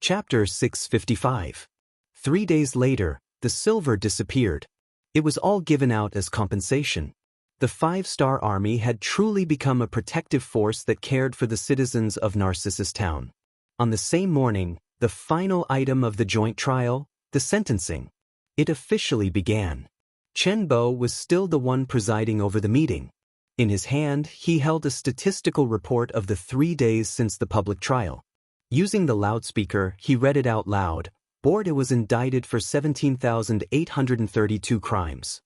Chapter 655. 3 days later, the silver disappeared. It was all given out as compensation. The 5-star army had truly become a protective force that cared for the citizens of Narcissus Town. On the same morning, the final item of the joint trial, the sentencing. It officially began. Chen Bo was still the one presiding over the meeting. In his hand, he held a statistical report of the 3 days since the public trial. Using the loudspeaker, he read it out loud. Borda was indicted for 17,832 crimes.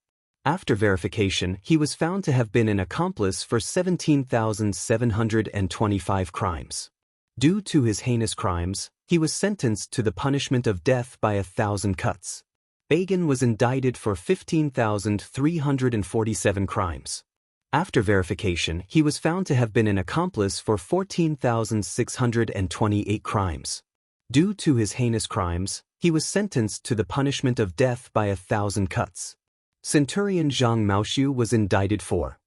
After verification, he was found to have been an accomplice for 17,725 crimes. Due to his heinous crimes, he was sentenced to the punishment of death by 1,000 cuts. Bagan was indicted for 15,347 crimes. After verification, he was found to have been an accomplice for 14,628 crimes. Due to his heinous crimes, he was sentenced to the punishment of death by 1,000 cuts. Centurion Zhang Maoshu was indicted for.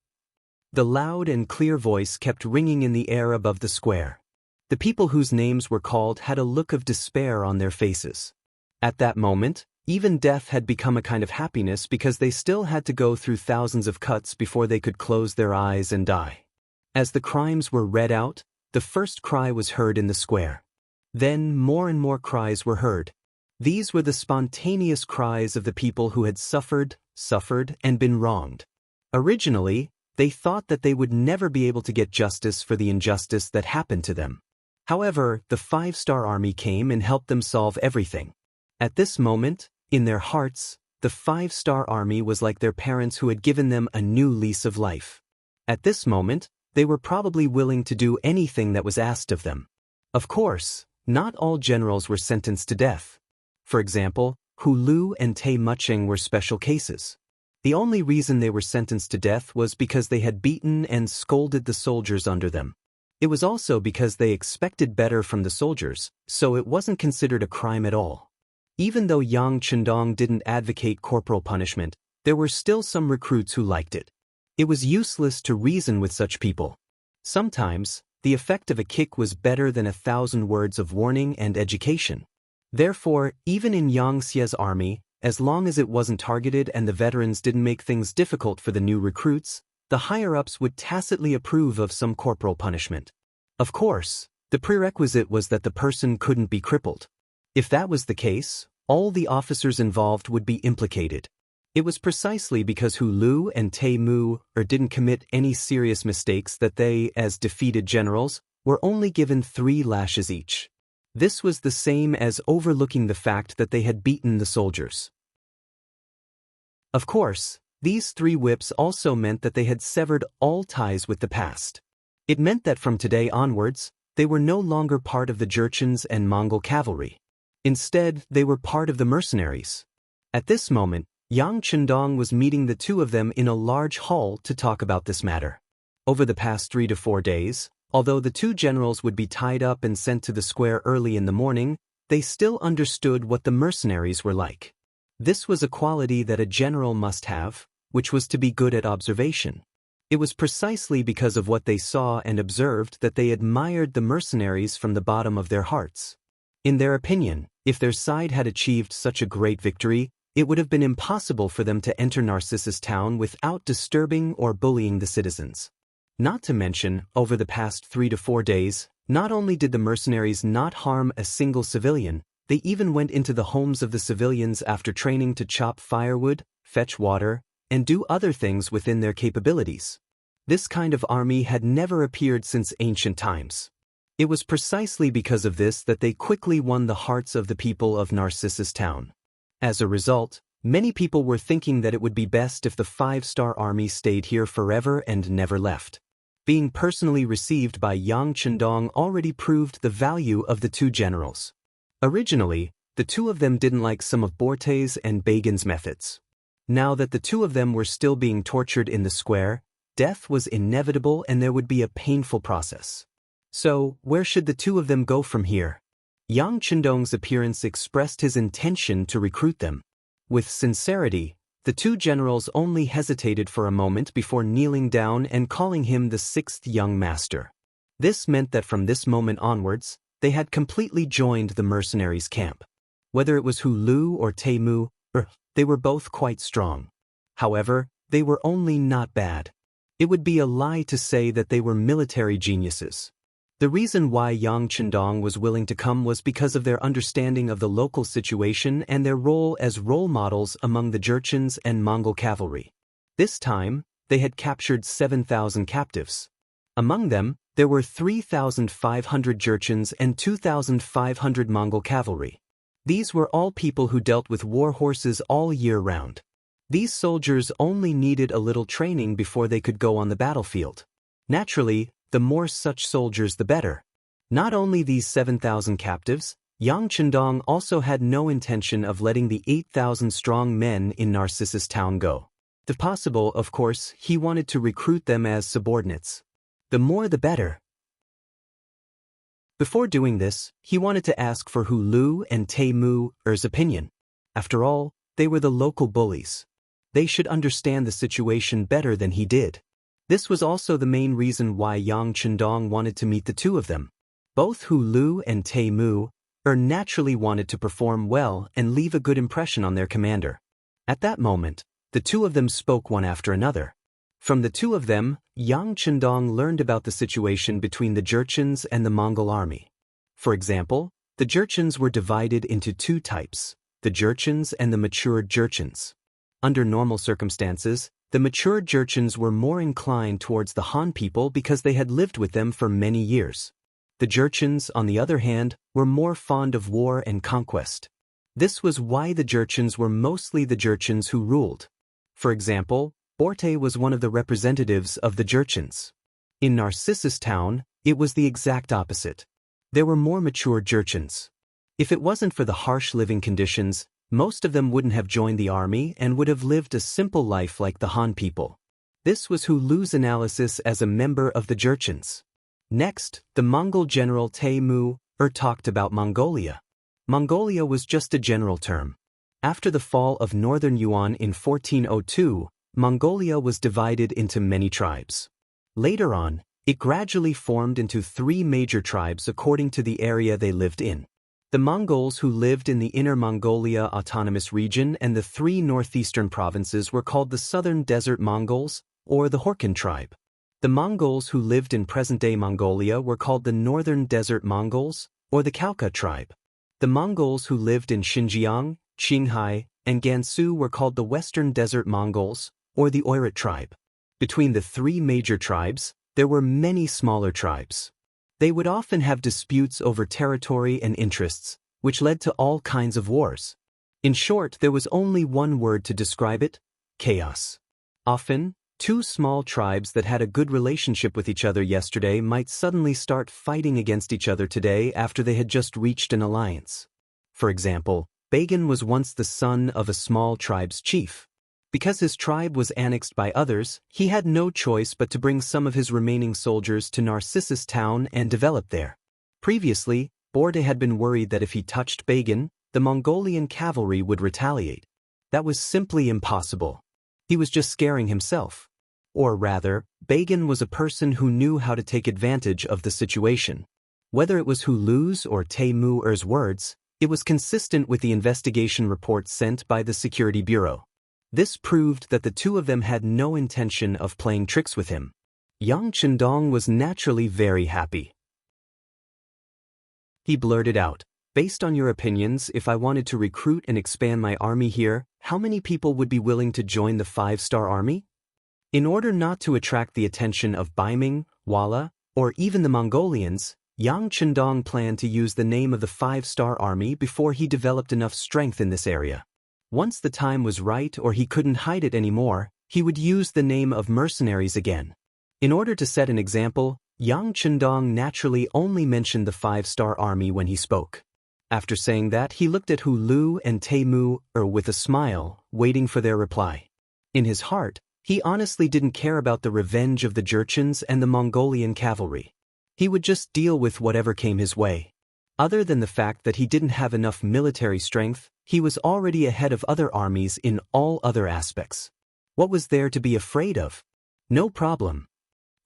The loud and clear voice kept ringing in the air above the square. The people whose names were called had a look of despair on their faces. At that moment, even death had become a kind of happiness because they still had to go through thousands of cuts before they could close their eyes and die. As the crimes were read out, the first cry was heard in the square. Then more and more cries were heard. These were the spontaneous cries of the people who had suffered, and been wronged. Originally, they thought that they would never be able to get justice for the injustice that happened to them. However, the 5-star army came and helped them solve everything. At this moment, in their hearts, the 5-star army was like their parents who had given them a new lease of life. At this moment, they were probably willing to do anything that was asked of them. Of course, not all generals were sentenced to death. For example, Hu Lu and Tai Mucheng were special cases. The only reason they were sentenced to death was because they had beaten and scolded the soldiers under them. It was also because they expected better from the soldiers, so it wasn't considered a crime at all. Even though Yang Chendong didn't advocate corporal punishment, there were still some recruits who liked it. It was useless to reason with such people. Sometimes, the effect of a kick was better than 1,000 words of warning and education. Therefore, even in Yang Xie's army, as long as it wasn't targeted and the veterans didn't make things difficult for the new recruits, the higher-ups would tacitly approve of some corporal punishment. Of course, the prerequisite was that the person couldn't be crippled. If that was the case, all the officers involved would be implicated. It was precisely because Hu Lu and Tai Mu didn't commit any serious mistakes that they, as defeated generals, were only given 3 lashes each. This was the same as overlooking the fact that they had beaten the soldiers. Of course, these 3 whips also meant that they had severed all ties with the past. It meant that from today onwards, they were no longer part of the Jurchens and Mongol cavalry. Instead, they were part of the mercenaries. At this moment, Yang Chendong was meeting the 2 of them in a large hall to talk about this matter. Over the past 3 to 4 days, although the 2 generals would be tied up and sent to the square early in the morning, they still understood what the mercenaries were like. This was a quality that a general must have, which was to be good at observation. It was precisely because of what they saw and observed that they admired the mercenaries from the bottom of their hearts. In their opinion, if their side had achieved such a great victory, it would have been impossible for them to enter Narcissus Town without disturbing or bullying the citizens. Not to mention, over the past 3 to 4 days, not only did the mercenaries not harm a single civilian, they even went into the homes of the civilians after training to chop firewood, fetch water, and do other things within their capabilities. This kind of army had never appeared since ancient times. It was precisely because of this that they quickly won the hearts of the people of Narcissus Town. As a result, many people were thinking that it would be best if the 5-star army stayed here forever and never left. Being personally received by Yang Chendong already proved the value of the 2 generals. Originally, the 2 of them didn't like some of Borte's and Bagan's methods. Now that the 2 of them were still being tortured in the square, death was inevitable and there would be a painful process. So, where should the 2 of them go from here? Yang Chendong's appearance expressed his intention to recruit them. With sincerity, the 2 generals only hesitated for a moment before kneeling down and calling him the 6th young master. This meant that from this moment onwards, they had completely joined the mercenaries' camp. Whether it was Hu Lu or Tai Mu, they were both quite strong. However, they were only not bad. It would be a lie to say that they were military geniuses. The reason why Yang Chendong was willing to come was because of their understanding of the local situation and their role as role models among the Jurchens and Mongol cavalry. This time, they had captured 7,000 captives. Among them, there were 3,500 Jurchens and 2,500 Mongol cavalry. These were all people who dealt with war horses all year round. These soldiers only needed a little training before they could go on the battlefield. Naturally, the more such soldiers the better. Not only these 7,000 captives, Yang Chendong also had no intention of letting the 8,000-strong men in Narcissus Town go. If possible, of course, he wanted to recruit them as subordinates. The more the better. Before doing this, he wanted to ask for Hu Lu and Tai Mu's opinion. After all, they were the local bullies. They should understand the situation better than he did. This was also the main reason why Yang Chendong wanted to meet the two of them. Both Hu Lu and Tai Mu naturally wanted to perform well and leave a good impression on their commander. At that moment, the two of them spoke one after another. From the two of them, Yang Chendong learned about the situation between the Jurchens and the Mongol army. For example, the Jurchens were divided into two types, the Jurchens and the matured Jurchens. Under normal circumstances, the matured Jurchens were more inclined towards the Han people because they had lived with them for many years. The Jurchens, on the other hand, were more fond of war and conquest. This was why the Jurchens were mostly the Jurchens who ruled. For example, Borte was one of the representatives of the Jurchens. In Narcissus Town, it was the exact opposite. There were more mature Jurchens. If it wasn't for the harsh living conditions, most of them wouldn't have joined the army and would have lived a simple life like the Han people. This was Hu Lu's analysis as a member of the Jurchens. Next, the Mongol general Tai Mu talked about Mongolia. Mongolia was just a general term. After the fall of northern Yuan in 1402, Mongolia was divided into many tribes. Later on, it gradually formed into three major tribes according to the area they lived in. The Mongols who lived in the Inner Mongolia Autonomous Region and the three northeastern provinces were called the Southern Desert Mongols, or the Horkan tribe. The Mongols who lived in present-day Mongolia were called the Northern Desert Mongols, or the Khalkha tribe. The Mongols who lived in Xinjiang, Qinghai, and Gansu were called the Western Desert Mongols, or the Oirat tribe. Between the three major tribes, there were many smaller tribes. They would often have disputes over territory and interests, which led to all kinds of wars. In short, there was only one word to describe it: chaos. Often, two small tribes that had a good relationship with each other yesterday might suddenly start fighting against each other today after they had just reached an alliance. For example, Bagan was once the son of a small tribe's chief. Because his tribe was annexed by others, he had no choice but to bring some of his remaining soldiers to Narcissus Town and develop there. Previously, Borde had been worried that if he touched Bagan, the Mongolian cavalry would retaliate. That was simply impossible. He was just scaring himself. Or rather, Bagan was a person who knew how to take advantage of the situation. Whether it was Hu Lu's or Tai Mu's words, it was consistent with the investigation report sent by the Security Bureau. This proved that the two of them had no intention of playing tricks with him. Yang Chendong was naturally very happy. He blurted out, "Based on your opinions, if I wanted to recruit and expand my army here, how many people would be willing to join the 5-star army?" In order not to attract the attention of Baiming, Wala, or even the Mongolians, Yang Chendong planned to use the name of the 5-star army before he developed enough strength in this area. Once the time was right or he couldn't hide it anymore, he would use the name of mercenaries again. In order to set an example, Yang Chendong naturally only mentioned the 5-star army when he spoke. After saying that, he looked at Hu Lu and Tai Mu with a smile, waiting for their reply. In his heart, he honestly didn't care about the revenge of the Jurchens and the Mongolian cavalry. He would just deal with whatever came his way. Other than the fact that he didn't have enough military strength, he was already ahead of other armies in all other aspects. What was there to be afraid of? No problem.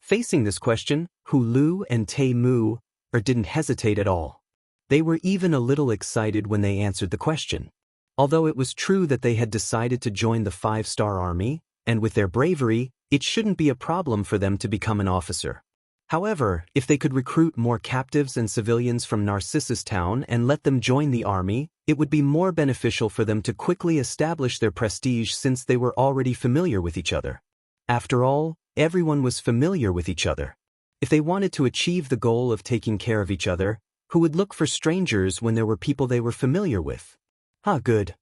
Facing this question, Hu Lu and Tai Mu didn't hesitate at all. They were even a little excited when they answered the question. Although it was true that they had decided to join the 5-star army, and with their bravery, it shouldn't be a problem for them to become an officer. However, if they could recruit more captives and civilians from Narcissus Town and let them join the army, it would be more beneficial for them to quickly establish their prestige since they were already familiar with each other. After all, everyone was familiar with each other. If they wanted to achieve the goal of taking care of each other, who would look for strangers when there were people they were familiar with? Good.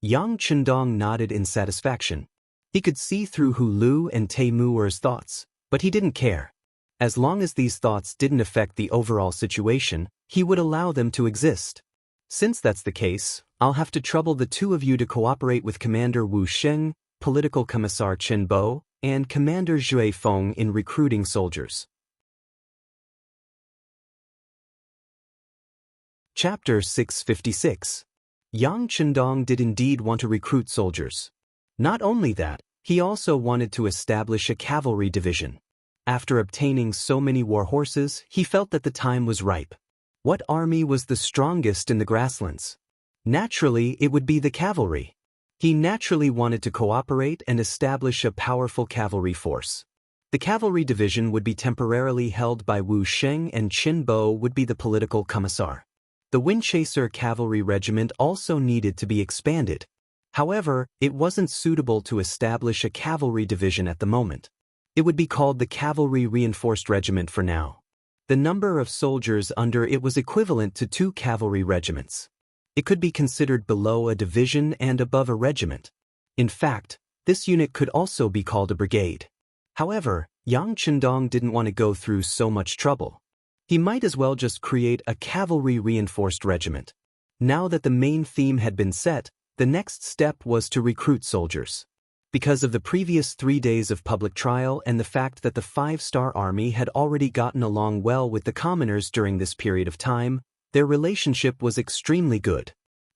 Yang Chendong nodded in satisfaction. He could see through Hu Lu and Tei Muer's thoughts, but he didn't care. As long as these thoughts didn't affect the overall situation, he would allow them to exist. Since that's the case, I'll have to trouble the two of you to cooperate with Commander Wu Sheng, Political Commissar Chen Bo, and Commander Zhui Feng in recruiting soldiers. Chapter 656. Yang Chendong did indeed want to recruit soldiers. Not only that, he also wanted to establish a cavalry division. After obtaining so many war horses, he felt that the time was ripe. What army was the strongest in the grasslands? Naturally, it would be the cavalry. He naturally wanted to cooperate and establish a powerful cavalry force. The cavalry division would be temporarily held by Wu Sheng and Qin Bo would be the political commissar. The Windchaser cavalry regiment also needed to be expanded. However, it wasn't suitable to establish a cavalry division at the moment. It would be called the Cavalry Reinforced Regiment for now. The number of soldiers under it was equivalent to 2 cavalry regiments. It could be considered below a division and above a regiment. In fact, this unit could also be called a brigade. However, Yang Chendong didn't want to go through so much trouble. He might as well just create a cavalry reinforced regiment. Now that the main theme had been set, the next step was to recruit soldiers. Because of the previous 3 days of public trial and the fact that the 5-star army had already gotten along well with the commoners during this period of time, their relationship was extremely good.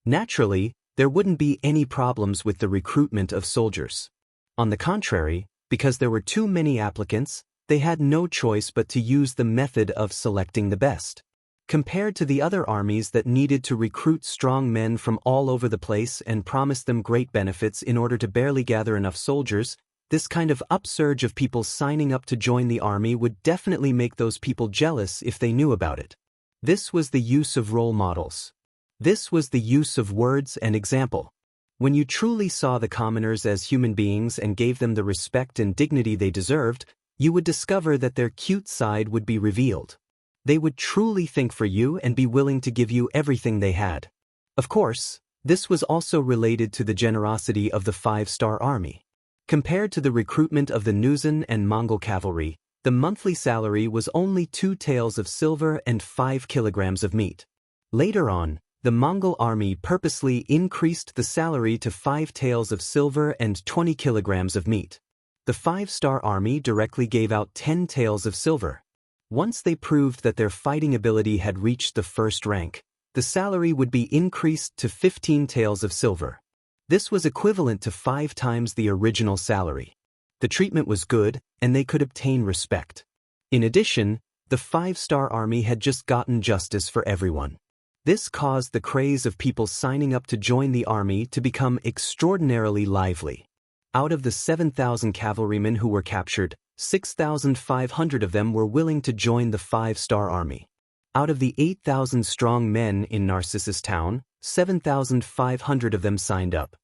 Naturally, there wouldn't be any problems with the recruitment of soldiers. On the contrary, because there were too many applicants, they had no choice but to use the method of selecting the best. Compared to the other armies that needed to recruit strong men from all over the place and promise them great benefits in order to barely gather enough soldiers, this kind of upsurge of people signing up to join the army would definitely make those people jealous if they knew about it. This was the use of role models. This was the use of words and example. When you truly saw the commoners as human beings and gave them the respect and dignity they deserved, you would discover that their cute side would be revealed. They would truly think for you and be willing to give you everything they had. Of course, this was also related to the generosity of the 5-star army. Compared to the recruitment of the Nuzan and Mongol cavalry, the monthly salary was only 2 taels of silver and 5 kilograms of meat. Later on, the Mongol army purposely increased the salary to 5 taels of silver and 20 kilograms of meat. The 5-star army directly gave out 10 taels of silver. Once they proved that their fighting ability had reached the 1st rank, the salary would be increased to 15 taels of silver. This was equivalent to 5 times the original salary. The treatment was good, and they could obtain respect. In addition, the 5-star army had just gotten justice for everyone. This caused the craze of people signing up to join the army to become extraordinarily lively. Out of the 7,000 cavalrymen who were captured, 6,500 of them were willing to join the 5-star army. Out of the 8,000 strong men in Narcissus Town, 7,500 of them signed up.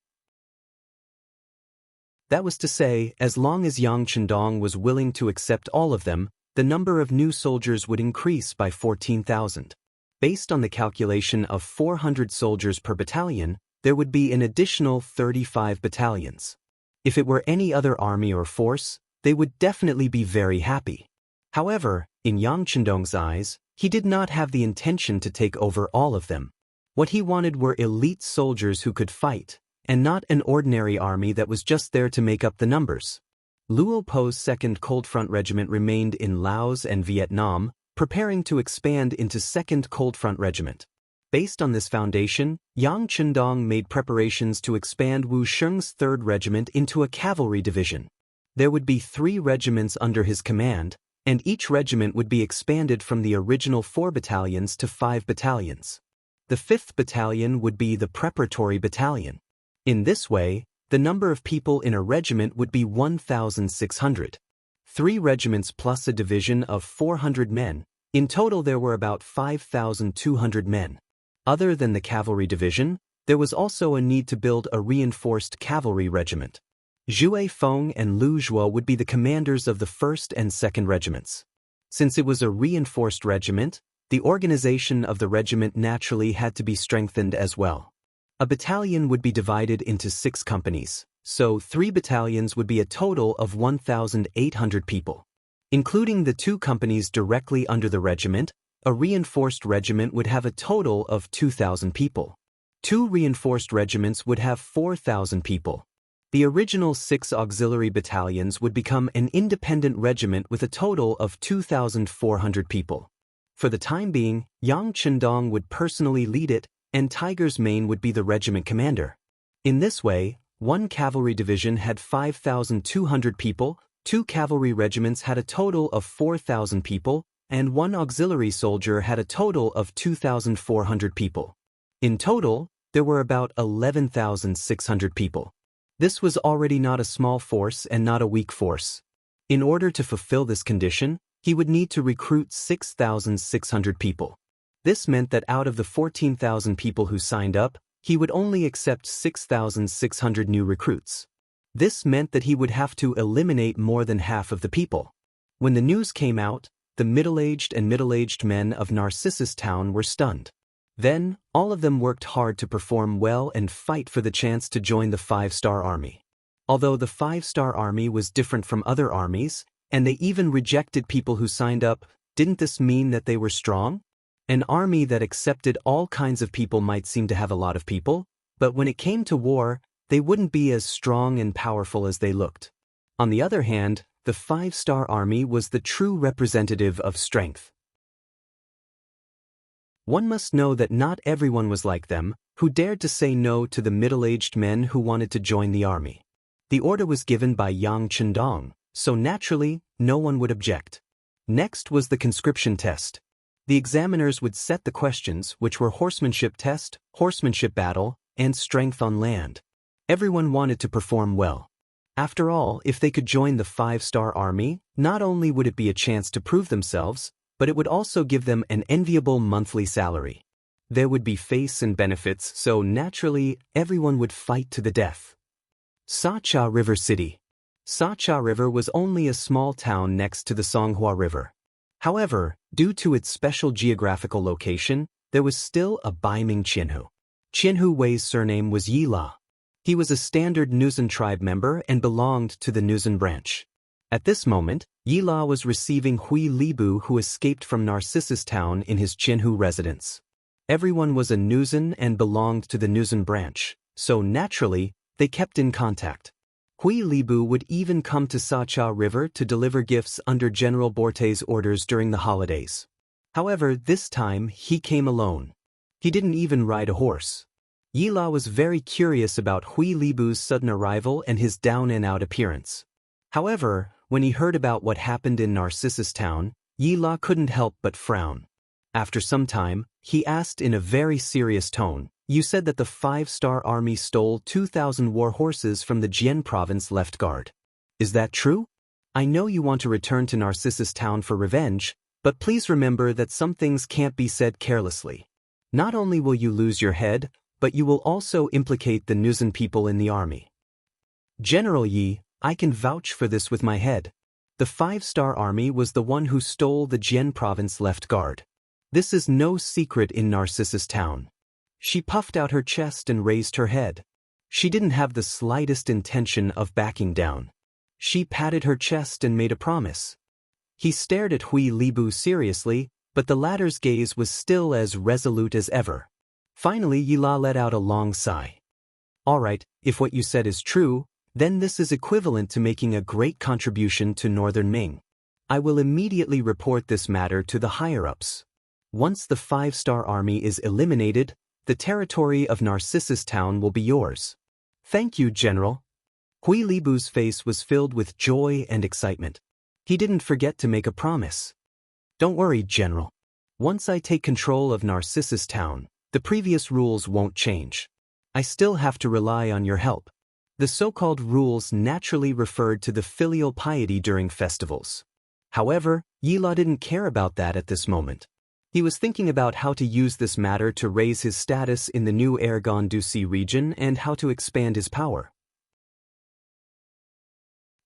That was to say, as long as Yang Chendong was willing to accept all of them, the number of new soldiers would increase by 14,000. Based on the calculation of 400 soldiers per battalion, there would be an additional 35 battalions. If it were any other army or force, they would definitely be very happy. However, in Yang Chendong's eyes, he did not have the intention to take over all of them. What he wanted were elite soldiers who could fight, and not an ordinary army that was just there to make up the numbers. Luo Po's 2nd Cold Front Regiment remained in Laos and Vietnam, preparing to expand into 2nd Cold Front Regiment. Based on this foundation, Yang Chendong made preparations to expand Wu Sheng's 3rd Regiment into a cavalry division. There would be 3 regiments under his command, and each regiment would be expanded from the original 4 battalions to 5 battalions. The 5th battalion would be the preparatory battalion. In this way, the number of people in a regiment would be 1,600. 3 regiments plus a division of 400 men. In total there were about 5,200 men. Other than the cavalry division, there was also a need to build a reinforced cavalry regiment. Zhue Feng and Lu Zhuo would be the commanders of the 1st and 2nd regiments. Since it was a reinforced regiment, the organization of the regiment naturally had to be strengthened as well. A battalion would be divided into 6 companies, so 3 battalions would be a total of 1,800 people. Including the 2 companies directly under the regiment, a reinforced regiment would have a total of 2,000 people. 2 reinforced regiments would have 4,000 people. The original 6 auxiliary battalions would become an independent regiment with a total of 2,400 people. For the time being, Yang Chendong would personally lead it, and Tiger's Mane would be the regiment commander. In this way, 1 cavalry division had 5,200 people, 2 cavalry regiments had a total of 4,000 people, and 1 auxiliary soldier had a total of 2,400 people. In total, there were about 11,600 people. This was already not a small force and not a weak force. In order to fulfill this condition, he would need to recruit 6,600 people. This meant that out of the 14,000 people who signed up, he would only accept 6,600 new recruits. This meant that he would have to eliminate more than half of the people. When the news came out, the middle-aged and middle-aged men of Narcissus Town were stunned. Then, all of them worked hard to perform well and fight for the chance to join the 5-star army. Although the 5-star army was different from other armies, and they even rejected people who signed up, didn't this mean that they were strong? An army that accepted all kinds of people might seem to have a lot of people, but when it came to war, they wouldn't be as strong and powerful as they looked. On the other hand, the 5-star army was the true representative of strength. One must know that not everyone was like them, who dared to say no to the middle-aged men who wanted to join the army. The order was given by Yang Chendong, so naturally, no one would object. Next was the conscription test. The examiners would set the questions, which were horsemanship test, horsemanship battle, and strength on land. Everyone wanted to perform well. After all, if they could join the 5-star army, not only would it be a chance to prove themselves, but it would also give them an enviable monthly salary. There would be face and benefits, so naturally, everyone would fight to the death. Sacha River City. Sacha River was only a small town next to the Songhua River. However, due to its special geographical location, there was still a Baiming Qianhu. Qianhu Wei's surname was Yila. He was a standard Nuzan tribe member and belonged to the Nuzan branch. At this moment, Yila was receiving Hui Libu, who escaped from Narcissus Town, in his Qianhu residence. Everyone was a Nuzan and belonged to the Nuzan branch, so naturally, they kept in contact. Hui Libu would even come to Sacha River to deliver gifts under General Borte's orders during the holidays. However, this time, he came alone. He didn't even ride a horse. Yila was very curious about Hui Libu's sudden arrival and his down-and-out appearance. However, when he heard about what happened in Narcissus Town, Yila couldn't help but frown. After some time, he asked in a very serious tone, "You said that the 5-star army stole 2,000 war horses from the Jian province left guard. Is that true? I know you want to return to Narcissus Town for revenge, but please remember that some things can't be said carelessly. Not only will you lose your head, but you will also implicate the Nuzan people in the army." "General Yi, I can vouch for this with my head. The 5-star army was the one who stole the Jian province left guard. This is no secret in Narcissus Town." She puffed out her chest and raised her head. She didn't have the slightest intention of backing down. She patted her chest and made a promise. He stared at Hui Libu seriously, but the latter's gaze was still as resolute as ever. Finally, Yila let out a long sigh. "All right, if what you said is true, then this is equivalent to making a great contribution to Northern Ming. I will immediately report this matter to the higher-ups. Once the 5-star army is eliminated, the territory of Narcissus Town will be yours." "Thank you, General." Hui Libu's face was filled with joy and excitement. He didn't forget to make a promise. Don't worry, General. Once I take control of Narcissus Town, the previous rules won't change. I still have to rely on your help. The so-called rules naturally referred to the filial piety during festivals. However, Yila didn't care about that at this moment. He was thinking about how to use this matter to raise his status in the new Ergon-Dusi region and how to expand his power.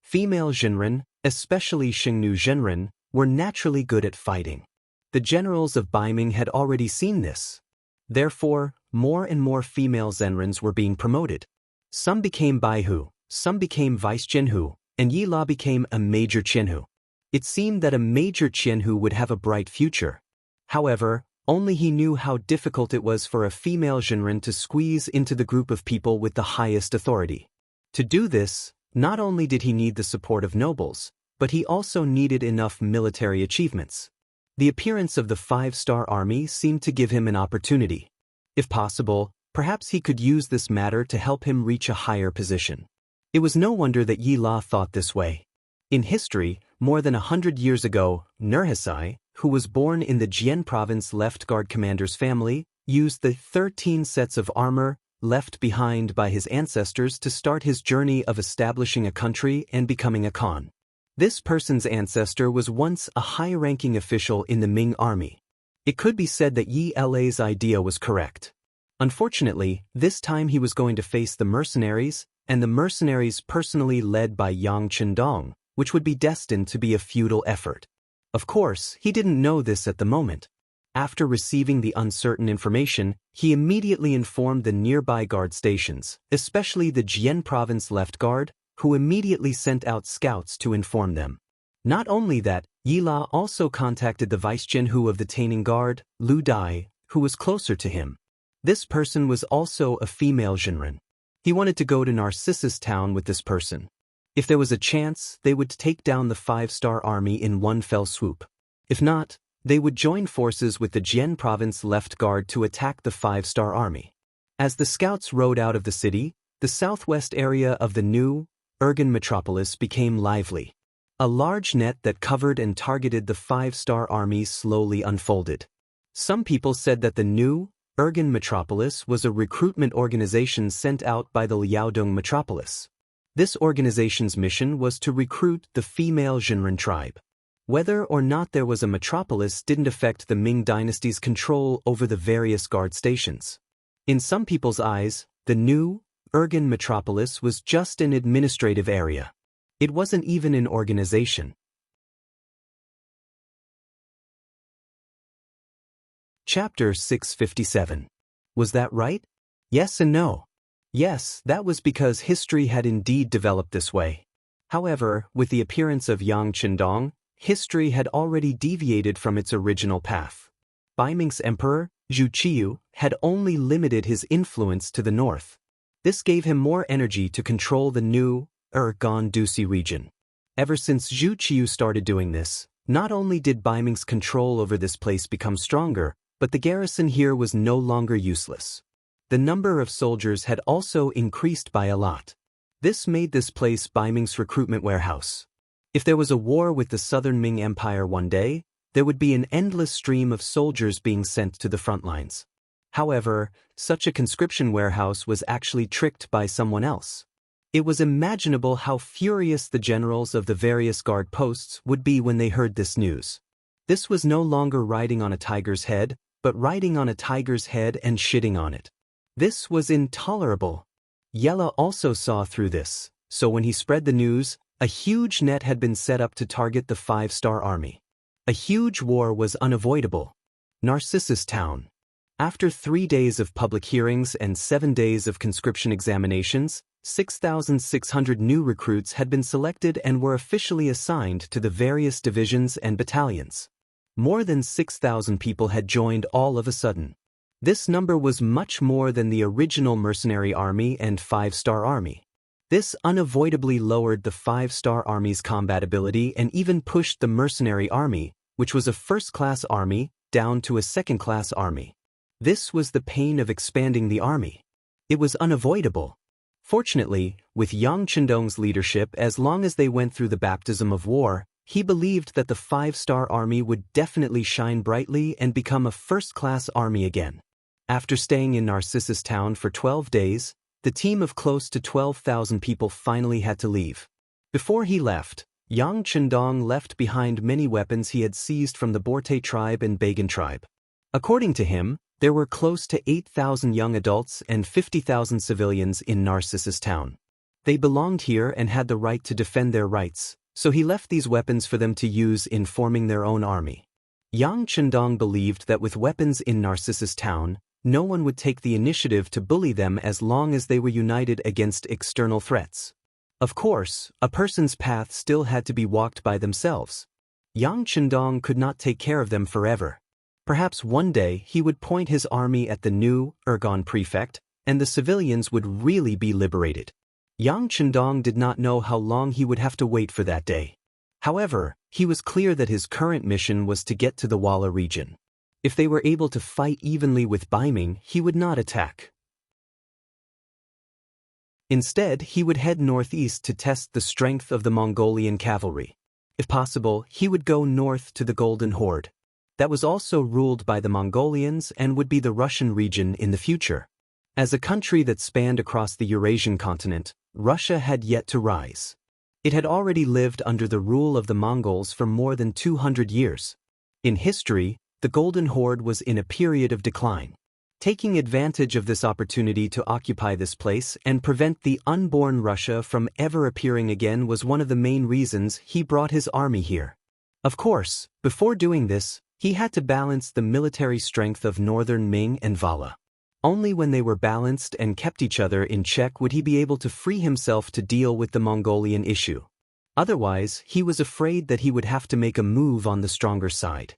Female Zhenren, especially Xingnu Zhenren, were naturally good at fighting. The generals of Baiming had already seen this. Therefore, more and more female Zhenrens were being promoted. Some became Baihu, some became Vice Qianhu, and Yila became a Major Qianhu. It seemed that a Major Qianhu would have a bright future. However, only he knew how difficult it was for a female Zhenren to squeeze into the group of people with the highest authority. To do this, not only did he need the support of nobles, but he also needed enough military achievements. The appearance of the 5-star army seemed to give him an opportunity. If possible, perhaps he could use this matter to help him reach a higher position. It was no wonder that Yila thought this way. In history, more than 100 years ago, Nurhasai, who was born in the Jian province left guard commander's family, used the 13 sets of armor left behind by his ancestors to start his journey of establishing a country and becoming a Khan. This person's ancestor was once a high-ranking official in the Ming army. It could be said that Yi La's idea was correct. Unfortunately, this time he was going to face the mercenaries, and the mercenaries personally led by Yang Qindong, which would be destined to be a futile effort. Of course, he didn't know this at the moment. After receiving the uncertain information, he immediately informed the nearby guard stations, especially the Jian province left guard, who immediately sent out scouts to inform them. Not only that, Yila also contacted the Vice Qianhu of the Taining Guard, Lu Dai, who was closer to him. This person was also a female Zhenren. He wanted to go to Narcissus Town with this person. If there was a chance, they would take down the 5-star army in one fell swoop. If not, they would join forces with the Jian province left guard to attack the 5-star army. As the scouts rode out of the city, the southwest area of the new Ergon metropolis became lively. A large net that covered and targeted the 5-star army slowly unfolded. Some people said that the new Ergon metropolis was a recruitment organization sent out by the Liaodong metropolis. This organization's mission was to recruit the female Zhenren tribe. Whether or not there was a metropolis didn't affect the Ming dynasty's control over the various guard stations. In some people's eyes, the new Ergon metropolis was just an administrative area. It wasn't even an organization. Chapter 657. Was that right? Yes and no. Yes, that was because history had indeed developed this way. However, with the appearance of Yang Qindong, history had already deviated from its original path. Baiming's emperor, Zhu Qiyu, had only limited his influence to the north. This gave him more energy to control the new Ergon-Dusi region. Ever since Zhu Qiyu started doing this, not only did Baiming's control over this place become stronger, but the garrison here was no longer useless. The number of soldiers had also increased by a lot. This made this place Baiming's recruitment warehouse. If there was a war with the southern Ming Empire one day, there would be an endless stream of soldiers being sent to the front lines. However, such a conscription warehouse was actually tricked by someone else. It was imaginable how furious the generals of the various guard posts would be when they heard this news. This was no longer riding on a tiger's head, but riding on a tiger's head and shitting on it. This was intolerable. Yella also saw through this, so when he spread the news, a huge net had been set up to target the 5-star army. A huge war was unavoidable. Narcissus Town. After 3 days of public hearings and 7 days of conscription examinations, 6,600 new recruits had been selected and were officially assigned to the various divisions and battalions. More than 6,000 people had joined all of a sudden. This number was much more than the original mercenary army and 5-star army. This unavoidably lowered the 5-star army's combat ability and even pushed the mercenary army, which was a first-class army, down to a second-class army. This was the pain of expanding the army. It was unavoidable. Fortunately, with Yang Qindong's leadership, as long as they went through the baptism of war, he believed that the 5-star army would definitely shine brightly and become a first-class army again. After staying in Narcissus Town for 12 days, the team of close to 12,000 people finally had to leave. Before he left, Yang Chendong left behind many weapons he had seized from the Borte tribe and Bagan tribe. According to him, there were close to 8,000 young adults and 50,000 civilians in Narcissus Town. They belonged here and had the right to defend their rights, so he left these weapons for them to use in forming their own army. Yang Chendong believed that with weapons in Narcissus Town, no one would take the initiative to bully them as long as they were united against external threats. Of course, a person's path still had to be walked by themselves. Yang Chendong could not take care of them forever. Perhaps one day he would point his army at the new Ergon prefect, and the civilians would really be liberated. Yang Chendong did not know how long he would have to wait for that day. However, he was clear that his current mission was to get to the Walla region. If they were able to fight evenly with Baiming, he would not attack. Instead, he would head northeast to test the strength of the Mongolian cavalry. If possible, he would go north to the Golden Horde. That was also ruled by the Mongolians and would be the Russian region in the future. As a country that spanned across the Eurasian continent, Russia had yet to rise. It had already lived under the rule of the Mongols for more than 200 years. In history, the Golden Horde was in a period of decline. Taking advantage of this opportunity to occupy this place and prevent the unborn Russia from ever appearing again was one of the main reasons he brought his army here. Of course, before doing this, he had to balance the military strength of northern Ming and Vala. Only when they were balanced and kept each other in check would he be able to free himself to deal with the Mongolian issue. Otherwise, he was afraid that he would have to make a move on the stronger side.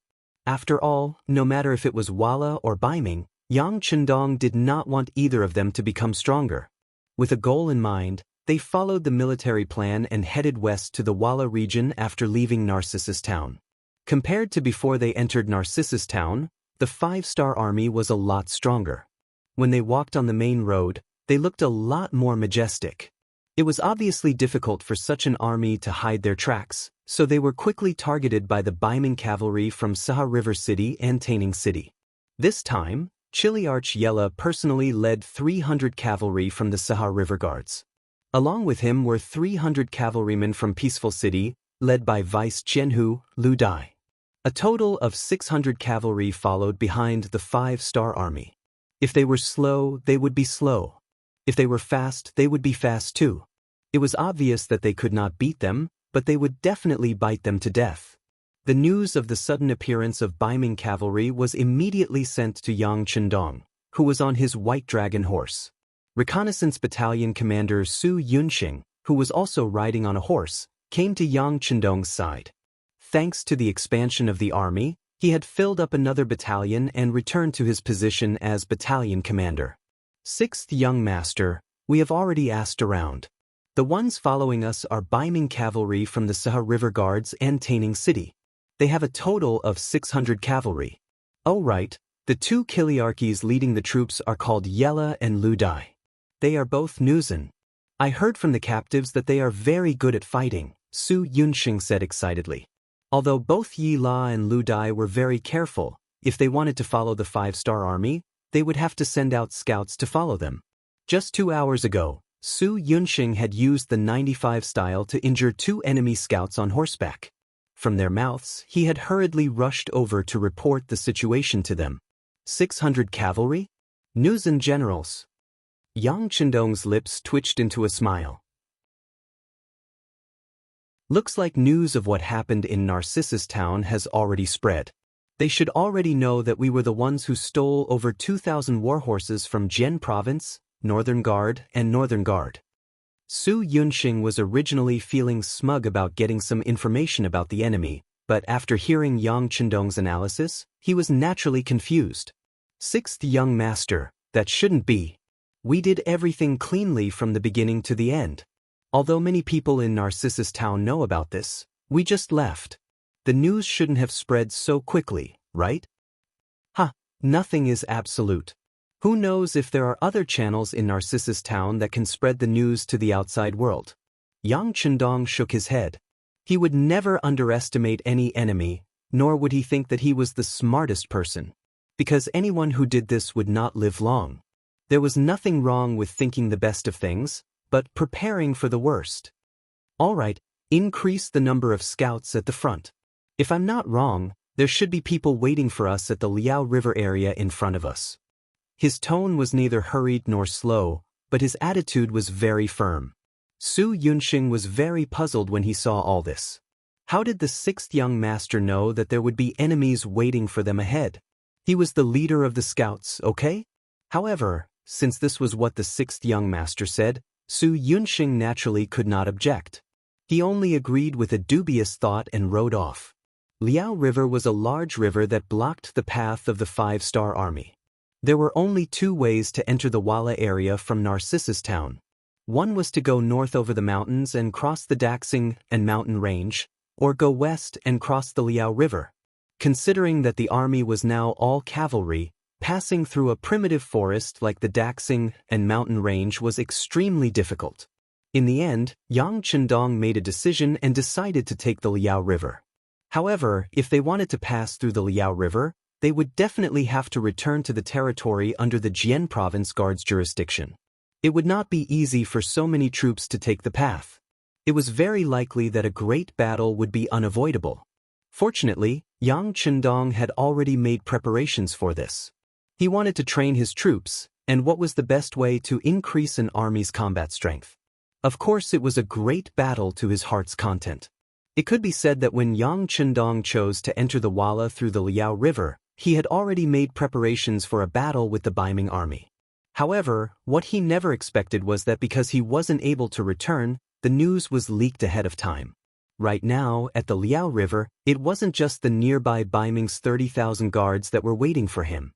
After all, no matter if it was Walla or Baiming, Yang Chendong did not want either of them to become stronger. With a goal in mind, they followed the military plan and headed west to the Walla region after leaving Narcissus Town. Compared to before they entered Narcissus Town, the 5-star army was a lot stronger. When they walked on the main road, they looked a lot more majestic. It was obviously difficult for such an army to hide their tracks, so they were quickly targeted by the Baiming cavalry from Saha River City and Taining City. This time, Chiliarch Yella personally led 300 cavalry from the Saha River Guards. Along with him were 300 cavalrymen from Peaceful City, led by Vice Jianhu, Lu Dai. A total of 600 cavalry followed behind the 5-star army. If they were slow, they would be slow. If they were fast, they would be fast too. It was obvious that they could not beat them, but they would definitely bite them to death. The news of the sudden appearance of Baiming cavalry was immediately sent to Yang Chendong, who was on his white dragon horse. Reconnaissance Battalion Commander Su Yunxing, who was also riding on a horse, came to Yang Chendong's side. Thanks to the expansion of the army, he had filled up another battalion and returned to his position as battalion commander. 6th Young Master, we have already asked around. The ones following us are Baiming cavalry from the Saha River Guards and Taining City. They have a total of 600 cavalry. Oh right, the two Kiliarchies leading the troops are called Yella and Lu Dai. They are both Nuzan. I heard from the captives that they are very good at fighting, Su Yunxing said excitedly. Although both Yi La and Lu Dai were very careful, if they wanted to follow the 5-star army, they would have to send out scouts to follow them. Just 2 hours ago, Su Yunxing had used the 95 style to injure 2 enemy scouts on horseback. From their mouths, he had hurriedly rushed over to report the situation to them. 600 cavalry? Nuzan generals. Yang Chendong's lips twitched into a smile. Looks like news of what happened in Narcissus Town has already spread. They should already know that we were the ones who stole over 2,000 warhorses from Jian Province, Northern Guard, and Northern Guard. Su Yunxing was originally feeling smug about getting some information about the enemy, but after hearing Yang Chendong's analysis, he was naturally confused. 6th Young Master, that shouldn't be. We did everything cleanly from the beginning to the end. Although many people in Narcissus Town know about this, we just left. The news shouldn't have spread so quickly, right? Nothing is absolute. Who knows if there are other channels in Narcissus Town that can spread the news to the outside world? Yang Chendong shook his head. He would never underestimate any enemy, nor would he think that he was the smartest person, because anyone who did this would not live long. There was nothing wrong with thinking the best of things, but preparing for the worst. All right, increase the number of scouts at the front. If I'm not wrong, there should be people waiting for us at the Liao River area in front of us. His tone was neither hurried nor slow, but his attitude was very firm. Su Yunxing was very puzzled when he saw all this. How did the sixth young master know that there would be enemies waiting for them ahead? He was the leader of the scouts, okay? However, since this was what the sixth young master said, Su Yunxing naturally could not object. He only agreed with a dubious thought and rode off. Liao River was a large river that blocked the path of the five-star army. There were only two ways to enter the Walla area from Narcissus Town. One was to go north over the mountains and cross the Daxing and mountain range, or go west and cross the Liao River. Considering that the army was now all cavalry, passing through a primitive forest like the Daxing and mountain range was extremely difficult. In the end, Yang Chendong made a decision and decided to take the Liao River. However, if they wanted to pass through the Liao River, they would definitely have to return to the territory under the Jian Province Guard's jurisdiction. It would not be easy for so many troops to take the path. It was very likely that a great battle would be unavoidable. Fortunately, Yang Chendong had already made preparations for this. He wanted to train his troops, and what was the best way to increase an army's combat strength? Of course, it was a great battle to his heart's content. It could be said that when Yang Chendong chose to enter the Walla through the Liao River, he had already made preparations for a battle with the Baiming army. However, what he never expected was that because he wasn't able to return, the news was leaked ahead of time. Right now, at the Liao River, it wasn't just the nearby Baiming's 30,000 guards that were waiting for him.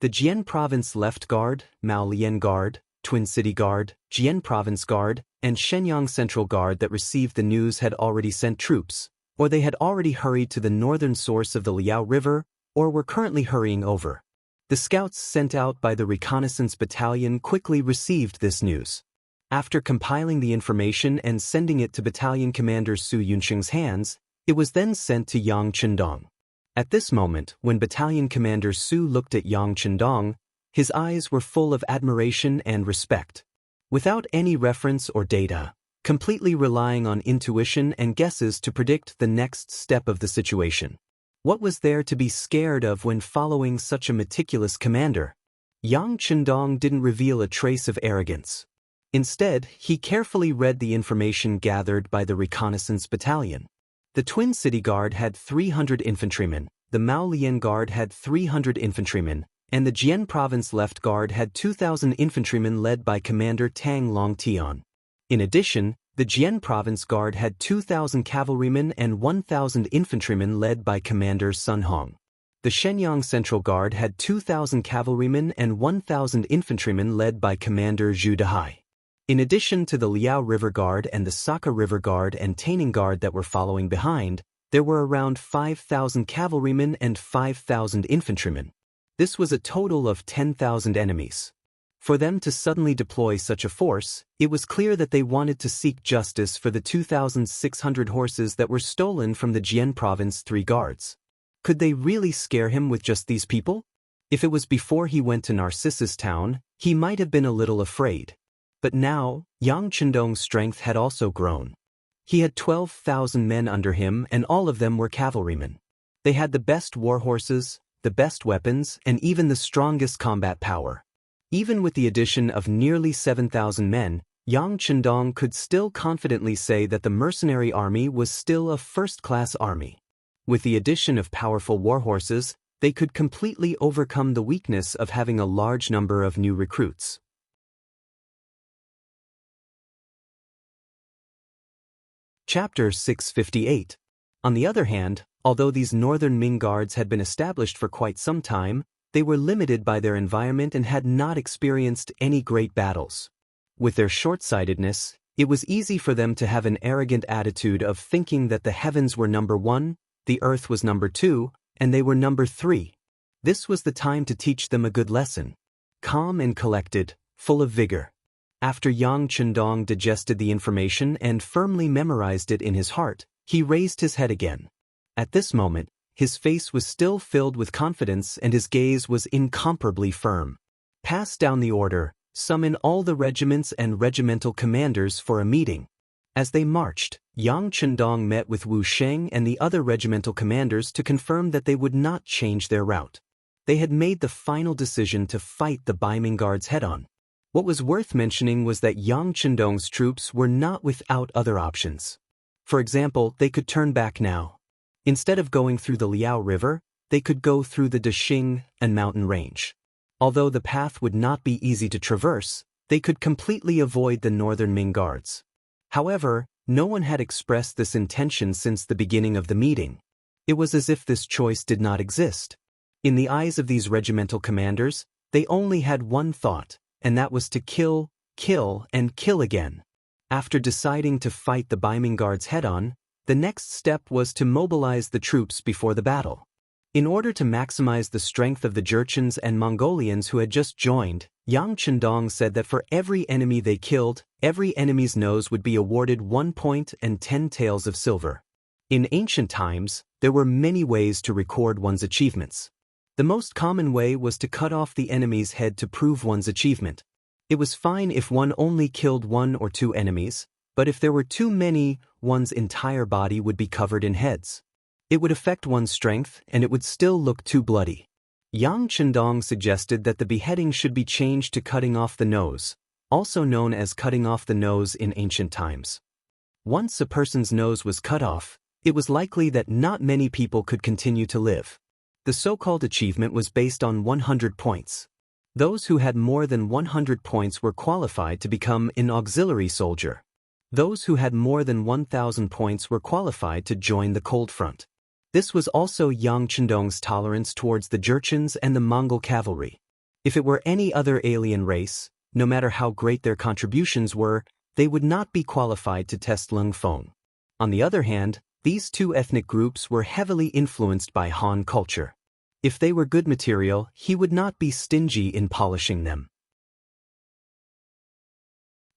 The Jian Province Left Guard, Maolian Guard, Twin City Guard, Jian Province Guard, and Shenyang Central Guard that received the news had already sent troops, or they had already hurried to the northern source of the Liao River, or were currently hurrying over. The scouts sent out by the reconnaissance battalion quickly received this news. After compiling the information and sending it to Battalion Commander Su Yunxing's hands, it was then sent to Yang Chendong. At this moment, when Battalion Commander Su looked at Yang Chendong, his eyes were full of admiration and respect. Without any reference or data, completely relying on intuition and guesses to predict the next step of the situation. What was there to be scared of when following such a meticulous commander? Yang Chendong didn't reveal a trace of arrogance. Instead, he carefully read the information gathered by the reconnaissance battalion. The Twin City Guard had 300 infantrymen, the Maolian Guard had 300 infantrymen, and the Jian Province Left Guard had 2,000 infantrymen led by Commander Tang Longtian. In addition, the Jian Province Guard had 2,000 cavalrymen and 1,000 infantrymen led by Commander Sun Hong. The Shenyang Central Guard had 2,000 cavalrymen and 1,000 infantrymen led by Commander Zhu Dehai. In addition to the Liao River Guard and the Saka River Guard and Taining Guard that were following behind, there were around 5,000 cavalrymen and 5,000 infantrymen. This was a total of 10,000 enemies. For them to suddenly deploy such a force, it was clear that they wanted to seek justice for the 2,600 horses that were stolen from the Jian Province 3 guards. Could they really scare him with just these people? If it was before he went to Narcissus Town, he might have been a little afraid. But now, Yang Chendong's strength had also grown. He had 12,000 men under him and all of them were cavalrymen. They had the best war horses, the best weapons, and even the strongest combat power. Even with the addition of nearly 7,000 men, Yang Chendong could still confidently say that the mercenary army was still a first-class army. With the addition of powerful war horses, they could completely overcome the weakness of having a large number of new recruits. Chapter 658. On the other hand, although these northern Ming guards had been established for quite some time, they were limited by their environment and had not experienced any great battles. With their short-sightedness, it was easy for them to have an arrogant attitude of thinking that the heavens were number 1, the earth was number 2, and they were number 3. This was the time to teach them a good lesson. Calm and collected, full of vigor. After Yang Chendong digested the information and firmly memorized it in his heart, he raised his head again. At this moment, his face was still filled with confidence and his gaze was incomparably firm. Pass down the order, summon all the regiments and regimental commanders for a meeting. As they marched, Yang Chendong met with Wu Sheng and the other regimental commanders to confirm that they would not change their route. They had made the final decision to fight the Baiming guards head-on. What was worth mentioning was that Yang Chendong's troops were not without other options. For example, they could turn back now. Instead of going through the Liao River, they could go through the Dexing and mountain range. Although the path would not be easy to traverse, they could completely avoid the northern Ming guards. However, no one had expressed this intention since the beginning of the meeting. It was as if this choice did not exist. In the eyes of these regimental commanders, they only had one thought, and that was to kill, kill, and kill again. After deciding to fight the Baiming guards head-on, the next step was to mobilize the troops before the battle. In order to maximize the strength of the Jurchens and Mongolians who had just joined, Yang Chendong said that for every enemy they killed, every enemy's nose would be awarded 1 point and 10 taels of silver. In ancient times, there were many ways to record one's achievements. The most common way was to cut off the enemy's head to prove one's achievement. It was fine if one only killed 1 or 2 enemies, but if there were too many, one's entire body would be covered in heads. It would affect one's strength, and it would still look too bloody. Yang Chendong suggested that the beheading should be changed to cutting off the nose, also known as cutting off the nose in ancient times. Once a person's nose was cut off, it was likely that not many people could continue to live. The so-called achievement was based on 100 points. Those who had more than 100 points were qualified to become an auxiliary soldier. Those who had more than 1,000 points were qualified to join the cold front. This was also Yang Chendong's tolerance towards the Jurchens and the Mongol cavalry. If it were any other alien race, no matter how great their contributions were, they would not be qualified to test Lung Feng. On the other hand, these two ethnic groups were heavily influenced by Han culture. If they were good material, he would not be stingy in polishing them.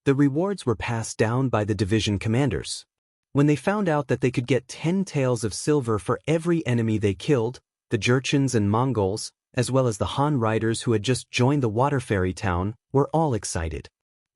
The rewards were passed down by the division commanders. When they found out that they could get 10 taels of silver for every enemy they killed, the Jurchens and Mongols, as well as the Han riders who had just joined the water ferry town, were all excited.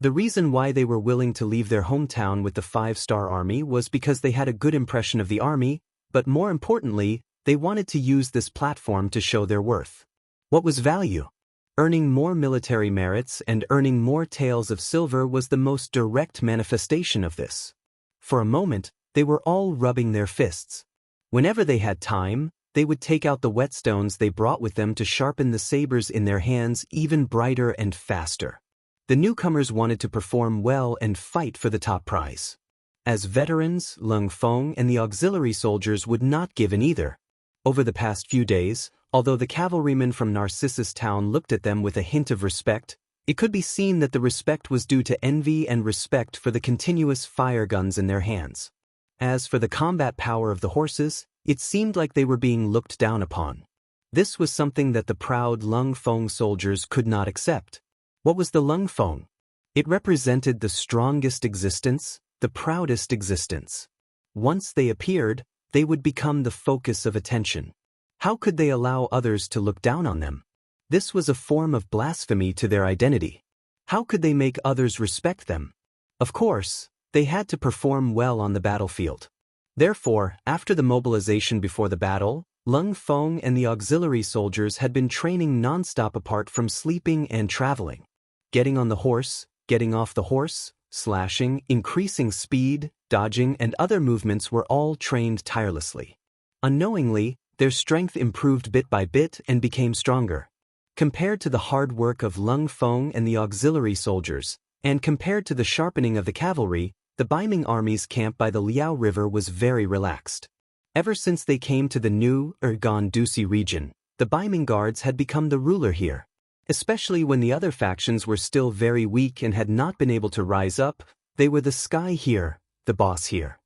The reason why they were willing to leave their hometown with the 5-star army was because they had a good impression of the army, but more importantly, they wanted to use this platform to show their worth. What was value? Earning more military merits and earning more taels of silver was the most direct manifestation of this. For a moment, they were all rubbing their fists. Whenever they had time, they would take out the whetstones they brought with them to sharpen the sabers in their hands even brighter and faster. The newcomers wanted to perform well and fight for the top prize. As veterans, Lung Feng and the auxiliary soldiers would not give in either. Over the past few days, although the cavalrymen from Narcissus Town looked at them with a hint of respect, it could be seen that the respect was due to envy and respect for the continuous fire guns in their hands. As for the combat power of the horses, it seemed like they were being looked down upon. This was something that the proud Lung Feng soldiers could not accept. What was the Lung Feng? It represented the strongest existence, the proudest existence. Once they appeared, they would become the focus of attention. How could they allow others to look down on them? This was a form of blasphemy to their identity. How could they make others respect them? Of course, they had to perform well on the battlefield. Therefore, after the mobilization before the battle, Lung Feng and the auxiliary soldiers had been training non-stop apart from sleeping and traveling. Getting on the horse, getting off the horse, slashing, increasing speed, dodging, and other movements were all trained tirelessly. Unknowingly, their strength improved bit by bit and became stronger. Compared to the hard work of Lung Feng and the auxiliary soldiers, and compared to the sharpening of the cavalry, the Baiming army's camp by the Liao River was very relaxed. Ever since they came to the new Dusi region, the Baiming guards had become the ruler here. Especially when the other factions were still very weak and had not been able to rise up, they were the sky here, the boss here.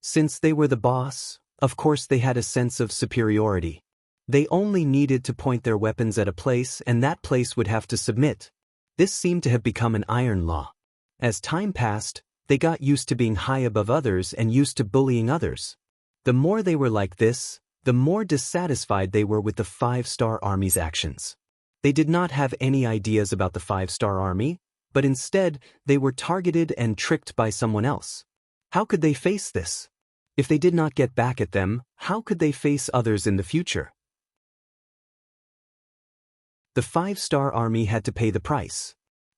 Since they were the boss, of course they had a sense of superiority. They only needed to point their weapons at a place and that place would have to submit. This seemed to have become an iron law. As time passed, they got used to being high above others and used to bullying others. The more they were like this, the more dissatisfied they were with the 5-star army's actions. They did not have any ideas about the 5-star army, but instead, they were targeted and tricked by someone else. How could they face this? If they did not get back at them, how could they face others in the future? The 5-star army had to pay the price.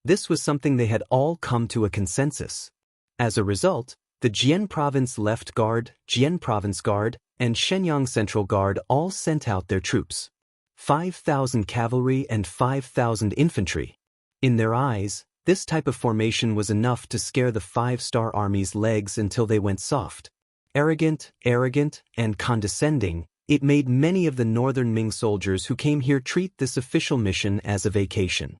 This was something they had all come to a consensus. As a result, the Jian Province Left Guard, Jian Province Guard, and Shenyang Central Guard all sent out their troops. 5,000 cavalry and 5,000 infantry. In their eyes, this type of formation was enough to scare the 5-star army's legs until they went soft. Arrogant, and condescending, it made many of the northern Ming soldiers who came here treat this official mission as a vacation.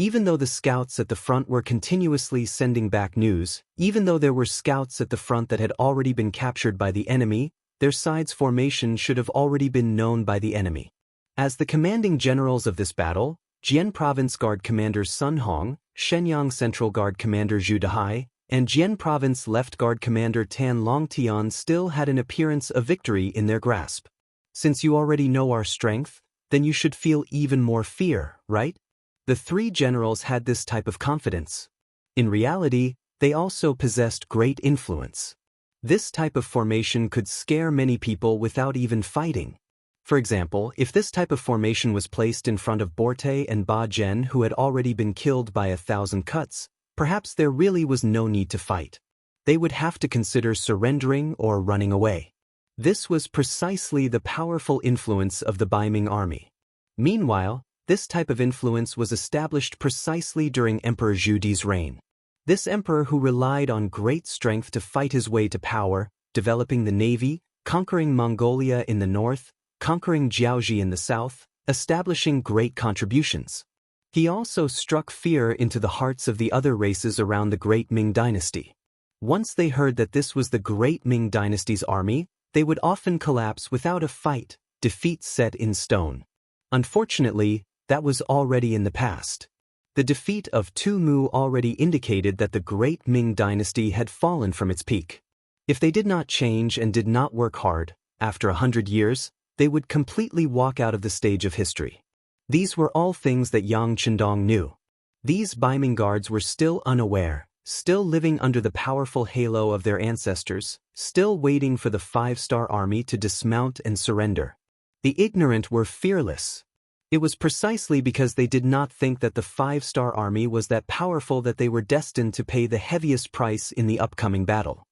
Even though the scouts at the front were continuously sending back news, even though there were scouts at the front that had already been captured by the enemy, their side's formation should have already been known by the enemy. As the commanding generals of this battle, Jian Province Guard Commander Sun Hong, Shenyang Central Guard Commander Zhu Dehai, and Jian Province Left Guard Commander Tan Longtian still had an appearance of victory in their grasp. Since you already know our strength, then you should feel even more fear, right? The three generals had this type of confidence. In reality, they also possessed great influence. This type of formation could scare many people without even fighting. For example, if this type of formation was placed in front of Borte and Ba Zhen who had already been killed by 1,000 cuts, perhaps there really was no need to fight. They would have to consider surrendering or running away. This was precisely the powerful influence of the Baiming army. Meanwhile, this type of influence was established precisely during Emperor Zhu Di's reign. This emperor who relied on great strength to fight his way to power, developing the navy, conquering Mongolia in the north, conquering Jiaozhi in the south, establishing great contributions. He also struck fear into the hearts of the other races around the great Ming dynasty. Once they heard that this was the great Ming dynasty's army, they would often collapse without a fight, defeat set in stone. Unfortunately, that was already in the past. The defeat of Tu Mu already indicated that the great Ming dynasty had fallen from its peak. If they did not change and did not work hard, after 100 years, they would completely walk out of the stage of history. These were all things that Yang Chendong knew. These Baiming guards were still unaware, still living under the powerful halo of their ancestors, still waiting for the 5-star army to dismount and surrender. The ignorant were fearless. It was precisely because they did not think that the 5-star army was that powerful that they were destined to pay the heaviest price in the upcoming battle.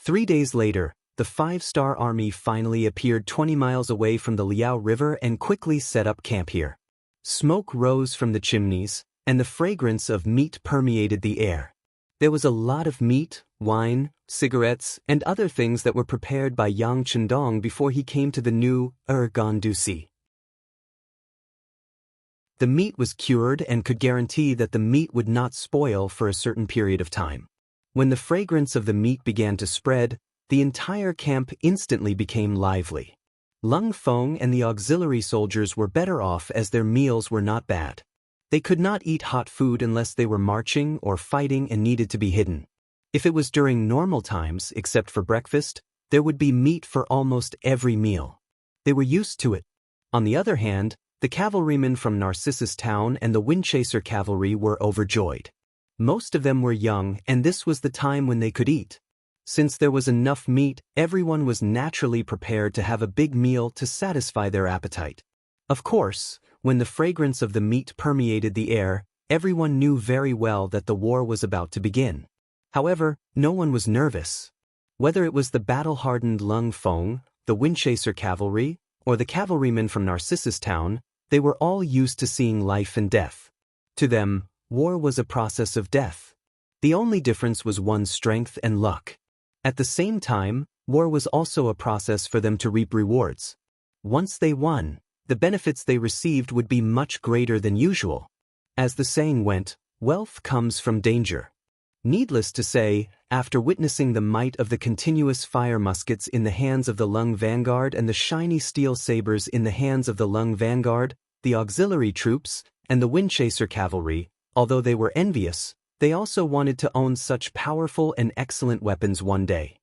3 days later, the 5-star army finally appeared 20 miles away from the Liao River and quickly set up camp here. Smoke rose from the chimneys, and the fragrance of meat permeated the air. There was a lot of meat, wine, cigarettes, and other things that were prepared by Yang Chendong before he came to the new Gandusi. The meat was cured and could guarantee that the meat would not spoil for a certain period of time. When the fragrance of the meat began to spread, the entire camp instantly became lively. Lung Feng and the auxiliary soldiers were better off as their meals were not bad. They could not eat hot food unless they were marching or fighting and needed to be hidden. If it was during normal times, except for breakfast, there would be meat for almost every meal. They were used to it. On the other hand, the cavalrymen from Narcissus Town and the Windchaser cavalry were overjoyed. Most of them were young, and this was the time when they could eat. Since there was enough meat, everyone was naturally prepared to have a big meal to satisfy their appetite. Of course, when the fragrance of the meat permeated the air, everyone knew very well that the war was about to begin. However, no one was nervous. Whether it was the battle-hardened Lung Feng, the Windchaser cavalry, or the cavalrymen from Narcissus Town, they were all used to seeing life and death. To them, war was a process of death. The only difference was one's strength and luck. At the same time, war was also a process for them to reap rewards. Once they won, the benefits they received would be much greater than usual. As the saying went, wealth comes from danger. Needless to say, after witnessing the might of the continuous fire muskets in the hands of the Lung Vanguard and the shiny steel sabers in the hands of the Lung Vanguard, the auxiliary troops, and the Windchaser cavalry, although they were envious, They also wanted to own such powerful and excellent weapons one day.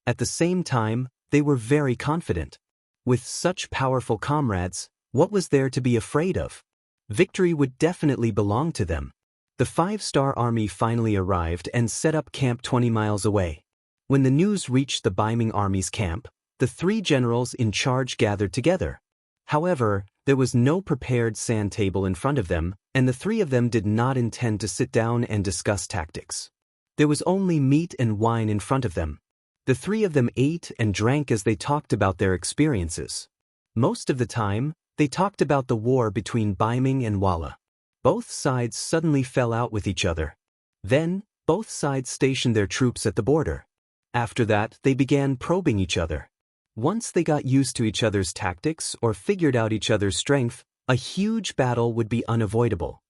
At the same time, they were very confident. With such powerful comrades, what was there to be afraid of? Victory would definitely belong to them. The 5-star army finally arrived and set up camp 20 miles away. When the news reached the Baiming army's camp, the 3 generals in charge gathered together. However, there was no prepared sand table in front of them, and the 3 of them did not intend to sit down and discuss tactics. There was only meat and wine in front of them. The 3 of them ate and drank as they talked about their experiences. Most of the time, they talked about the war between Baiming and Walla. Both sides suddenly fell out with each other. Then, both sides stationed their troops at the border. After that, they began probing each other. Once they got used to each other's tactics or figured out each other's strength, a huge battle would be unavoidable.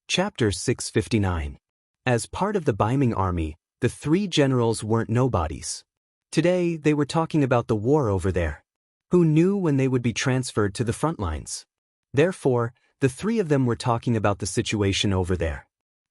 Chapter 659. As part of the Baiming army, the 3 generals weren't nobodies. Today, they were talking about the war over there. Who knew when they would be transferred to the front lines? Therefore, the 3 of them were talking about the situation over there.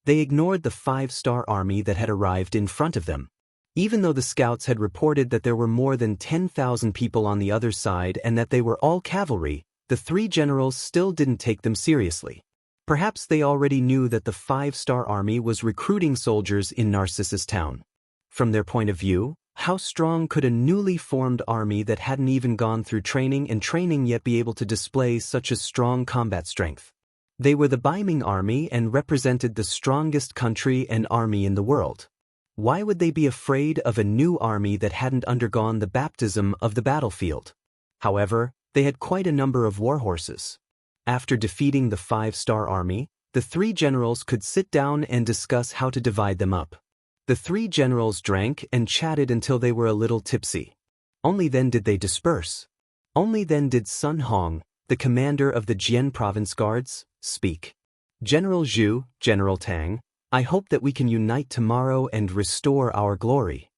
They ignored the 5-star army that had arrived in front of them. Even though the scouts had reported that there were more than 10,000 people on the other side and that they were all cavalry, the 3 generals still didn't take them seriously. Perhaps they already knew that the 5-star army was recruiting soldiers in Narcissus town. From their point of view, how strong could a newly formed army that hadn't even gone through training yet be able to display such a strong combat strength? They were the Baiming army and represented the strongest country and army in the world. Why would they be afraid of a new army that hadn't undergone the baptism of the battlefield? However, they had quite a number of war horses. After defeating the 5-star army, the 3 generals could sit down and discuss how to divide them up. The 3 generals drank and chatted until they were a little tipsy. Only then did they disperse. Only then did Sun Hong, the commander of the Jian province guards, speak. General Zhu, General Tang, I hope that we can unite tomorrow and restore our glory.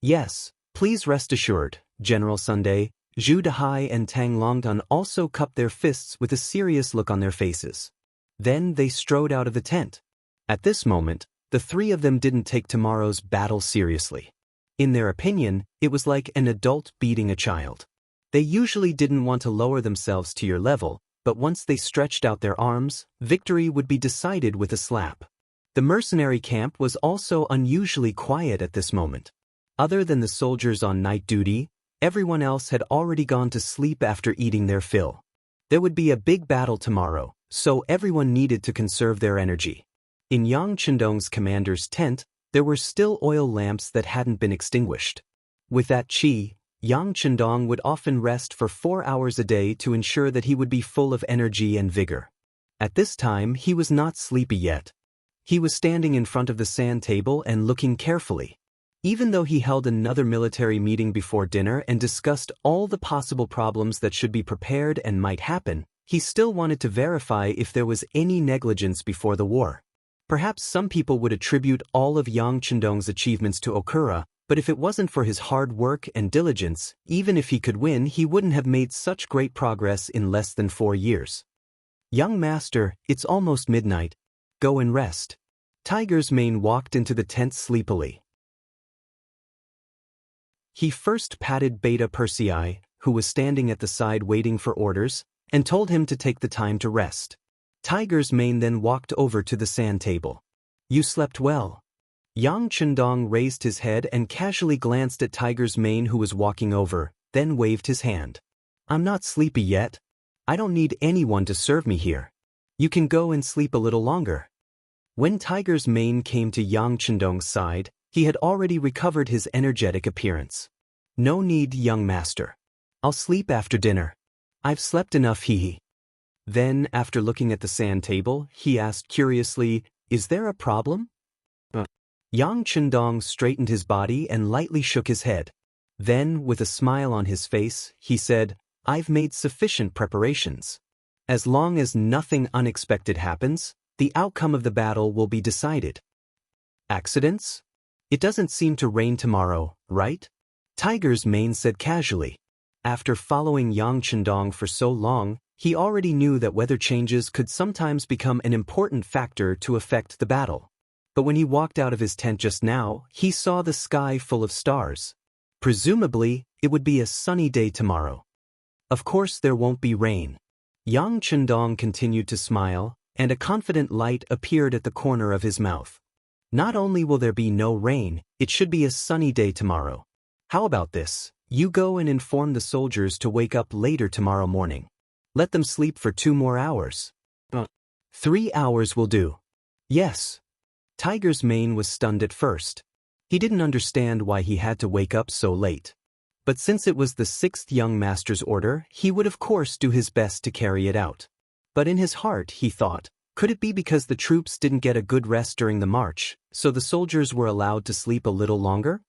Yes, please rest assured, General Sunday. Zhu Dehai and Tang Longdan also cupped their fists with a serious look on their faces. Then they strode out of the tent. At this moment, the 3 of them didn't take tomorrow's battle seriously. In their opinion, it was like an adult beating a child. They usually didn't want to lower themselves to your level, but once they stretched out their arms, victory would be decided with a slap. The mercenary camp was also unusually quiet at this moment. Other than the soldiers on night duty, everyone else had already gone to sleep after eating their fill. There would be a big battle tomorrow, so everyone needed to conserve their energy. In Yang Chendong's commander's tent, there were still oil lamps that hadn't been extinguished. With that qi, Yang Chendong would often rest for 4 hours a day to ensure that he would be full of energy and vigor. At this time, he was not sleepy yet. He was standing in front of the sand table and looking carefully. Even though he held another military meeting before dinner and discussed all the possible problems that should be prepared and might happen, he still wanted to verify if there was any negligence before the war. Perhaps some people would attribute all of Yang Chendong's achievements to Okura, but if it wasn't for his hard work and diligence, even if he could win, he wouldn't have made such great progress in less than 4 years. Young master, it's almost midnight. Go and rest. Tiger's Mane walked into the tent sleepily. He first patted Beta Persei, who was standing at the side waiting for orders, and told him to take the time to rest. Tiger's Mane then walked over to the sand table. You slept well. Yang Chendong raised his head and casually glanced at Tiger's Mane, who was walking over, then waved his hand. I'm not sleepy yet. I don't need anyone to serve me here. You can go and sleep a little longer. When Tiger's Mane came to Yang Chendong's side, he had already recovered his energetic appearance. No need, young master. I'll sleep after dinner. I've slept enough, hee. Then, after looking at the sand table, he asked curiously, Is there a problem? Yang Chendong straightened his body and lightly shook his head. Then, with a smile on his face, he said, I've made sufficient preparations. As long as nothing unexpected happens, the outcome of the battle will be decided. Accidents? It doesn't seem to rain tomorrow, right? Tiger's Mane said casually. After following Yang Chendong for so long, He already knew that weather changes could sometimes become an important factor to affect the battle. But when he walked out of his tent just now, he saw the sky full of stars. Presumably, it would be a sunny day tomorrow. Of course there won't be rain. Yang Chendong continued to smile, and a confident light appeared at the corner of his mouth. Not only will there be no rain, it should be a sunny day tomorrow. How about this? You go and inform the soldiers to wake up later tomorrow morning. Let them sleep for 2 more hours. 3 hours will do. Yes. Tiger's mane was stunned at first. He didn't understand why he had to wake up so late. But since it was the 6th young master's order, he would of course do his best to carry it out. But in his heart, he thought, could it be because the troops didn't get a good rest during the march, so the soldiers were allowed to sleep a little longer?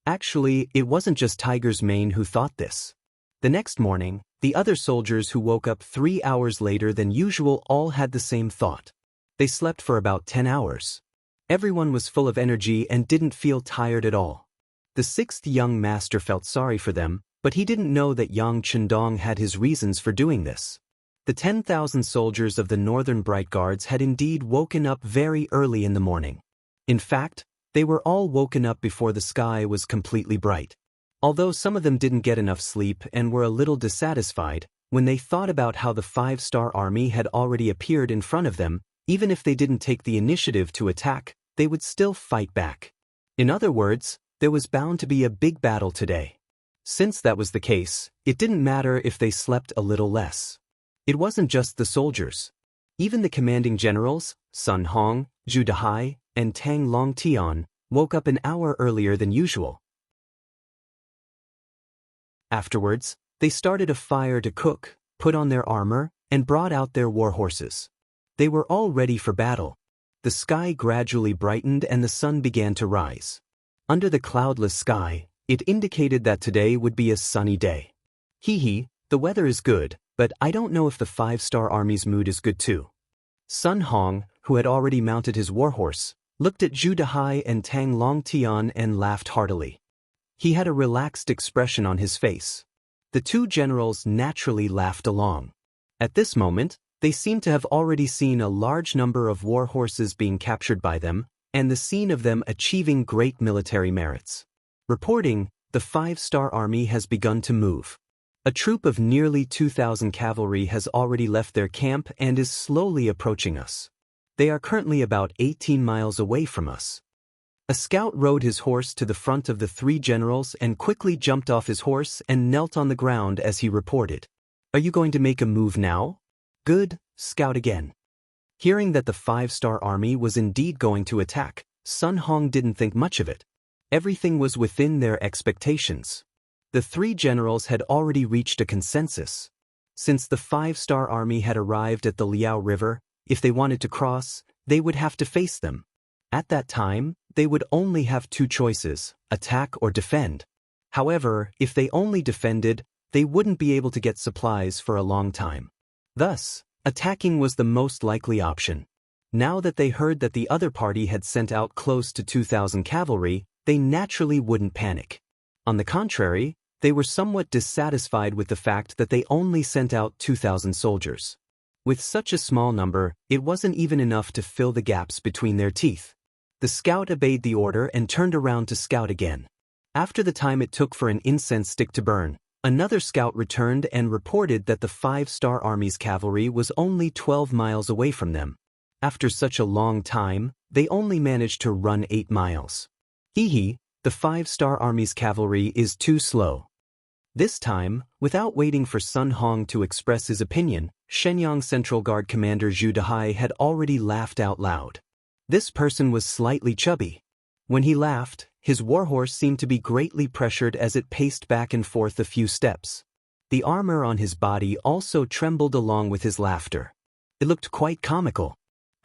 Actually, it wasn't just Tiger's mane who thought this. The next morning, the other soldiers who woke up 3 hours later than usual all had the same thought. They slept for about 10 hours. Everyone was full of energy and didn't feel tired at all. The 6th young master felt sorry for them, but he didn't know that Yang Chendong had his reasons for doing this. The 10,000 soldiers of the Northern Bright Guards had indeed woken up very early in the morning. In fact, they were all woken up before the sky was completely bright. Although some of them didn't get enough sleep and were a little dissatisfied, when they thought about how the 5-star army had already appeared in front of them, even if they didn't take the initiative to attack, they would still fight back. In other words, there was bound to be a big battle today. Since that was the case, it didn't matter if they slept a little less. It wasn't just the soldiers. Even the commanding generals, Sun Hong, Zhu Dehai, and Tang Longtian, woke up an hour earlier than usual. Afterwards, they started a fire to cook, put on their armor, and brought out their war horses. They were all ready for battle. The sky gradually brightened and the sun began to rise. Under the cloudless sky, it indicated that today would be a sunny day. Hee, the weather is good, but I don't know if the 5-star army's mood is good too. Sun Hong, who had already mounted his warhorse, looked at Zhu Dehai and Tang Longtian and laughed heartily. He had a relaxed expression on his face. The 2 generals naturally laughed along. At this moment, they seemed to have already seen a large number of war horses being captured by them, and the scene of them achieving great military merits. Reporting, the 5-star army has begun to move. A troop of nearly 2,000 cavalry has already left their camp and is slowly approaching us. They are currently about 18 miles away from us. A scout rode his horse to the front of the 3 generals and quickly jumped off his horse and knelt on the ground as he reported. Are you going to make a move now? Good, scout again. Hearing that the 5-star army was indeed going to attack, Sun Hong didn't think much of it. Everything was within their expectations. The 3 generals had already reached a consensus. Since the 5-star army had arrived at the Liao River, if they wanted to cross, they would have to face them. At that time, they would only have 2 choices, attack or defend. However, if they only defended, they wouldn't be able to get supplies for a long time. Thus, attacking was the most likely option. Now that they heard that the other party had sent out close to 2,000 cavalry, they naturally wouldn't panic. On the contrary, they were somewhat dissatisfied with the fact that they only sent out 2,000 soldiers. With such a small number, it wasn't even enough to fill the gaps between their teeth. The scout obeyed the order and turned around to scout again. After the time it took for an incense stick to burn, another scout returned and reported that the 5-star army's cavalry was only 12 miles away from them. After such a long time, they only managed to run 8 miles. Hee, the 5-star army's cavalry is too slow. This time, without waiting for Sun Hong to express his opinion, Shenyang Central Guard Commander Zhu Dehai had already laughed out loud. This person was slightly chubby. When he laughed, his warhorse seemed to be greatly pressured as it paced back and forth a few steps. The armor on his body also trembled along with his laughter. It looked quite comical.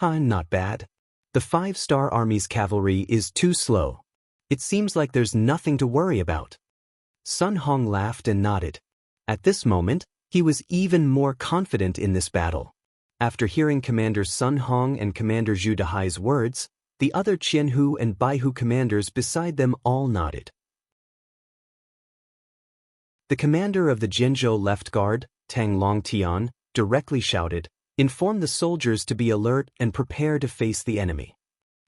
Not bad. The 5-star army's cavalry is too slow. It seems like there's nothing to worry about. Sun Hong laughed and nodded. At this moment, he was even more confident in this battle. After hearing Commander Sun Hong and Commander Zhu Dehai's words, the other Qianhu and Baihu commanders beside them all nodded. The commander of the Zhenzhou Left Guard, Tang Longtian, directly shouted, "Inform the soldiers to be alert and prepare to face the enemy."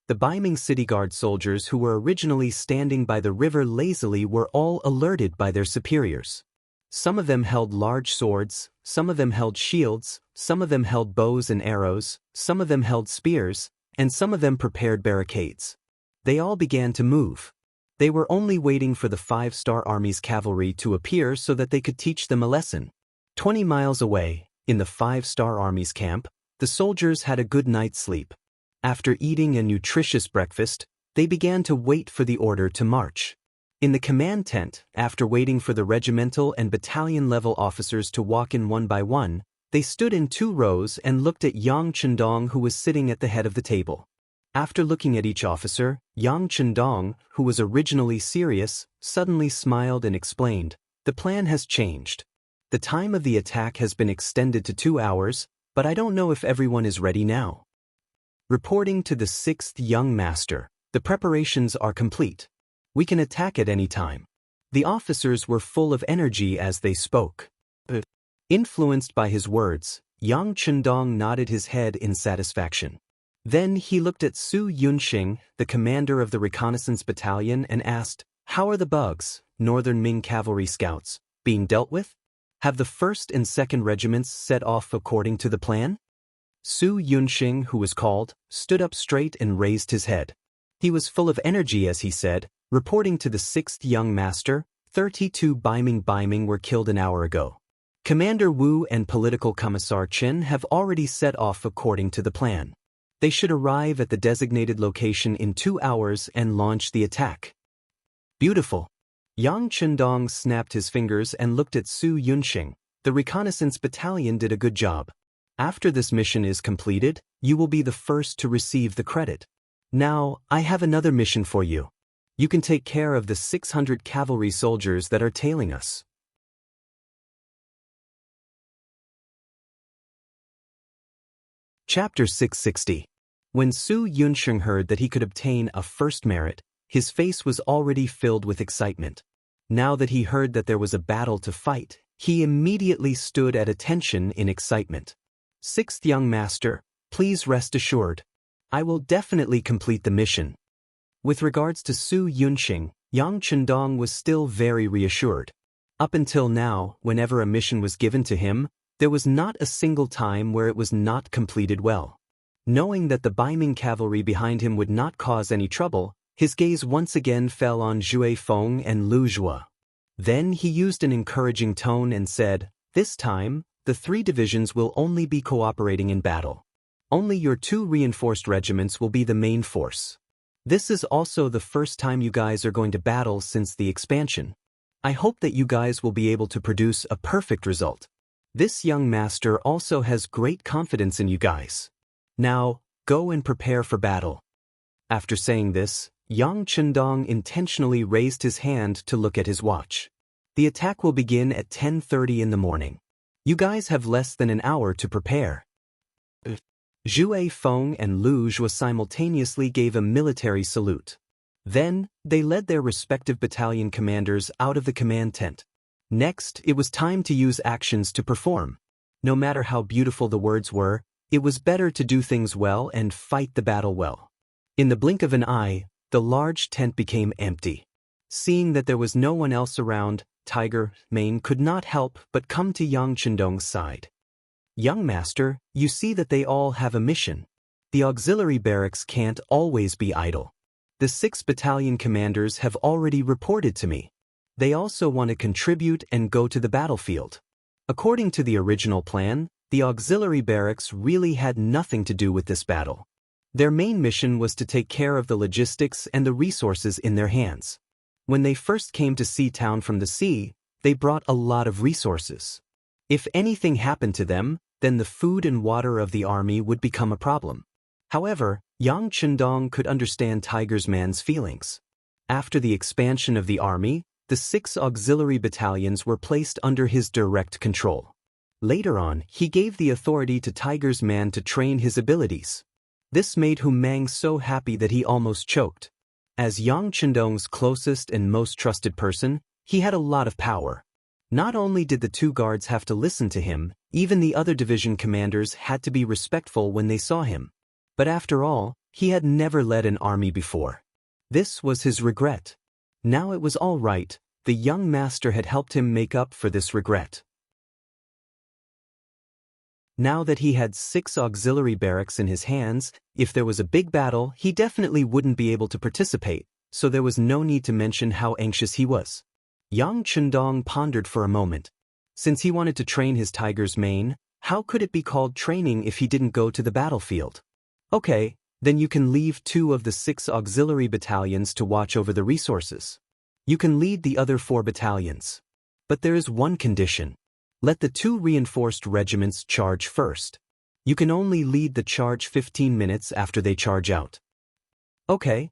The Beiming city guard soldiers who were originally standing by the river lazily were all alerted by their superiors. Some of them held large swords, some of them held shields, some of them held bows and arrows, some of them held spears, and some of them prepared barricades. They all began to move. They were only waiting for the 5-star Army's cavalry to appear so that they could teach them a lesson. 20 miles away, in the 5-star Army's camp, the soldiers had a good night's sleep. After eating a nutritious breakfast, they began to wait for the order to march. In the command tent, after waiting for the regimental and battalion-level officers to walk in one by one, they stood in 2 rows and looked at Yang Chendong, who was sitting at the head of the table. After looking at each officer, Yang Chendong, who was originally serious, suddenly smiled and explained, "The plan has changed. The time of the attack has been extended to 2 hours, but I don't know if everyone is ready now." Reporting to the 6th young master, "The preparations are complete. We can attack at any time." The officers were full of energy as they spoke. Influenced by his words, Yang Chendong nodded his head in satisfaction. Then he looked at Su Yunxing, the commander of the reconnaissance battalion, and asked, "How are the bugs, Northern Ming cavalry scouts, being dealt with? Have the 1st and 2nd regiments set off according to the plan?" Su Yunxing, who was called, stood up straight and raised his head. He was full of energy as he said, reporting to the 6th young master, 32 Beiming were killed an hour ago. Commander Wu and Political Commissar Chen have already set off according to the plan. They should arrive at the designated location in 2 hours and launch the attack. Beautiful. Yang Chendong snapped his fingers and looked at Su Yunxing. "The reconnaissance battalion did a good job. After this mission is completed, you will be the first to receive the credit. Now, I have another mission for you. You can take care of the 600 cavalry soldiers that are tailing us." Chapter 660. When Su Yunxing heard that he could obtain a 1st merit, his face was already filled with excitement. Now that he heard that there was a battle to fight, he immediately stood at attention in excitement. "6th young master, please rest assured. I will definitely complete the mission." With regards to Su Yunxing, Yang Chendong was still very reassured. Up until now, whenever a mission was given to him, there was not a single time where it was not completed well. Knowing that the Beiming cavalry behind him would not cause any trouble, his gaze once again fell on Zhui Feng and Lu Zhua. Then he used an encouraging tone and said, "This time, the 3 divisions will only be cooperating in battle. Only your 2 reinforced regiments will be the main force. This is also the first time you guys are going to battle since the expansion. I hope that you guys will be able to produce a perfect result. This young master also has great confidence in you guys. Now, go and prepare for battle." After saying this, Yang Chendong intentionally raised his hand to look at his watch. "The attack will begin at 10:30 in the morning. You guys have less than an hour to prepare." Zhui Feng and Lu Zhua simultaneously gave a military salute. Then, they led their respective battalion commanders out of the command tent. Next, it was time to use actions to perform. No matter how beautiful the words were, it was better to do things well and fight the battle well. In the blink of an eye, the large tent became empty. Seeing that there was no one else around, Tiger Mane could not help but come to Yang Chendong's side. "Young master, you see that they all have a mission. The auxiliary barracks can't always be idle. The 6 battalion commanders have already reported to me. They also want to contribute and go to the battlefield. According to the original plan, the auxiliary barracks really had nothing to do with this battle. Their main mission was to take care of the logistics and the resources in their hands. When they first came to Sea Town from the sea, they brought a lot of resources. If anything happened to them, then the food and water of the army would become a problem." However, Yang Chendong could understand Tiger's man's feelings. After the expansion of the army, the 6 auxiliary battalions were placed under his direct control. Later on, he gave the authority to Tiger's man to train his abilities. This made Hu Mang so happy that he almost choked. As Yang Chendong's closest and most trusted person, he had a lot of power. Not only did the two guards have to listen to him, even the other division commanders had to be respectful when they saw him. But after all, he had never led an army before. This was his regret. Now it was all right, the young master had helped him make up for this regret. Now that he had 6 auxiliary barracks in his hands, if there was a big battle, he definitely wouldn't be able to participate, so there was no need to mention how anxious he was. Yang Chundong pondered for a moment. Since he wanted to train his tiger's mane, how could it be called training if he didn't go to the battlefield? Okay, then you can leave 2 of the 6 auxiliary battalions to watch over the resources. You can lead the other 4 battalions. But there is one condition. Let the 2 reinforced regiments charge first. You can only lead the charge 15 minutes after they charge out. Okay,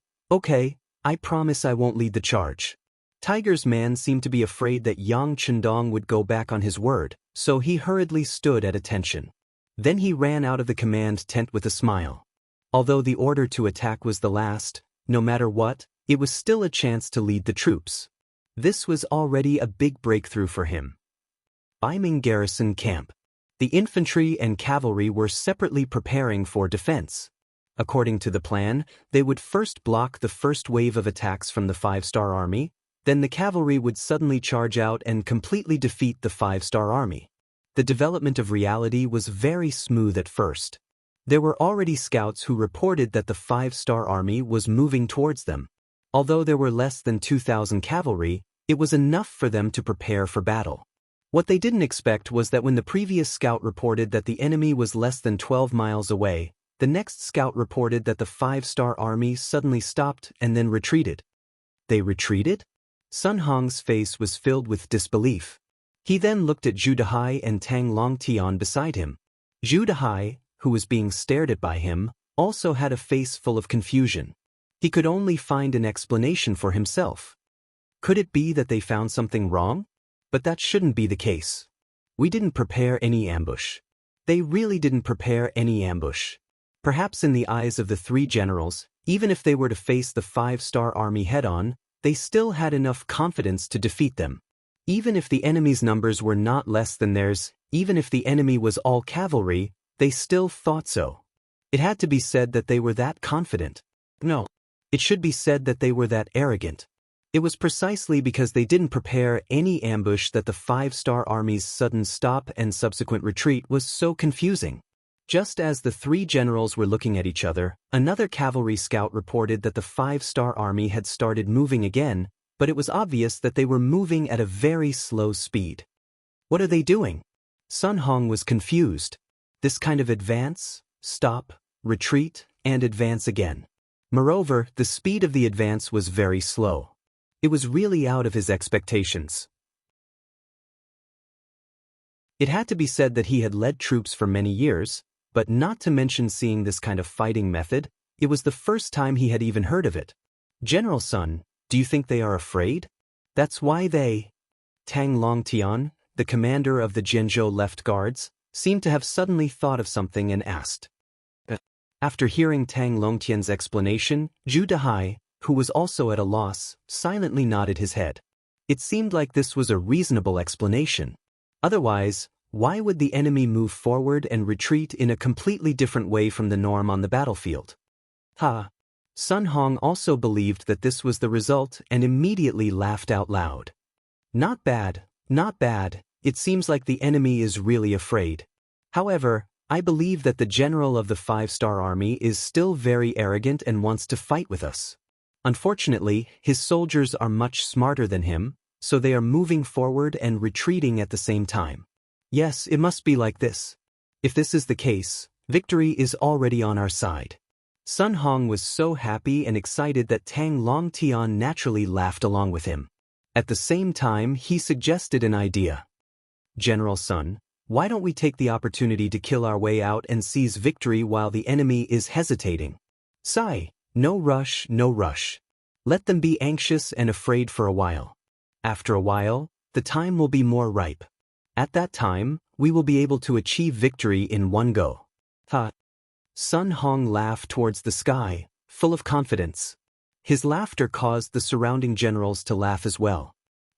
I promise I won't lead the charge. Tiger's man seemed to be afraid that Yang Chundong would go back on his word, so he hurriedly stood at attention. Then he ran out of the command tent with a smile. Although the order to attack was the last, no matter what, it was still a chance to lead the troops. This was already a big breakthrough for him. Biming Garrison Camp. The infantry and cavalry were separately preparing for defense. According to the plan, they would first block the first wave of attacks from the 5-star army, then the cavalry would suddenly charge out and completely defeat the 5-star army. The development of reality was very smooth at first. There were already scouts who reported that the 5-star army was moving towards them. Although there were less than 2,000 cavalry, it was enough for them to prepare for battle. What they didn't expect was that when the previous scout reported that the enemy was less than 12 miles away, the next scout reported that the 5-star army suddenly stopped and then retreated. They retreated? Sun Hong's face was filled with disbelief. He then looked at Zhu Dehai and Tang Longtian beside him. Zhu Dehai, who was being stared at by him, also had a face full of confusion. He could only find an explanation for himself. Could it be that they found something wrong? But that shouldn't be the case. We didn't prepare any ambush. They really didn't prepare any ambush. Perhaps in the eyes of the 3 generals, even if they were to face the 5-star army head-on, they still had enough confidence to defeat them. Even if the enemy's numbers were not less than theirs, even if the enemy was all cavalry, they still thought so. It had to be said that they were that confident. No. It should be said that they were that arrogant. It was precisely because they didn't prepare any ambush that the 5-star army's sudden stop and subsequent retreat was so confusing. Just as the 3 generals were looking at each other, another cavalry scout reported that the 5-star army had started moving again, but it was obvious that they were moving at a very slow speed. What are they doing? Sun Hong was confused. This kind of advance, stop, retreat, and advance again. Moreover, the speed of the advance was very slow. It was really out of his expectations. It had to be said that he had led troops for many years, but not to mention seeing this kind of fighting method, it was the first time he had even heard of it. General Sun, do you think they are afraid? That's why they... Tang Longtian, the commander of the Jianzhou left guards, seemed to have suddenly thought of something and asked. After hearing Tang Longtian's explanation, Zhu Dehai, who was also at a loss, silently nodded his head. It seemed like this was a reasonable explanation. Otherwise, why would the enemy move forward and retreat in a completely different way from the norm on the battlefield? Sun Hong also believed that this was the result and immediately laughed out loud. Not bad, not bad, it seems like the enemy is really afraid. However, I believe that the general of the 5-star army is still very arrogant and wants to fight with us. Unfortunately, his soldiers are much smarter than him, so they are moving forward and retreating at the same time. Yes, it must be like this. If this is the case, victory is already on our side. Sun Hong was so happy and excited that Tang Longtian naturally laughed along with him. At the same time, he suggested an idea. General Sun, why don't we take the opportunity to kill our way out and seize victory while the enemy is hesitating? Sigh, no rush, no rush. Let them be anxious and afraid for a while. After a while, the time will be more ripe. At that time, we will be able to achieve victory in one go. Sun Hong laughed towards the sky, full of confidence. His laughter caused the surrounding generals to laugh as well.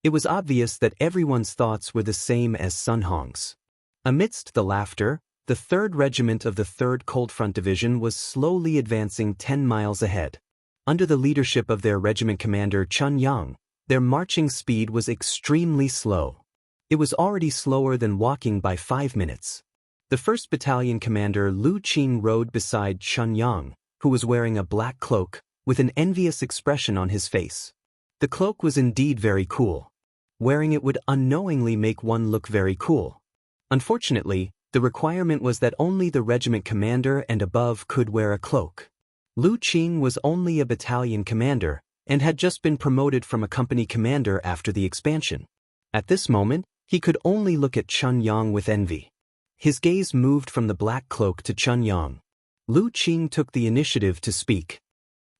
It was obvious that everyone's thoughts were the same as Sun Hong's. Amidst the laughter, the 3rd Regiment of the 3rd Cold Front Division was slowly advancing 10 miles ahead. Under the leadership of their regiment commander Chun Yang, their marching speed was extremely slow. It was already slower than walking by 5 minutes. The 1st Battalion commander Lu Qing rode beside Chun Yang, who was wearing a black cloak, with an envious expression on his face. The cloak was indeed very cool. Wearing it would unknowingly make one look very cool. Unfortunately, the requirement was that only the regiment commander and above could wear a cloak. Lu Qing was only a battalion commander, and had just been promoted from a company commander after the expansion. At this moment, he could only look at Chun Yang with envy. His gaze moved from the black cloak to Chun Yang. Lu Qing took the initiative to speak.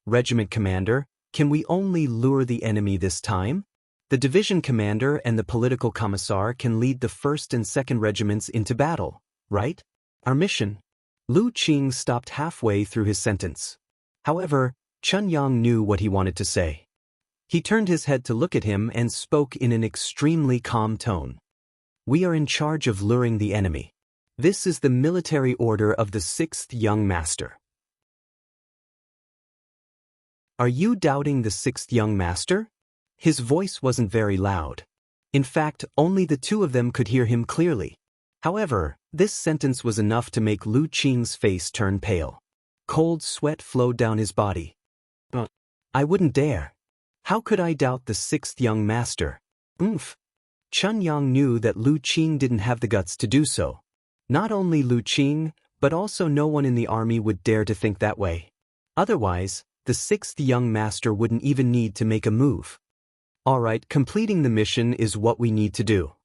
"Regiment commander, can we only lure the enemy this time? The division commander and the political commissar can lead the 1st and 2nd regiments into battle, right? Our mission." Lu Qing stopped halfway through his sentence. However, Chun Yang knew what he wanted to say. He turned his head to look at him and spoke in an extremely calm tone. "We are in charge of luring the enemy. This is the military order of the 6th Young Master." "Are you doubting the 6th Young Master?" His voice wasn't very loud. In fact, only the two of them could hear him clearly. However, this sentence was enough to make Lu Qing's face turn pale. Cold sweat flowed down his body. "But I wouldn't dare. How could I doubt the 6th Young Master?" Chun Yang knew that Lu Qing didn't have the guts to do so. Not only Lu Qing, but also no one in the army would dare to think that way. Otherwise, the 6th Young Master wouldn't even need to make a move. "Alright, completing the mission is what we need to do.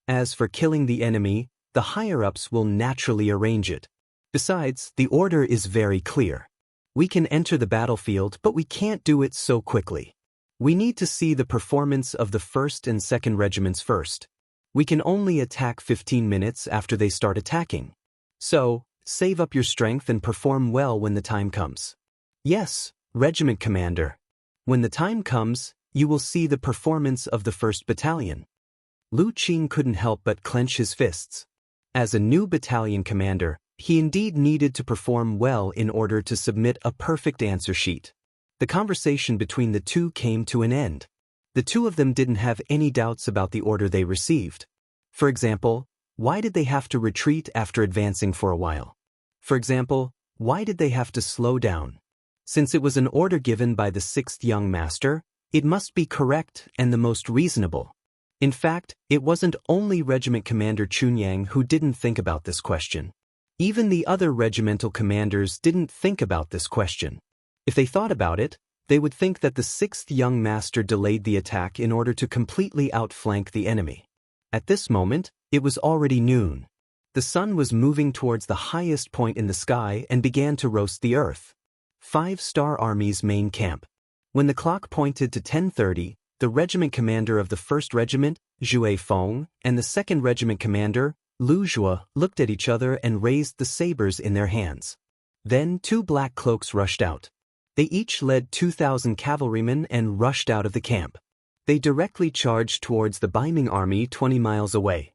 As for killing the enemy, the higher-ups will naturally arrange it. Besides, the order is very clear. We can enter the battlefield, but we can't do it so quickly. We need to see the performance of the 1st and 2nd regiments first. We can only attack 15 minutes after they start attacking. So, save up your strength and perform well when the time comes." "Yes, Regiment Commander. When the time comes, you will see the performance of the 1st Battalion." Lu Qing couldn't help but clench his fists. As a new battalion commander, he indeed needed to perform well in order to submit a perfect answer sheet. The conversation between the two came to an end. The two of them didn't have any doubts about the order they received. For example, why did they have to retreat after advancing for a while? For example, why did they have to slow down? Since it was an order given by the 6th Young Master, it must be correct and the most reasonable. In fact, it wasn't only Regiment Commander Chunyang who didn't think about this question. Even the other regimental commanders didn't think about this question. If they thought about it, they would think that the 6th Young Master delayed the attack in order to completely outflank the enemy. At this moment, it was already noon. The sun was moving towards the highest point in the sky and began to roast the earth. 5-Star Army's main camp. When the clock pointed to 10:30, the regiment commander of the 1st Regiment, Zhue Feng, and the 2nd Regiment commander, Lu Zhua, looked at each other and raised the sabers in their hands. Then 2 black cloaks rushed out. They each led 2,000 cavalrymen and rushed out of the camp. They directly charged towards the Baiming army 20 miles away.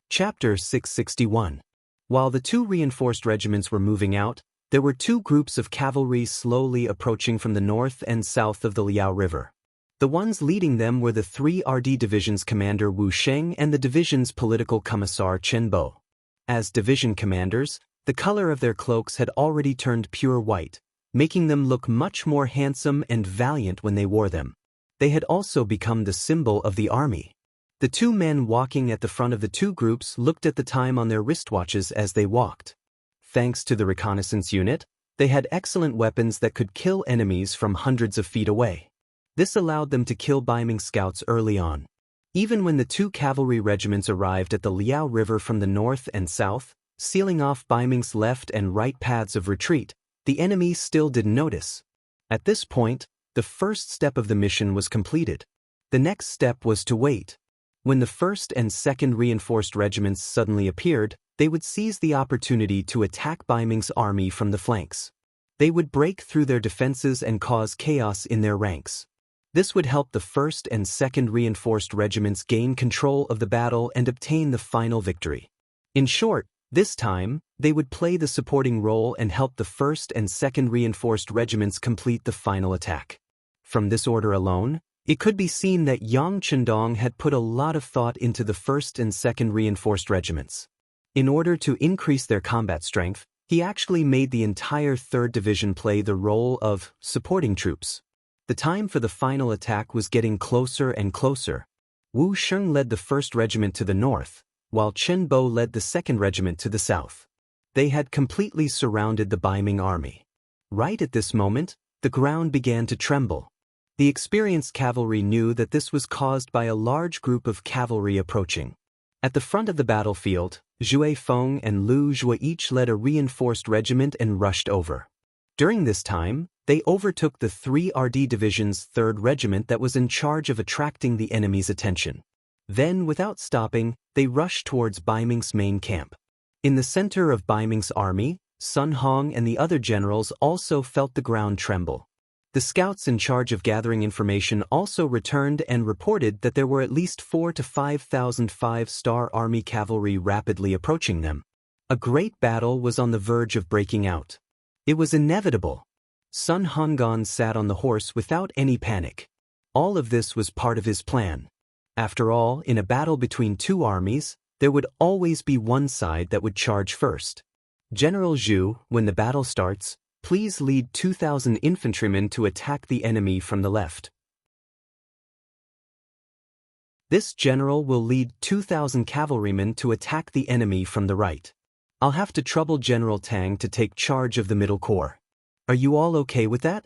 Chapter 661. While the 2 reinforced regiments were moving out, there were 2 groups of cavalry slowly approaching from the north and south of the Liao River. The ones leading them were the 3 RD Division's commander Wu Sheng and the division's political commissar Chen Bo. As division commanders, the color of their cloaks had already turned pure white, making them look much more handsome and valiant when they wore them. They had also become the symbol of the army. The 2 men walking at the front of the 2 groups looked at the time on their wristwatches as they walked. Thanks to the reconnaissance unit, they had excellent weapons that could kill enemies from hundreds of feet away. This allowed them to kill Baiming scouts early on. Even when the 2 cavalry regiments arrived at the Liao River from the north and south, sealing off Baiming's left and right paths of retreat, the enemy still didn't notice. At this point, the first step of the mission was completed. The next step was to wait. When the 1st and 2nd reinforced regiments suddenly appeared, they would seize the opportunity to attack Baiming's army from the flanks. They would break through their defenses and cause chaos in their ranks. This would help the 1st and 2nd reinforced regiments gain control of the battle and obtain the final victory. In short, this time, they would play the supporting role and help the 1st and 2nd reinforced regiments complete the final attack. From this order alone, it could be seen that Yang Chendong had put a lot of thought into the 1st and 2nd reinforced regiments. In order to increase their combat strength, he actually made the entire 3rd Division play the role of supporting troops. The time for the final attack was getting closer and closer. Wu Sheng led the 1st Regiment to the north, while Chen Bo led the 2nd Regiment to the south. They had completely surrounded the Baiming army. Right at this moment, the ground began to tremble. The experienced cavalry knew that this was caused by a large group of cavalry approaching. At the front of the battlefield, Zhui Feng and Lu Zhui each led a reinforced regiment and rushed over. During this time, they overtook the 3 RD Division's 3rd Regiment that was in charge of attracting the enemy's attention. Then, without stopping, they rushed towards Baiming's main camp. In the center of Baiming's army, Sun Hong and the other generals also felt the ground tremble. The scouts in charge of gathering information also returned and reported that there were at least 4,000 to 5,000 5-star army cavalry rapidly approaching them. A great battle was on the verge of breaking out. It was inevitable. Sun Honggan sat on the horse without any panic. All of this was part of his plan. After all, in a battle between 2 armies, there would always be one side that would charge first. General Zhu, when the battle starts, please lead 2,000 infantrymen to attack the enemy from the left. This general will lead 2,000 cavalrymen to attack the enemy from the right. I'll have to trouble General Tang to take charge of the middle corps. Are you all okay with that?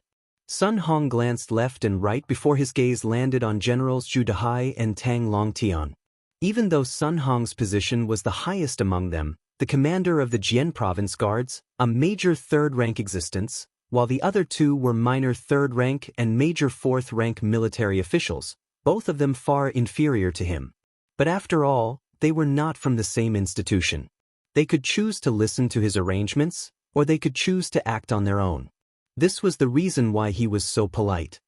Sun Hong glanced left and right before his gaze landed on Generals Zhu Dehai and Tang Longtian. Even though Sun Hong's position was the highest among them, the commander of the Jian Province Guards, a major 3rd rank existence, while the other 2 were minor 3rd rank and major 4th rank military officials, both of them far inferior to him. But after all, they were not from the same institution. They could choose to listen to his arrangements, or they could choose to act on their own. This was the reason why he was so polite.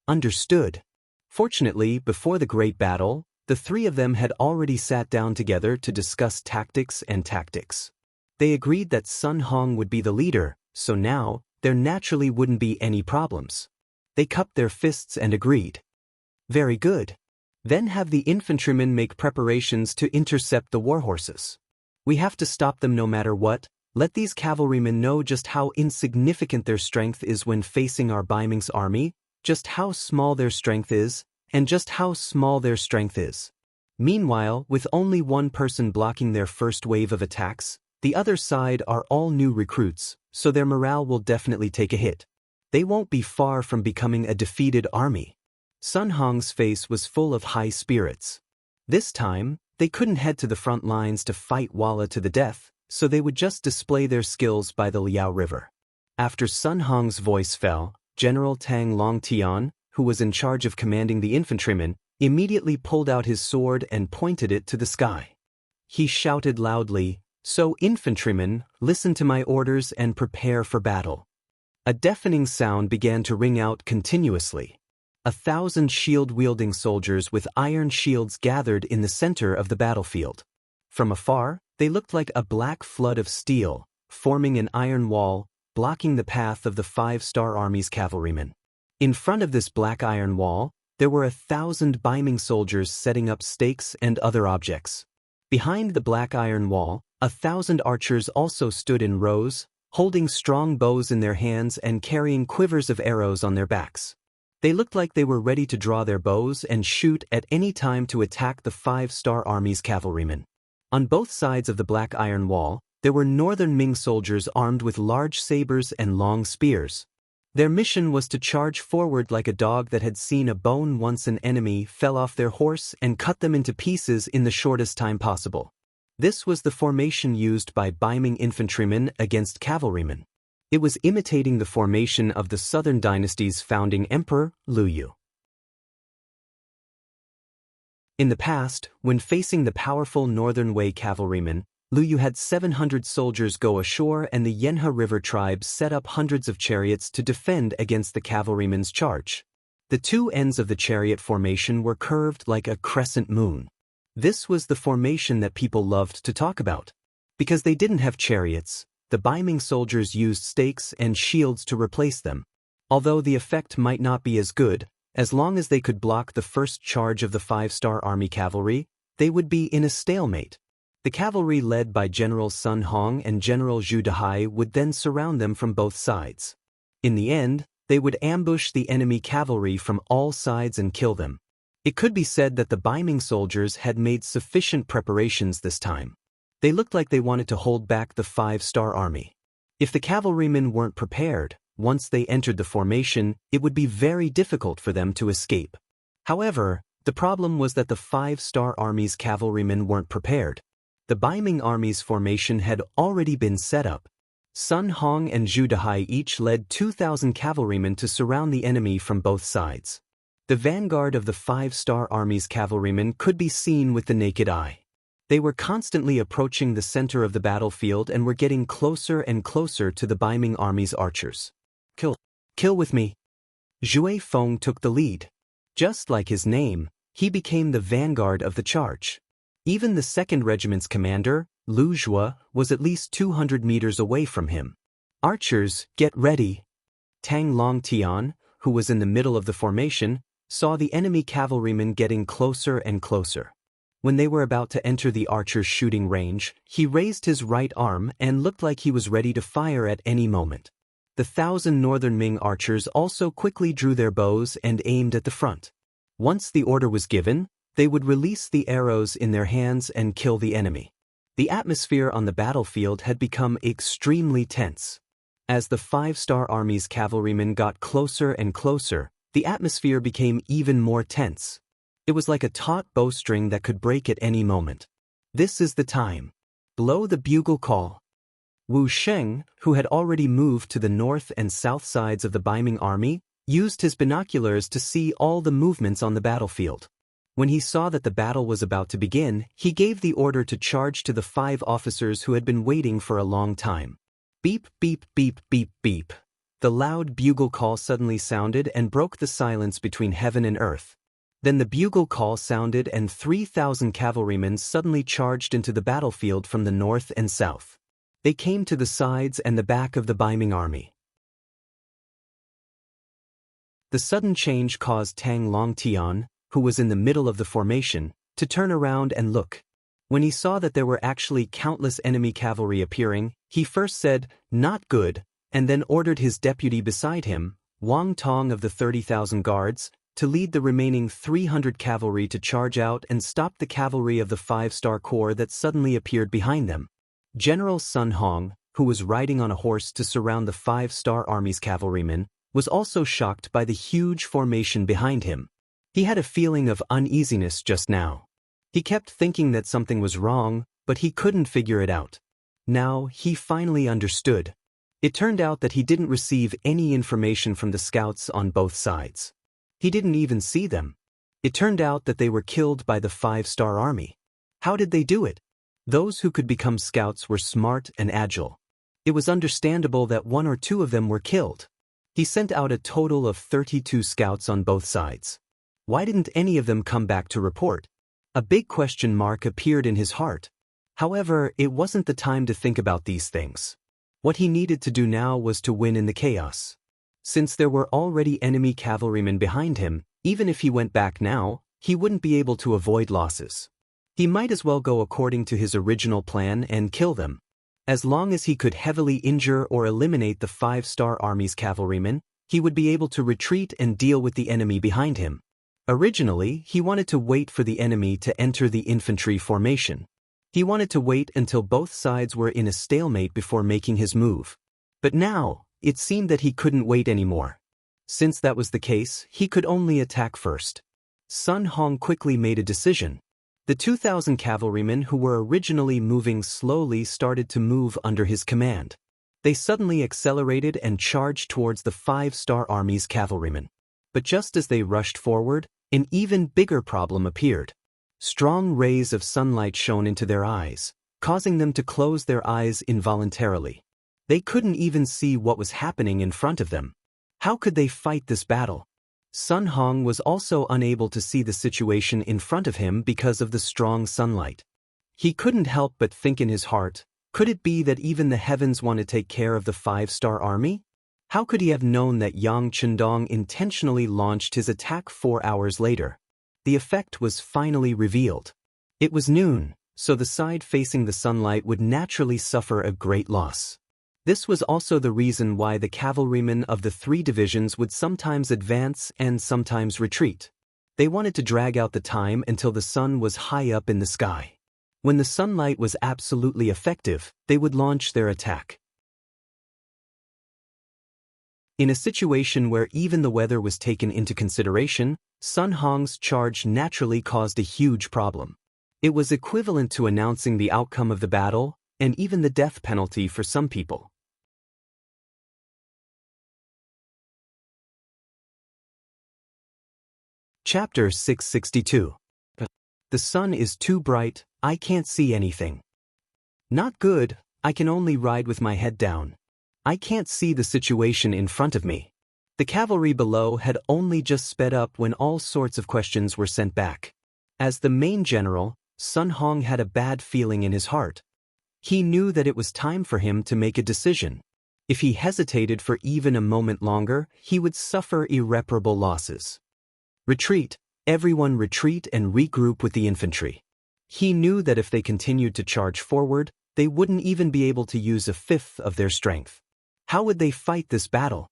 Understood. Fortunately, before the great battle, the 3 of them had already sat down together to discuss tactics and tactics. They agreed that Sun Hong would be the leader, so now, there naturally wouldn't be any problems. They cupped their fists and agreed. Very good. Then have the infantrymen make preparations to intercept the warhorses. We have to stop them no matter what. Let these cavalrymen know just how insignificant their strength is when facing our Baiming's army, just how small their strength is, and just how small their strength is. Meanwhile, with only one person blocking their first wave of attacks, the other side are all new recruits, so their morale will definitely take a hit. They won't be far from becoming a defeated army. Sun Hong's face was full of high spirits. This time, they couldn't head to the front lines to fight Walla to the death, so they would just display their skills by the Liao River. After Sun Hong's voice fell, General Tang Longtian, who was in charge of commanding the infantrymen, immediately pulled out his sword and pointed it to the sky. He shouted loudly, "So infantrymen, listen to my orders and prepare for battle." A deafening sound began to ring out continuously. 1,000 shield-wielding soldiers with iron shields gathered in the center of the battlefield. From afar, they looked like a black flood of steel, forming an iron wall, blocking the path of the 5-star army's cavalrymen. In front of this black iron wall, there were 1,000 Baiming soldiers setting up stakes and other objects. Behind the black iron wall, 1,000 archers also stood in rows, holding strong bows in their hands and carrying quivers of arrows on their backs. They looked like they were ready to draw their bows and shoot at any time to attack the 5-star army's cavalrymen. On both sides of the black iron wall, there were northern Ming soldiers armed with large sabers and long spears. Their mission was to charge forward like a dog that had seen a bone once an enemy fell off their horse and cut them into pieces in the shortest time possible. This was the formation used by Baiming infantrymen against cavalrymen. It was imitating the formation of the Southern Dynasty's founding emperor, Lu Yu. In the past, when facing the powerful Northern Wei cavalrymen, Lu Yu had 700 soldiers go ashore, and the Yanhe River tribes set up hundreds of chariots to defend against the cavalrymen's charge. The two ends of the chariot formation were curved like a crescent moon. This was the formation that people loved to talk about. Because they didn't have chariots, the Baiming soldiers used stakes and shields to replace them. Although the effect might not be as good, as long as they could block the first charge of the 5-star army cavalry, they would be in a stalemate. The cavalry led by General Sun Hong and General Zhu Dehai would then surround them from both sides. In the end, they would ambush the enemy cavalry from all sides and kill them. It could be said that the Baiming soldiers had made sufficient preparations this time. They looked like they wanted to hold back the 5-star army. If the cavalrymen weren't prepared, once they entered the formation, it would be very difficult for them to escape. However, the problem was that the 5-star army's cavalrymen weren't prepared. The Baiming army's formation had already been set up. Sun Hong and Zhu Dehai each led 2,000 cavalrymen to surround the enemy from both sides. The vanguard of the 5-star army's cavalrymen could be seen with the naked eye. They were constantly approaching the center of the battlefield and were getting closer and closer to the Baiming army's archers. Kill with me. Zhui Feng took the lead. Just like his name, he became the vanguard of the charge. Even the 2nd Regiment's commander, Lu Zhua, was at least 200 meters away from him. Archers, get ready. Tang Longtian, who was in the middle of the formation, saw the enemy cavalrymen getting closer and closer. When they were about to enter the archer's shooting range, he raised his right arm and looked like he was ready to fire at any moment. The 1,000 Northern Ming archers also quickly drew their bows and aimed at the front. Once the order was given, they would release the arrows in their hands and kill the enemy. The atmosphere on the battlefield had become extremely tense. As the 5-star army's cavalrymen got closer and closer, the atmosphere became even more tense. It was like a taut bowstring that could break at any moment. This is the time. Blow the bugle call. Wu Sheng, who had already moved to the north and south sides of the Baiming army, used his binoculars to see all the movements on the battlefield. When he saw that the battle was about to begin, he gave the order to charge to the 5 officers who had been waiting for a long time. Beep, beep, beep, beep, beep. The loud bugle call suddenly sounded and broke the silence between heaven and earth. Then the bugle call sounded and 3,000 cavalrymen suddenly charged into the battlefield from the north and south. They came to the sides and the back of the Baiming army. The sudden change caused Tang Longtian, who was in the middle of the formation, to turn around and look. When he saw that there were actually countless enemy cavalry appearing, he first said, "Not good," and then ordered his deputy beside him, Wang Tong of the 30,000 guards, to lead the remaining 300 cavalry to charge out and stop the cavalry of the 5-star corps that suddenly appeared behind them. General Sun Hong, who was riding on a horse to surround the 5-star army's cavalrymen, was also shocked by the huge formation behind him. He had a feeling of uneasiness just now. He kept thinking that something was wrong, but he couldn't figure it out. Now, he finally understood. It turned out that he didn't receive any information from the scouts on both sides. He didn't even see them. It turned out that they were killed by the 5-star army. How did they do it? Those who could become scouts were smart and agile. It was understandable that 1 or 2 of them were killed. He sent out a total of 32 scouts on both sides. Why didn't any of them come back to report? A big question mark appeared in his heart. However, it wasn't the time to think about these things. What he needed to do now was to win in the chaos. Since there were already enemy cavalrymen behind him, even if he went back now, he wouldn't be able to avoid losses. He might as well go according to his original plan and kill them. As long as he could heavily injure or eliminate the 5-star army's cavalrymen, he would be able to retreat and deal with the enemy behind him. Originally, he wanted to wait for the enemy to enter the infantry formation. He wanted to wait until both sides were in a stalemate before making his move. But now, it seemed that he couldn't wait anymore. Since that was the case, he could only attack first. Sun Hong quickly made a decision. The 2,000 cavalrymen who were originally moving slowly started to move under his command. They suddenly accelerated and charged towards the 5-star army's cavalrymen. But just as they rushed forward, an even bigger problem appeared. Strong rays of sunlight shone into their eyes, causing them to close their eyes involuntarily. They couldn't even see what was happening in front of them. How could they fight this battle? Sun Hong was also unable to see the situation in front of him because of the strong sunlight. He couldn't help but think in his heart, could it be that even the heavens want to take care of the 5-star army? How could he have known that Yang Chendong intentionally launched his attack 4 hours later? The effect was finally revealed. It was noon, so the side facing the sunlight would naturally suffer a great loss. This was also the reason why the cavalrymen of the 3 divisions would sometimes advance and sometimes retreat. They wanted to drag out the time until the sun was high up in the sky. When the sunlight was absolutely effective, they would launch their attack. In a situation where even the weather was taken into consideration, Sun Hong's charge naturally caused a huge problem. It was equivalent to announcing the outcome of the battle, and even the death penalty for some people. Chapter 662. The sun is too bright, I can't see anything. Not good, I can only ride with my head down. I can't see the situation in front of me. The cavalry below had only just sped up when all sorts of questions were sent back. As the main general, Sun Hong had a bad feeling in his heart. He knew that it was time for him to make a decision. If he hesitated for even a moment longer, he would suffer irreparable losses. Retreat, everyone retreat and regroup with the infantry. He knew that if they continued to charge forward, they wouldn't even be able to use 1/5 of their strength. How would they fight this battle?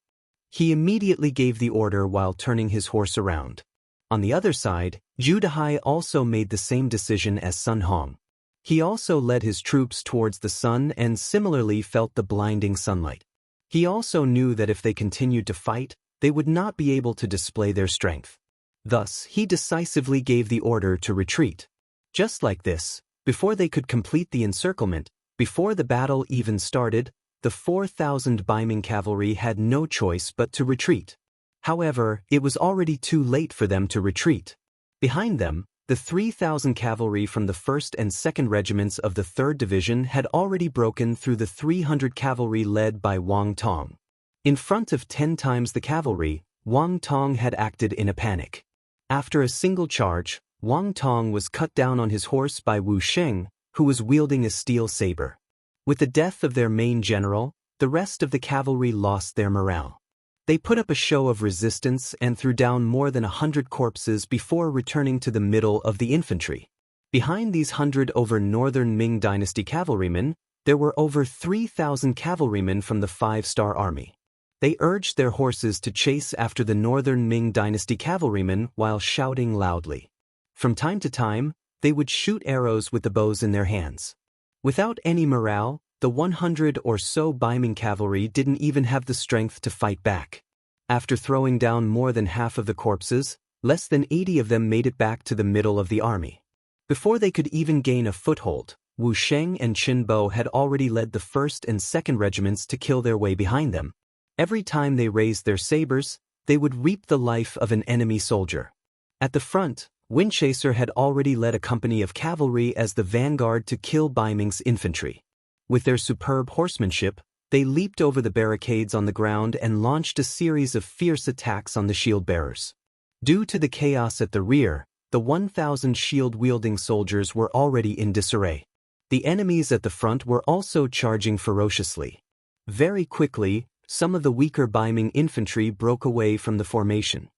He immediately gave the order while turning his horse around. On the other side, Zhu Dehai also made the same decision as Sun Hong. He also led his troops towards the sun and similarly felt the blinding sunlight. He also knew that if they continued to fight, they would not be able to display their strength. Thus, he decisively gave the order to retreat. Just like this, before they could complete the encirclement, before the battle even started, the 4,000 Baiming cavalry had no choice but to retreat. However, it was already too late for them to retreat. Behind them, the 3,000 cavalry from the 1st and 2nd regiments of the 3rd Division had already broken through the 300 cavalry led by Wang Tong. In front of 10 times the cavalry, Wang Tong had acted in a panic. After a single charge, Wang Tong was cut down on his horse by Wu Sheng, who was wielding a steel saber. With the death of their main general, the rest of the cavalry lost their morale. They put up a show of resistance and threw down more than 100 corpses before returning to the middle of the infantry. Behind these 100 over Northern Ming Dynasty cavalrymen, there were over 3,000 cavalrymen from the 5-star army. They urged their horses to chase after the Northern Ming Dynasty cavalrymen while shouting loudly. From time to time, they would shoot arrows with the bows in their hands. Without any morale, the 100 or so Baiming cavalry didn't even have the strength to fight back. After throwing down more than half of the corpses, less than 80 of them made it back to the middle of the army. Before they could even gain a foothold, Wu Sheng and Qin Bo had already led the 1st and 2nd regiments to kill their way behind them. Every time they raised their sabers, they would reap the life of an enemy soldier. At the front, Windchaser had already led a company of cavalry as the vanguard to kill Baiming's infantry. With their superb horsemanship, they leaped over the barricades on the ground and launched a series of fierce attacks on the shield-bearers. Due to the chaos at the rear, the 1,000 shield-wielding soldiers were already in disarray. The enemies at the front were also charging ferociously. Very quickly, some of the weaker Baiming infantry broke away from the formation.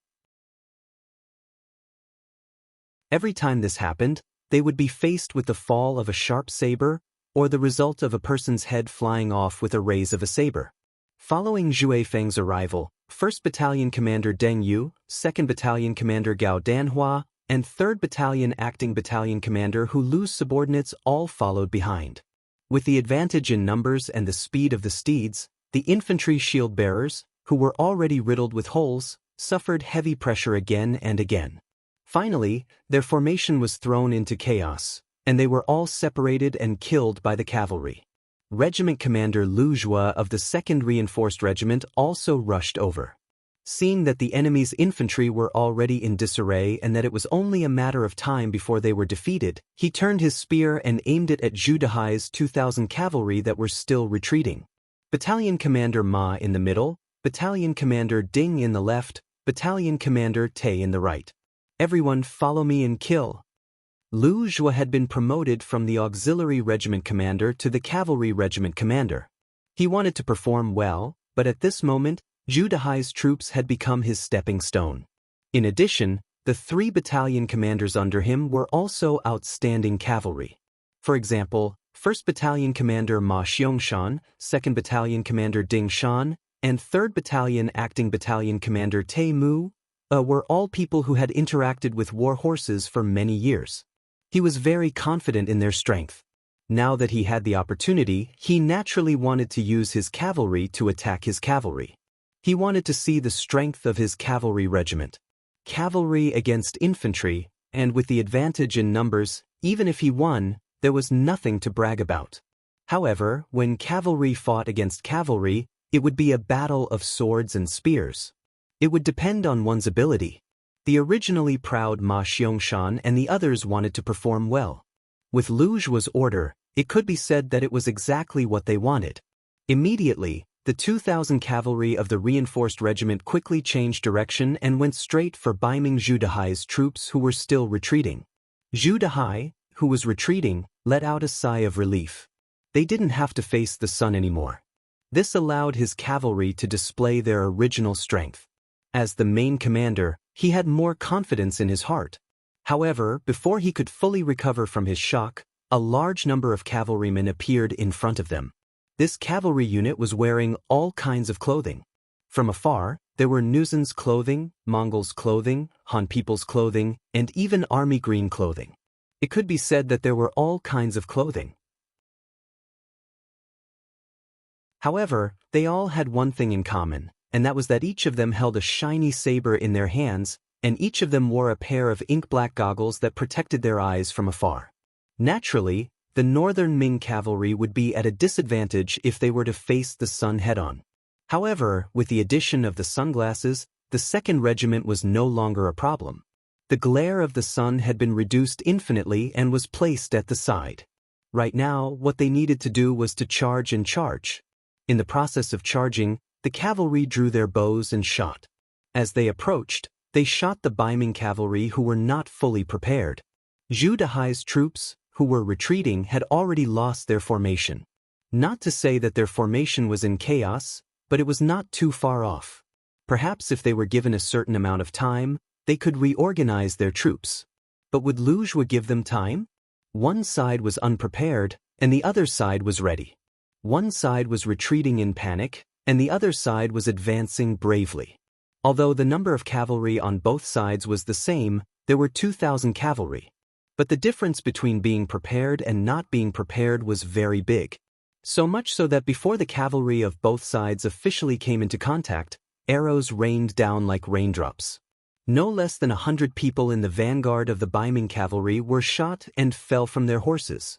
Every time this happened, they would be faced with the fall of a sharp saber, or the result of a person's head flying off with a raise of a saber. Following Zhue Feng's arrival, 1st Battalion Commander Deng Yu, 2nd Battalion Commander Gao Danhua, and 3rd Battalion Acting Battalion Commander Hu Lu's subordinates all followed behind. With the advantage in numbers and the speed of the steeds, the infantry shield-bearers, who were already riddled with holes, suffered heavy pressure again and again. Finally, their formation was thrown into chaos, and they were all separated and killed by the cavalry. Regiment Commander Lu Jua of the 2nd Reinforced Regiment also rushed over. Seeing that the enemy's infantry were already in disarray and that it was only a matter of time before they were defeated, he turned his spear and aimed it at Zhu Dehai's 2,000 cavalry that were still retreating. Battalion Commander Ma in the middle, Battalion Commander Ding in the left, Battalion Commander Tay in the right. Everyone follow me and kill. Lu Zhua had been promoted from the Auxiliary Regiment Commander to the Cavalry Regiment Commander. He wanted to perform well, but at this moment, Zhu Dehai's troops had become his stepping stone. In addition, the 3 battalion commanders under him were also outstanding cavalry. For example, 1st Battalion Commander Ma Xiangshan, 2nd Battalion Commander Ding Shan, and 3rd Battalion Acting Battalion Commander Tai Mu were all people who had interacted with war horses for many years. He was very confident in their strength. Now that he had the opportunity, he naturally wanted to use his cavalry to attack his cavalry. He wanted to see the strength of his cavalry regiment. Cavalry against infantry, and with the advantage in numbers, even if he won, there was nothing to brag about. However, when cavalry fought against cavalry, it would be a battle of swords and spears. It would depend on one's ability. The originally proud Ma Xiangshan and the others wanted to perform well. With Lu Zhua's order, it could be said that it was exactly what they wanted. Immediately, the 2,000 cavalry of the reinforced regiment quickly changed direction and went straight for Baiming Zhu Dehai's troops who were still retreating. Zhu Dehai, who was retreating, let out a sigh of relief. They didn't have to face the sun anymore. This allowed his cavalry to display their original strength. As the main commander, he had more confidence in his heart. However, before he could fully recover from his shock, a large number of cavalrymen appeared in front of them. This cavalry unit was wearing all kinds of clothing. From afar, there were Nuzan's clothing, Mongols' clothing, Han people's clothing, and even army green clothing. It could be said that there were all kinds of clothing. However, they all had one thing in common, and that was that each of them held a shiny saber in their hands, and each of them wore a pair of ink-black goggles that protected their eyes from afar. Naturally, the northern Ming cavalry would be at a disadvantage if they were to face the sun head-on. However, with the addition of the sunglasses, the 2nd Regiment was no longer a problem. The glare of the sun had been reduced infinitely and was placed at the side. Right now, what they needed to do was to charge and charge. In the process of charging, the cavalry drew their bows and shot. As they approached, they shot the Baiming cavalry who were not fully prepared. Zhu Dehai's troops, who were retreating, had already lost their formation. Not to say that their formation was in chaos, but it was not too far off. Perhaps if they were given a certain amount of time, they could reorganize their troops. But would Lu Zhua give them time? One side was unprepared, and the other side was ready. One side was retreating in panic, and the other side was advancing bravely. Although the number of cavalry on both sides was the same, there were 2,000 cavalry. But the difference between being prepared and not being prepared was very big. So much so that before the cavalry of both sides officially came into contact, arrows rained down like raindrops. No less than 100 people in the vanguard of the Baiming cavalry were shot and fell from their horses.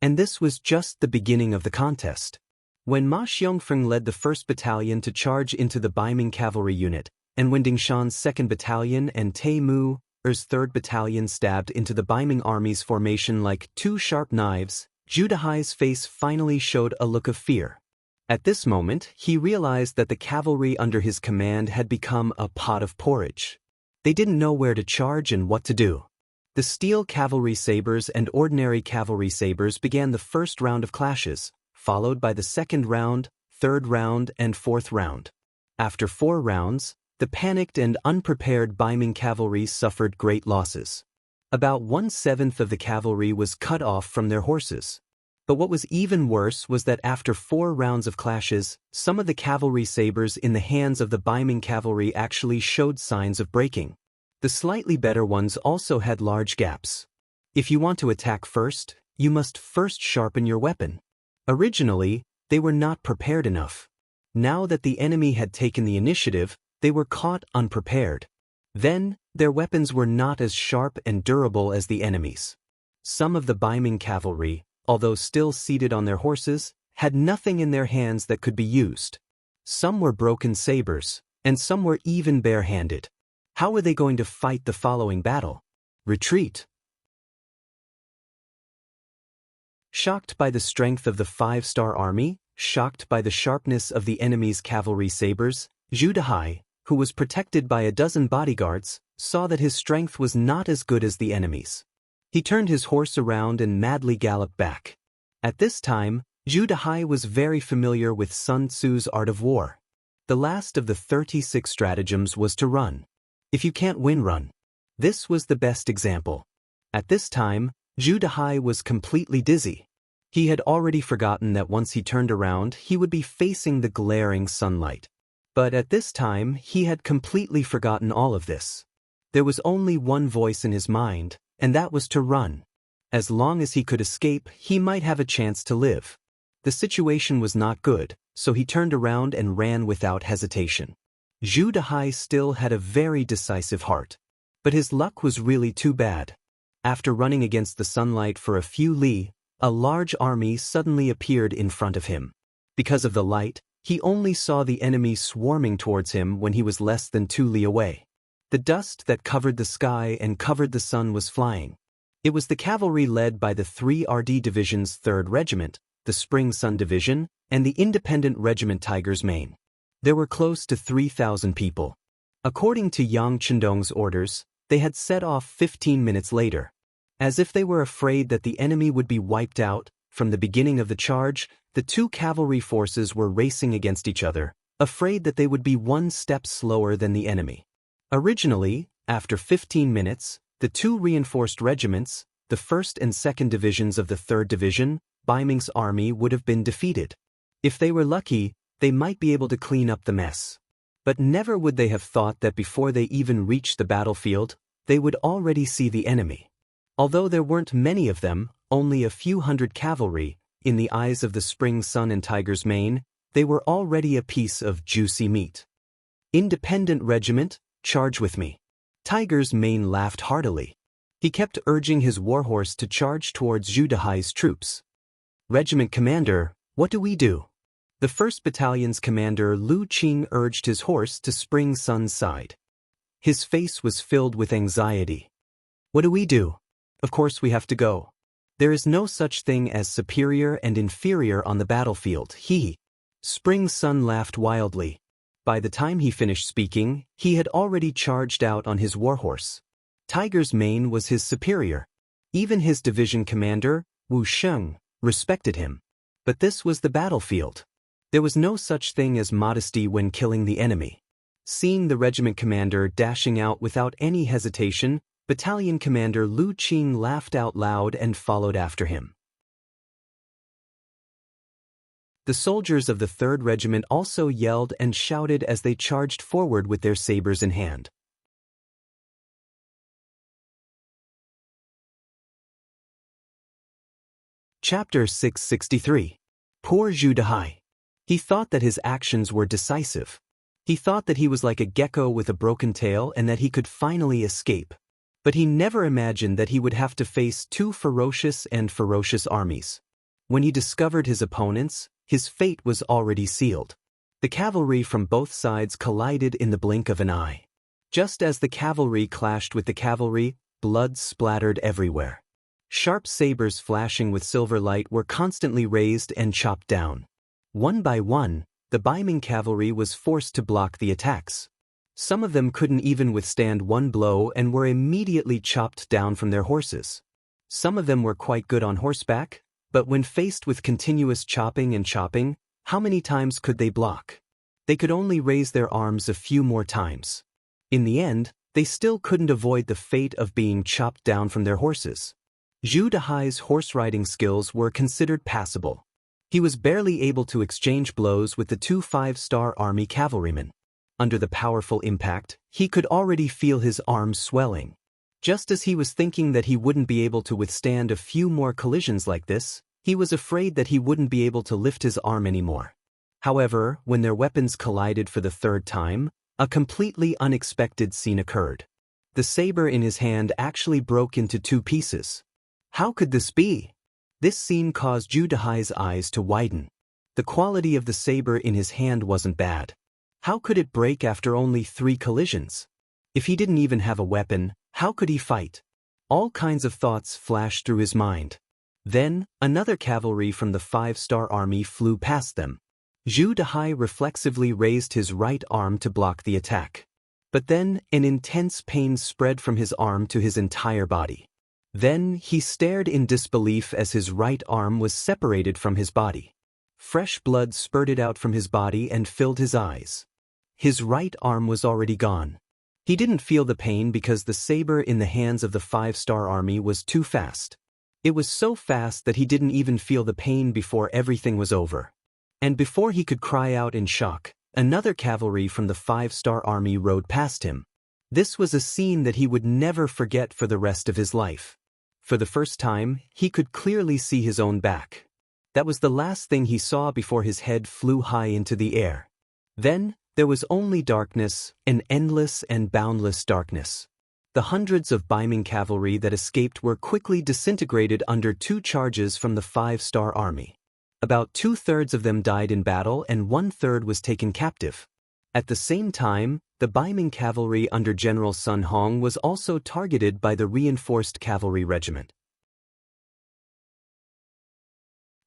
And this was just the beginning of the contest. When Ma Xiongfeng led the 1st Battalion to charge into the Baiming cavalry unit, and when Dingshan's 2nd Battalion and Tai Mu's 3rd Battalion stabbed into the Baiming army's formation like 2 sharp knives, Zhu Dehai's face finally showed a look of fear. At this moment, he realized that the cavalry under his command had become a pot of porridge. They didn't know where to charge and what to do. The steel cavalry sabers and ordinary cavalry sabers began the first round of clashes, followed by the 2nd round, 3rd round, and 4th round. After 4 rounds, the panicked and unprepared Baiming cavalry suffered great losses. About 1/7 of the cavalry was cut off from their horses. But what was even worse was that after 4 rounds of clashes, some of the cavalry sabers in the hands of the Baiming cavalry actually showed signs of breaking. The slightly better ones also had large gaps. If you want to attack first, you must first sharpen your weapon. Originally, they were not prepared enough. Now that the enemy had taken the initiative, they were caught unprepared. Then, their weapons were not as sharp and durable as the enemy's. Some of the Baiming cavalry, although still seated on their horses, had nothing in their hands that could be used. Some were broken sabers, and some were even barehanded. How were they going to fight the following battle? Retreat. Shocked by the strength of the 5-star army, shocked by the sharpness of the enemy's cavalry sabers, Zhu Dehai, who was protected by a dozen bodyguards, saw that his strength was not as good as the enemy's. He turned his horse around and madly galloped back. At this time, Zhu Dehai was very familiar with Sun Tzu's art of war. The last of the 36 stratagems was to run. If you can't win, run. This was the best example. At this time, Zhu Dehai was completely dizzy. He had already forgotten that once he turned around, he would be facing the glaring sunlight. But at this time, he had completely forgotten all of this. There was only one voice in his mind, and that was to run. As long as he could escape, he might have a chance to live. The situation was not good, so he turned around and ran without hesitation. Zhu Dehai still had a very decisive heart. But his luck was really too bad. After running against the sunlight for a few li, a large army suddenly appeared in front of him. Because of the light, he only saw the enemy swarming towards him when he was less than 2 li away. The dust that covered the sky and covered the sun was flying. It was the cavalry led by the 3rd Division's 3rd Regiment, the Spring Sun Division, and the Independent Regiment Tiger's Mane. There were close to 3,000 people. According to Yang Chendong's orders, they had set off 15 minutes later. As if they were afraid that the enemy would be wiped out, from the beginning of the charge, the two cavalry forces were racing against each other, afraid that they would be one step slower than the enemy. Originally, after 15 minutes, the two reinforced regiments, the 1st and 2nd Divisions of the 3rd Division, Baiming's army would have been defeated. If they were lucky, they might be able to clean up the mess. But never would they have thought that before they even reached the battlefield, they would already see the enemy. Although there weren't many of them, only a few hundred cavalry, in the eyes of the Spring Sun and Tiger's Mane, they were already a piece of juicy meat. Independent Regiment, charge with me. Tiger's Mane laughed heartily. He kept urging his warhorse to charge towards Zhu Dehai's troops. Regiment Commander, what do we do? The 1st Battalion's commander Lu Qing urged his horse to Spring Sun's side. His face was filled with anxiety. What do we do? Of course we have to go. There is no such thing as superior and inferior on the battlefield, Spring Sun laughed wildly. By the time he finished speaking, he had already charged out on his warhorse. Tiger's Mane was his superior. Even his division commander, Wu Sheng, respected him. But this was the battlefield. There was no such thing as modesty when killing the enemy. Seeing the regiment commander dashing out without any hesitation, Battalion Commander Lu Qing laughed out loud and followed after him. The soldiers of the 3rd Regiment also yelled and shouted as they charged forward with their sabers in hand. Chapter 663. Poor Zhu Dehai. He thought that his actions were decisive. He thought that he was like a gecko with a broken tail and that he could finally escape. But he never imagined that he would have to face two ferocious armies. When he discovered his opponents, his fate was already sealed. The cavalry from both sides collided in the blink of an eye. Just as the cavalry clashed with the cavalry, blood splattered everywhere. Sharp sabers flashing with silver light were constantly raised and chopped down. One by one, the Baiming cavalry was forced to block the attacks. Some of them couldn't even withstand one blow and were immediately chopped down from their horses. Some of them were quite good on horseback, but when faced with continuous chopping and chopping, how many times could they block? They could only raise their arms a few more times. In the end, they still couldn't avoid the fate of being chopped down from their horses. Zhu Dehai's horse-riding skills were considered passable. He was barely able to exchange blows with the two 5-star army cavalrymen. Under the powerful impact, he could already feel his arms swelling. Just as he was thinking that he wouldn't be able to withstand a few more collisions like this, he was afraid that he wouldn't be able to lift his arm anymore. However, when their weapons collided for the 3rd time, a completely unexpected scene occurred. The saber in his hand actually broke into 2 pieces. How could this be? This scene caused Zhu Dehai's eyes to widen. The quality of the saber in his hand wasn't bad. How could it break after only 3 collisions? If he didn't even have a weapon, how could he fight? All kinds of thoughts flashed through his mind. Then, another cavalry from the 5-star army flew past them. Zhu Dehai reflexively raised his right arm to block the attack. But then, an intense pain spread from his arm to his entire body. Then, he stared in disbelief as his right arm was separated from his body. Fresh blood spurted out from his body and filled his eyes. His right arm was already gone. He didn't feel the pain because the saber in the hands of the 5-star army was too fast. It was so fast that he didn't even feel the pain before everything was over. And before he could cry out in shock, another cavalry from the 5-star army rode past him. This was a scene that he would never forget for the rest of his life. For the first time, he could clearly see his own back. That was the last thing he saw before his head flew high into the air. Then, there was only darkness, an endless and boundless darkness. The hundreds of Baiming cavalry that escaped were quickly disintegrated under 2 charges from the 5-star army. About 2/3 of them died in battle and 1/3 was taken captive. At the same time, the Baiming cavalry under General Sun Hong was also targeted by the reinforced cavalry regiment.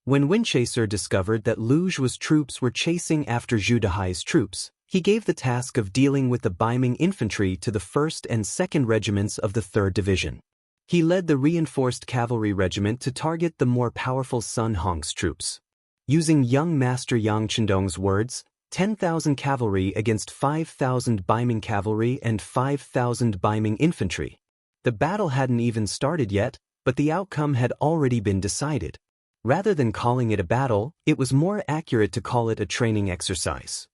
When Windchaser discovered that Lu Zhu's troops were chasing after Zhu Dehai's troops, he gave the task of dealing with the Baiming infantry to the 1st and 2nd regiments of the 3rd Division. He led the reinforced cavalry regiment to target the more powerful Sun Hong's troops. Using young Master Yang Chendong's words, 10,000 cavalry against 5,000 Baiming cavalry and 5,000 Baiming infantry. The battle hadn't even started yet, but the outcome had already been decided. Rather than calling it a battle, it was more accurate to call it a training exercise.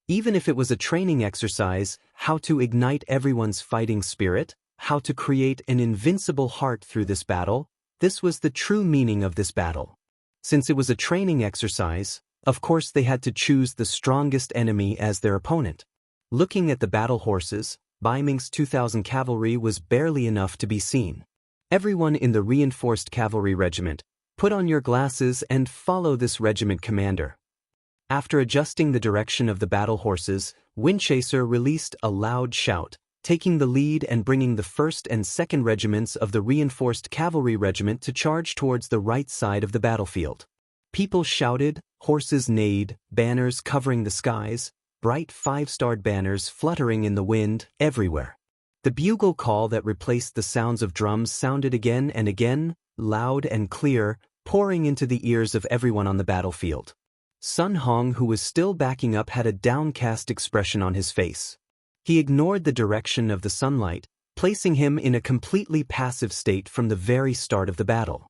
Even if it was a training exercise, how to ignite everyone's fighting spirit, how to create an invincible heart through this battle, this was the true meaning of this battle. Since it was a training exercise, of course they had to choose the strongest enemy as their opponent. Looking at the battle horses, Baiming's 2,000 cavalry was barely enough to be seen. Everyone in the reinforced cavalry regiment, put on your glasses and follow this regiment commander. After adjusting the direction of the battle horses, Windchaser released a loud shout, taking the lead and bringing the 1st and 2nd regiments of the reinforced cavalry regiment to charge towards the right side of the battlefield. People shouted, horses neighed, banners covering the skies, bright 5-starred banners fluttering in the wind, everywhere. The bugle call that replaced the sounds of drums sounded again and again, loud and clear, pouring into the ears of everyone on the battlefield. Sun Hong, who was still backing up, had a downcast expression on his face. He ignored the direction of the sunlight, placing him in a completely passive state from the very start of the battle.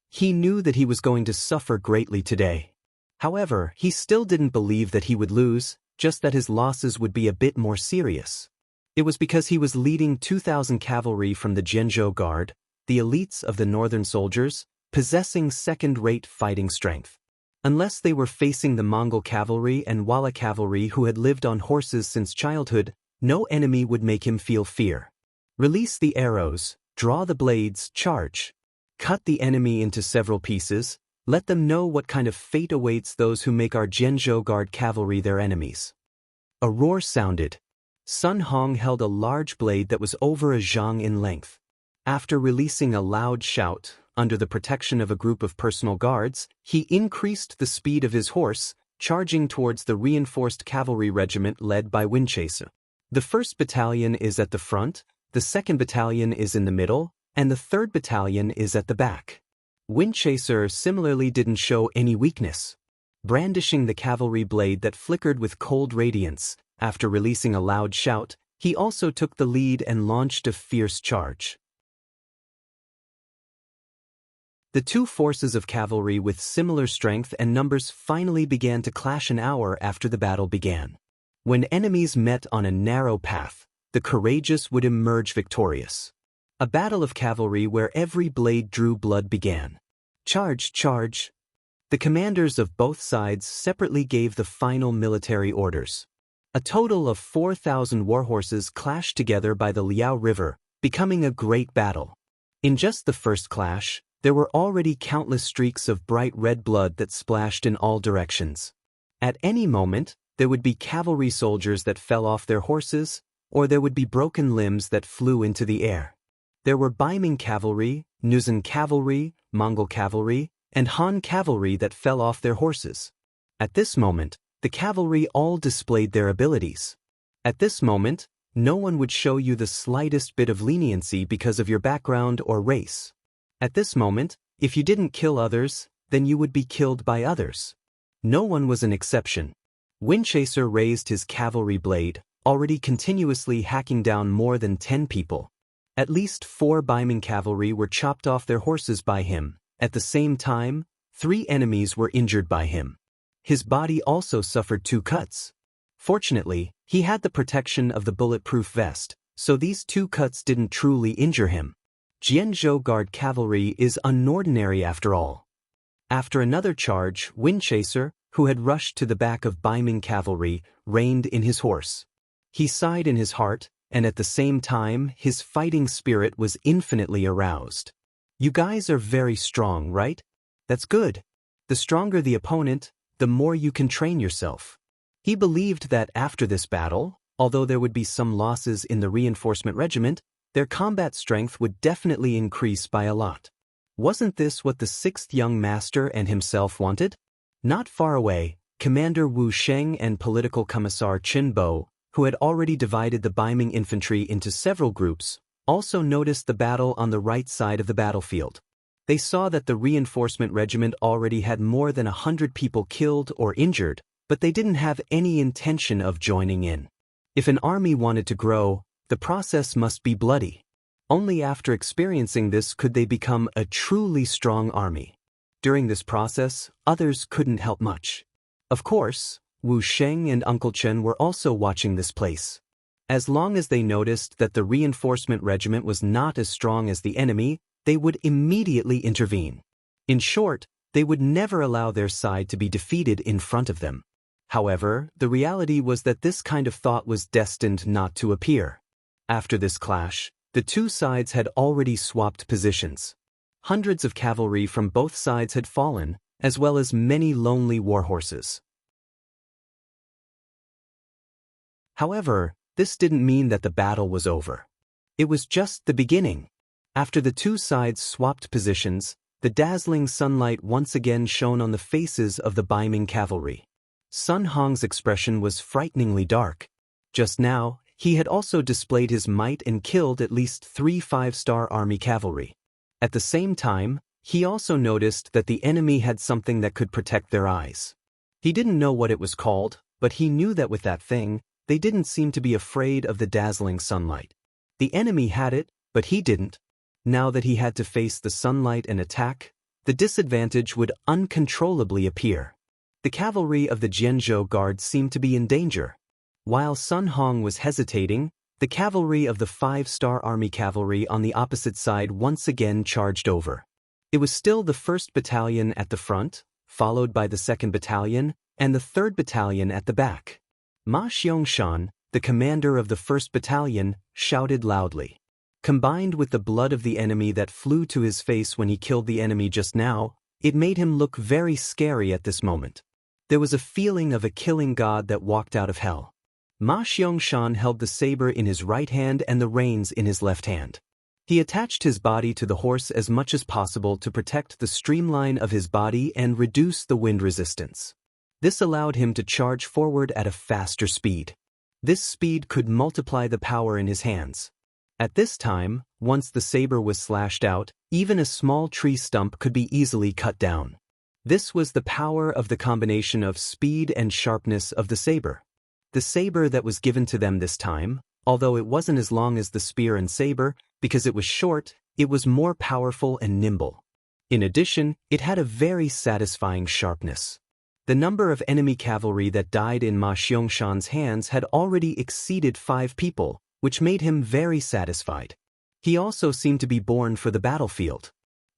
He knew that he was going to suffer greatly today. However, he still didn't believe that he would lose, just that his losses would be a bit more serious. It was because he was leading 2,000 cavalry from the Zhenzhou Guard, the elites of the northern soldiers, possessing second-rate fighting strength. Unless they were facing the Mongol cavalry and Wala cavalry who had lived on horses since childhood, no enemy would make him feel fear. Release the arrows, draw the blades, charge. Cut the enemy into several pieces, let them know what kind of fate awaits those who make our Zhenzhou Guard cavalry their enemies. A roar sounded. Sun Hong held a large blade that was over a zhang in length. After releasing a loud shout, under the protection of a group of personal guards, he increased the speed of his horse, charging towards the reinforced cavalry regiment led by Windchaser. The 1st Battalion is at the front, the 2nd Battalion is in the middle, and the 3rd Battalion is at the back. Windchaser similarly didn't show any weakness. Brandishing the cavalry blade that flickered with cold radiance, after releasing a loud shout, he also took the lead and launched a fierce charge. The two forces of cavalry with similar strength and numbers finally began to clash an hour after the battle began. When enemies met on a narrow path, the courageous would emerge victorious. A battle of cavalry where every blade drew blood began. Charge, charge! The commanders of both sides separately gave the final military orders. A total of 4,000 warhorses clashed together by the Liao River, becoming a great battle. In just the first clash, there were already countless streaks of bright red blood that splashed in all directions. At any moment, There would be cavalry soldiers that fell off their horses, or there would be broken limbs that flew into the air. There were Baiming cavalry, Nuzan cavalry, Mongol cavalry, and Han cavalry that fell off their horses. At this moment, the cavalry all displayed their abilities. At this moment, no one would show you the slightest bit of leniency because of your background or race. At this moment, if you didn't kill others, then you would be killed by others. No one was an exception. Windchaser raised his cavalry blade, already continuously hacking down more than 10 people. At least 4 Baiming cavalry were chopped off their horses by him. At the same time, 3 enemies were injured by him. His body also suffered 2 cuts. Fortunately, he had the protection of the bulletproof vest, so these 2 cuts didn't truly injure him. Jianzhou Guard cavalry is unordinary after all. After another charge, Windchaser, who had rushed to the back of Baiming cavalry, reined in his horse. He sighed in his heart, and at the same time, his fighting spirit was infinitely aroused. You guys are very strong, right? That's good. The stronger the opponent, the more you can train yourself. He believed that after this battle, although there would be some losses in the reinforcement regiment, their combat strength would definitely increase by a lot. Wasn't this what the 6th young master and himself wanted? Not far away, Commander Wu Sheng and Political Commissar Qin Bo, who had already divided the Baiming infantry into several groups, also noticed the battle on the right side of the battlefield. They saw that the reinforcement regiment already had more than 100 people killed or injured, but they didn't have any intention of joining in. If an army wanted to grow, the process must be bloody. Only after experiencing this could they become a truly strong army. During this process, others couldn't help much. Of course, Wu Sheng and Uncle Chen were also watching this place. As long as they noticed that the reinforcement regiment was not as strong as the enemy, they would immediately intervene. In short, they would never allow their side to be defeated in front of them. However, the reality was that this kind of thought was destined not to appear. After this clash, the 2 sides had already swapped positions. Hundreds of cavalry from both sides had fallen, as well as many lonely warhorses. However, this didn't mean that the battle was over. It was just the beginning. After the 2 sides swapped positions, the dazzling sunlight once again shone on the faces of the Baiming cavalry. Sun Hong's expression was frighteningly dark. Just now, he had also displayed his might and killed at least 3 5-star army cavalry. At the same time, he also noticed that the enemy had something that could protect their eyes. He didn't know what it was called, but he knew that with that thing, they didn't seem to be afraid of the dazzling sunlight. The enemy had it, but he didn't. Now that he had to face the sunlight and attack, the disadvantage would uncontrollably appear. The cavalry of the Jianzhou Guard seemed to be in danger. While Sun Hong was hesitating, the cavalry of the 5-star army cavalry on the opposite side once again charged over. It was still the 1st Battalion at the front, followed by the 2nd Battalion, and the 3rd Battalion at the back. Ma Xiangshan, the commander of the 1st Battalion, shouted loudly. Combined with the blood of the enemy that flew to his face when he killed the enemy just now, it made him look very scary at this moment. There was a feeling of a killing god that walked out of hell. Ma Xiangshan held the saber in his right hand and the reins in his left hand. He attached his body to the horse as much as possible to protect the streamline of his body and reduce the wind resistance. This allowed him to charge forward at a faster speed. This speed could multiply the power in his hands. At this time, once the saber was slashed out, even a small tree stump could be easily cut down. This was the power of the combination of speed and sharpness of the saber. The saber that was given to them this time, although it wasn't as long as the spear and saber, because it was short, it was more powerful and nimble. In addition, it had a very satisfying sharpness. The number of enemy cavalry that died in Ma Xiangshan's hands had already exceeded 5 people, which made him very satisfied. He also seemed to be born for the battlefield.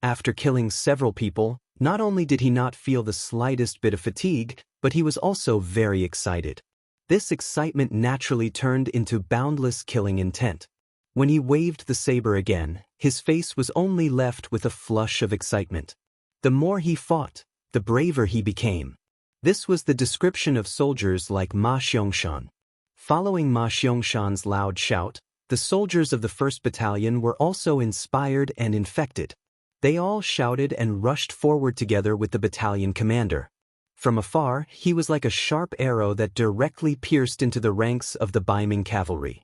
After killing several people, not only did he not feel the slightest bit of fatigue, but he was also very excited. This excitement naturally turned into boundless killing intent. When he waved the saber again, his face was only left with a flush of excitement. The more he fought, the braver he became. This was the description of soldiers like Ma Xiangshan. Following Ma Xiangshan's loud shout, the soldiers of the 1st Battalion were also inspired and infected. They all shouted and rushed forward together with the battalion commander. From afar, he was like a sharp arrow that directly pierced into the ranks of the Baiming cavalry.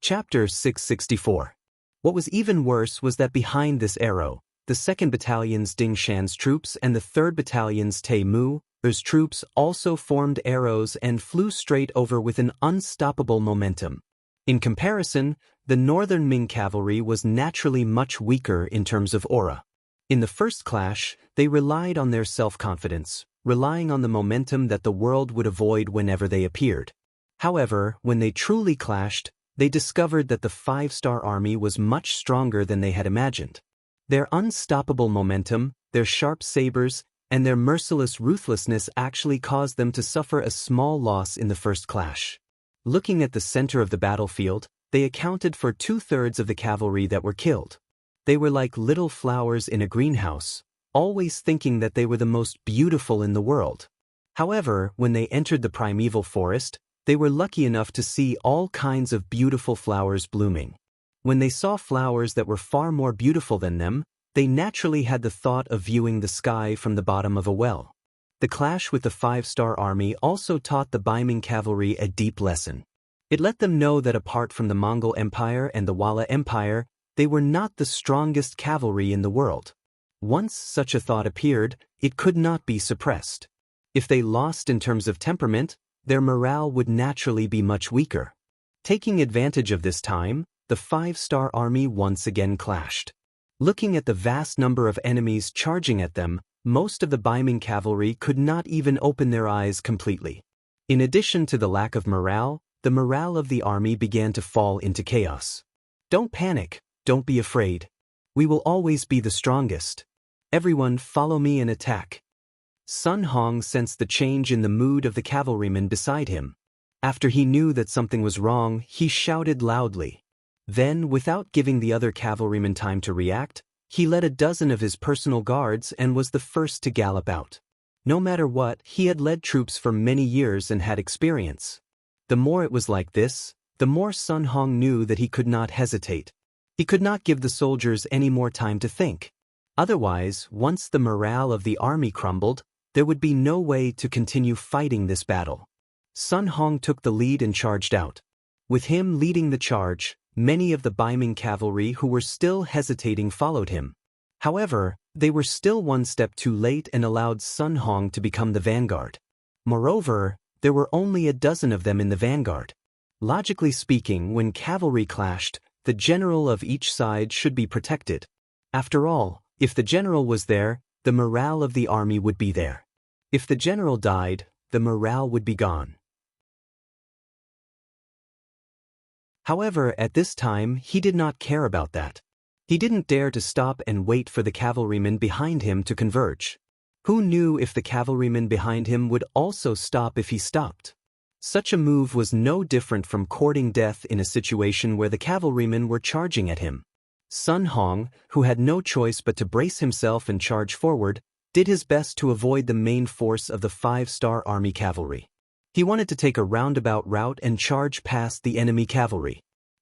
Chapter 664. What was even worse was that behind this arrow, the 2nd Battalion's Ding Shan's troops and the 3rd Battalion's Tai Mu's troops also formed arrows and flew straight over with an unstoppable momentum. In comparison, the Northern Ming cavalry was naturally much weaker in terms of aura. In the first clash, they relied on their self-confidence, relying on the momentum that the world would avoid whenever they appeared. However, when they truly clashed, they discovered that the 5-star army was much stronger than they had imagined. Their unstoppable momentum, their sharp sabers, and their merciless ruthlessness actually caused them to suffer a small loss in the first clash. Looking at the center of the battlefield, they accounted for 2/3 of the cavalry that were killed. They were like little flowers in a greenhouse, always thinking that they were the most beautiful in the world. However, when they entered the primeval forest, they were lucky enough to see all kinds of beautiful flowers blooming. When they saw flowers that were far more beautiful than them, they naturally had the thought of viewing the sky from the bottom of a well. The clash with the 5-star army also taught the Baiming cavalry a deep lesson. It let them know that apart from the Mongol Empire and the Wala Empire, they were not the strongest cavalry in the world. Once such a thought appeared, it could not be suppressed. If they lost in terms of temperament, their morale would naturally be much weaker. Taking advantage of this time, the 5-star army once again clashed. Looking at the vast number of enemies charging at them, most of the Baiming cavalry could not even open their eyes completely. In addition to the lack of morale, the morale of the army began to fall into chaos. Don't panic, don't be afraid. We will always be the strongest. Everyone follow me and attack. Sun Hong sensed the change in the mood of the cavalryman beside him. After he knew that something was wrong, he shouted loudly. Then, without giving the other cavalrymen time to react, he led a dozen of his personal guards and was the first to gallop out. No matter what, he had led troops for many years and had experience. The more it was like this, the more Sun Hong knew that he could not hesitate. He could not give the soldiers any more time to think. Otherwise, once the morale of the army crumbled, there would be no way to continue fighting this battle. Sun Hong took the lead and charged out. With him leading the charge, many of the Baiming cavalry who were still hesitating followed him. However, they were still one step too late and allowed Sun Hong to become the vanguard. Moreover, there were only a dozen of them in the vanguard. Logically speaking, when cavalry clashed, the general of each side should be protected. After all, if the general was there, the morale of the army would be there. If the general died, the morale would be gone. However, at this time, he did not care about that. He didn't dare to stop and wait for the cavalrymen behind him to converge. Who knew if the cavalrymen behind him would also stop if he stopped? Such a move was no different from courting death in a situation where the cavalrymen were charging at him. Sun Hong, who had no choice but to brace himself and charge forward, did his best to avoid the main force of the 5-star army cavalry. He wanted to take a roundabout route and charge past the enemy cavalry.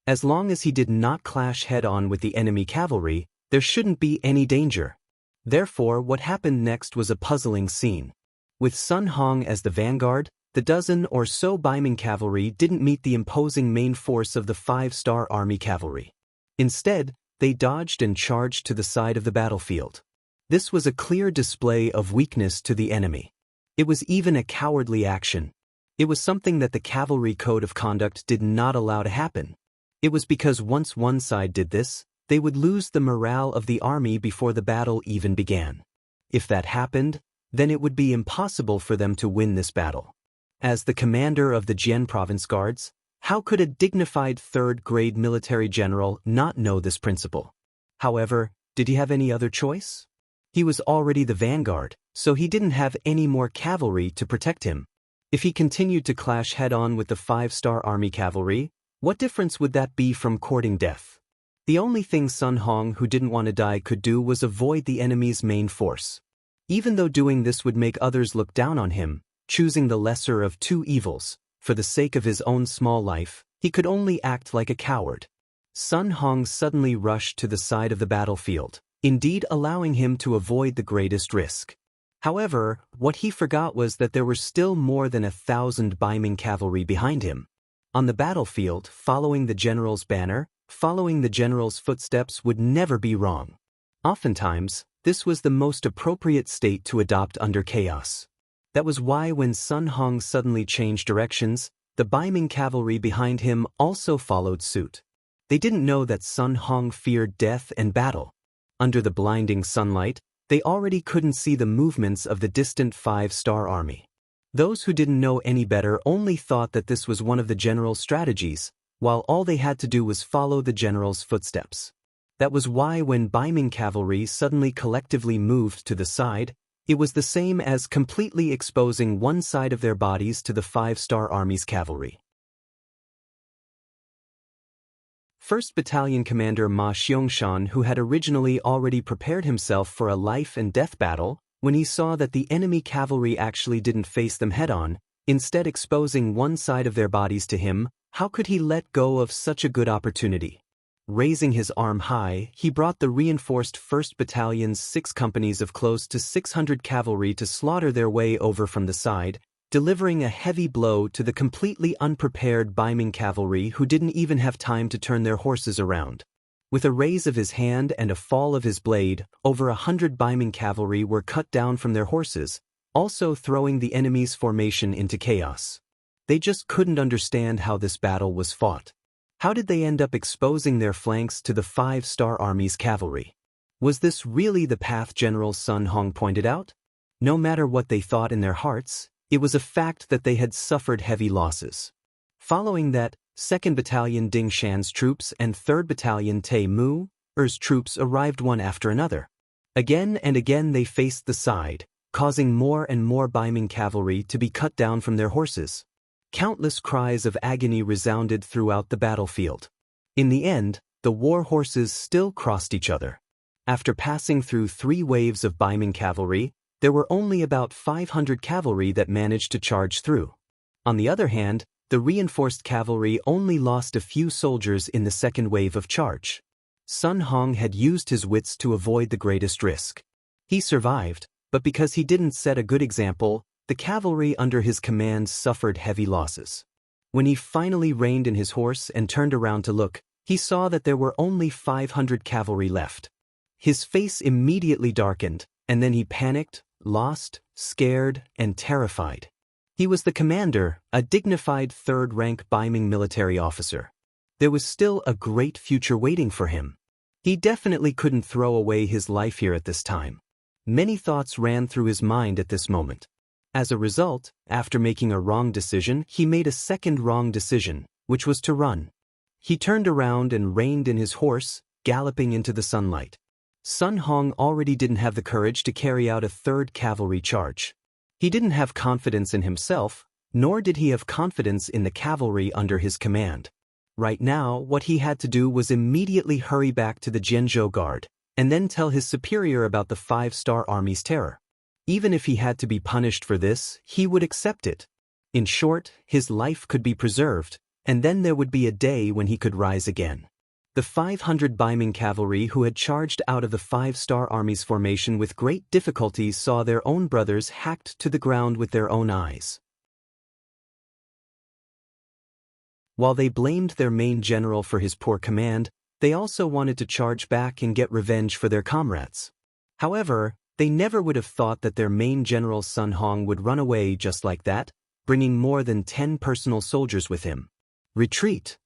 As long as he did not clash head-on with the enemy cavalry, there shouldn't be any danger. Therefore, what happened next was a puzzling scene. With Sun Hong as the vanguard, the dozen or so Baiming cavalry didn't meet the imposing main force of the 5-star army cavalry. Instead, they dodged and charged to the side of the battlefield. This was a clear display of weakness to the enemy. It was even a cowardly action. It was something that the cavalry code of conduct did not allow to happen. It was because once one side did this, they would lose the morale of the army before the battle even began. If that happened, then it would be impossible for them to win this battle. As the commander of the Jian Province Guards, how could a dignified third-grade military general not know this principle? However, did he have any other choice? He was already the vanguard, so he didn't have any more cavalry to protect him. If he continued to clash head-on with the 5-star army cavalry, what difference would that be from courting death? The only thing Sun Hong, who didn't want to die, could do was avoid the enemy's main force. Even though doing this would make others look down on him, choosing the lesser of two evils, for the sake of his own small life, he could only act like a coward. Sun Hong suddenly rushed to the side of the battlefield, indeed allowing him to avoid the greatest risk. However, what he forgot was that there were still more than 1,000 Baiming cavalry behind him. On the battlefield, following the general's banner, following the general's footsteps would never be wrong. Oftentimes, this was the most appropriate state to adopt under chaos. That was why when Sun Hong suddenly changed directions, the Baiming cavalry behind him also followed suit. They didn't know that Sun Hong feared death and battle. Under the blinding sunlight, they already couldn't see the movements of the distant 5-star army. Those who didn't know any better only thought that this was one of the general's strategies, while all they had to do was follow the general's footsteps. That was why when Baiming cavalry suddenly collectively moved to the side, it was the same as completely exposing one side of their bodies to the 5-star army's cavalry. 1st Battalion Commander Ma Xiangshan, who had originally already prepared himself for a life-and-death battle, when he saw that the enemy cavalry actually didn't face them head-on, instead exposing one side of their bodies to him, how could he let go of such a good opportunity? Raising his arm high, he brought the reinforced 1st Battalion's 6 companies of close to 600 cavalry to slaughter their way over from the side, delivering a heavy blow to the completely unprepared Baiming cavalry who didn't even have time to turn their horses around. With a raise of his hand and a fall of his blade, over 100 Baiming cavalry were cut down from their horses, also throwing the enemy's formation into chaos. They just couldn't understand how this battle was fought. How did they end up exposing their flanks to the 5-star army's cavalry? Was this really the path General Sun Hong pointed out? No matter what they thought in their hearts, it was a fact that they had suffered heavy losses. Following that, 2nd Battalion Ding Shan's troops and 3rd Battalion Tai Mu's troops arrived one after another. Again and again they faced the side, causing more and more Baiming cavalry to be cut down from their horses. Countless cries of agony resounded throughout the battlefield. In the end, the war horses still crossed each other. After passing through 3 waves of Baiming cavalry, there were only about 500 cavalry that managed to charge through. On the other hand, the reinforced cavalry only lost a few soldiers in the second wave of charge. Sun Hong had used his wits to avoid the greatest risk. He survived, but because he didn't set a good example, the cavalry under his command suffered heavy losses. When he finally reined in his horse and turned around to look, he saw that there were only 500 cavalry left. His face immediately darkened, and then he panicked, lost, scared, and terrified. He was the commander, a dignified 3rd-rank Baiming military officer. There was still a great future waiting for him. He definitely couldn't throw away his life here at this time. Many thoughts ran through his mind at this moment. As a result, after making a wrong decision, he made a second wrong decision, which was to run. He turned around and reined in his horse, galloping into the sunlight. Sun Hong already didn't have the courage to carry out a 3rd cavalry charge. He didn't have confidence in himself, nor did he have confidence in the cavalry under his command. Right now, what he had to do was immediately hurry back to the Jianzhou Guard, and then tell his superior about the 5-star army's terror. Even if he had to be punished for this, he would accept it. In short, his life could be preserved, and then there would be a day when he could rise again. The 500 Baiming cavalry who had charged out of the 5-star army's formation with great difficulty saw their own brothers hacked to the ground with their own eyes. While they blamed their main general for his poor command, they also wanted to charge back and get revenge for their comrades. However, they never would have thought that their main general Sun Hong would run away just like that, bringing more than 10 personal soldiers with him. Retreat.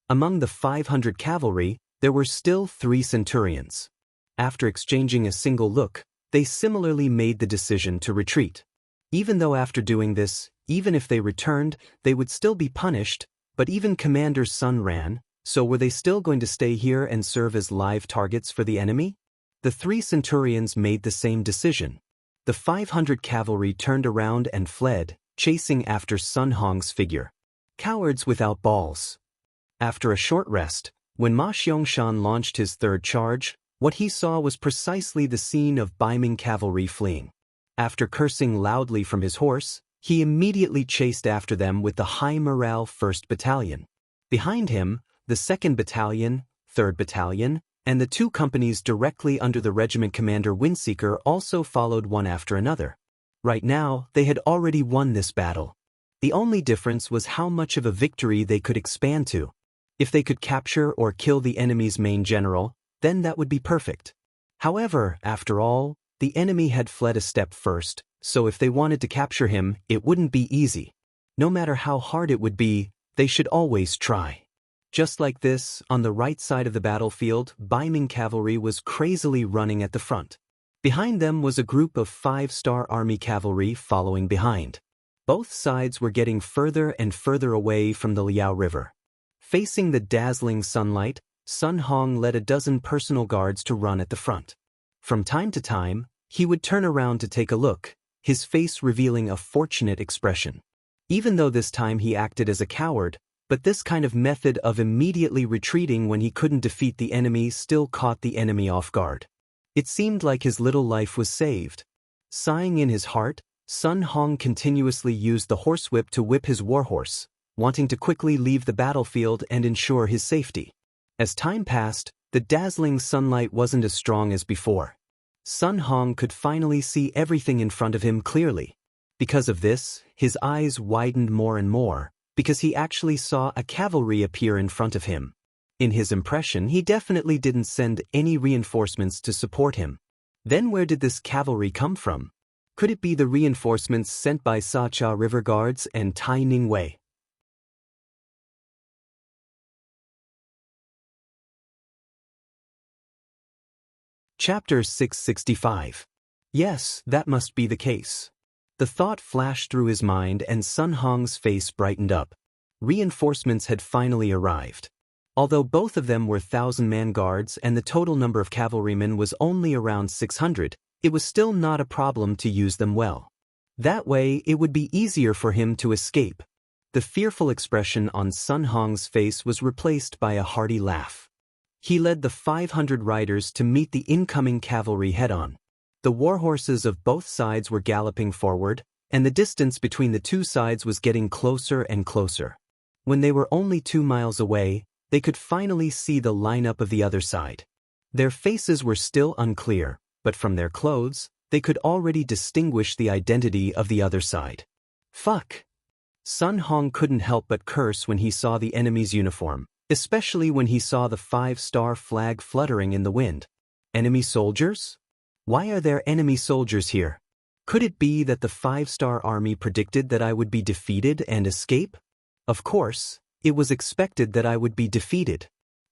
Among the 500 cavalry, there were still 3 centurions. After exchanging a single look, they similarly made the decision to retreat. Even though after doing this, even if they returned, they would still be punished, but even Commander Sun ran, so were they still going to stay here and serve as live targets for the enemy? The 3 centurions made the same decision. The 500 cavalry turned around and fled, chasing after Sun Hong's figure. Cowards without balls. After a short rest, When Ma Xiangshan launched his third charge, what he saw was precisely the scene of Baiming cavalry fleeing. After cursing loudly from his horse, he immediately chased after them with the high-morale 1st Battalion. Behind him, the 2nd Battalion, 3rd Battalion, and the 2 companies directly under the regiment commander Windseeker also followed one after another. Right now, they had already won this battle. The only difference was how much of a victory they could expand to. If they could capture or kill the enemy's main general, then that would be perfect. However, after all, the enemy had fled a step first, so if they wanted to capture him, it wouldn't be easy. No matter how hard it would be, they should always try. Just like this, on the right side of the battlefield, Baiming cavalry was crazily running at the front. Behind them was a group of 5-star army cavalry following behind. Both sides were getting further and further away from the Liao River. Facing the dazzling sunlight, Sun Hong led a dozen personal guards to run at the front. From time to time, he would turn around to take a look, his face revealing a fortunate expression. Even though this time he acted as a coward, but this kind of method of immediately retreating when he couldn't defeat the enemy still caught the enemy off guard. It seemed like his little life was saved. Sighing in his heart, Sun Hong continuously used the horsewhip to whip his warhorse, wanting to quickly leave the battlefield and ensure his safety. As time passed, the dazzling sunlight wasn't as strong as before. Sun Hong could finally see everything in front of him clearly. Because of this, his eyes widened more and more, because he actually saw a cavalry appear in front of him. In his impression, he definitely didn't send any reinforcements to support him. Then where did this cavalry come from? Could it be the reinforcements sent by Sacha River Guards and Tai Ningwei? Chapter 665. Yes, that must be the case. The thought flashed through his mind and Sun Hong's face brightened up. Reinforcements had finally arrived. Although both of them were 1,000-man guards and the total number of cavalrymen was only around 600, it was still not a problem to use them well. That way, it would be easier for him to escape. The fearful expression on Sun Hong's face was replaced by a hearty laugh. He led the 500 riders to meet the incoming cavalry head-on. The warhorses of both sides were galloping forward, and the distance between the two sides was getting closer and closer. When they were only 2 miles away, they could finally see the lineup of the other side. Their faces were still unclear, but from their clothes, they could already distinguish the identity of the other side. Fuck! Sun Hong couldn't help but curse when he saw the enemy's uniform, especially when he saw the 5-star flag fluttering in the wind. Enemy soldiers? Why are there enemy soldiers here? Could it be that the 5-star army predicted that I would be defeated and escape? Of course, it was expected that I would be defeated.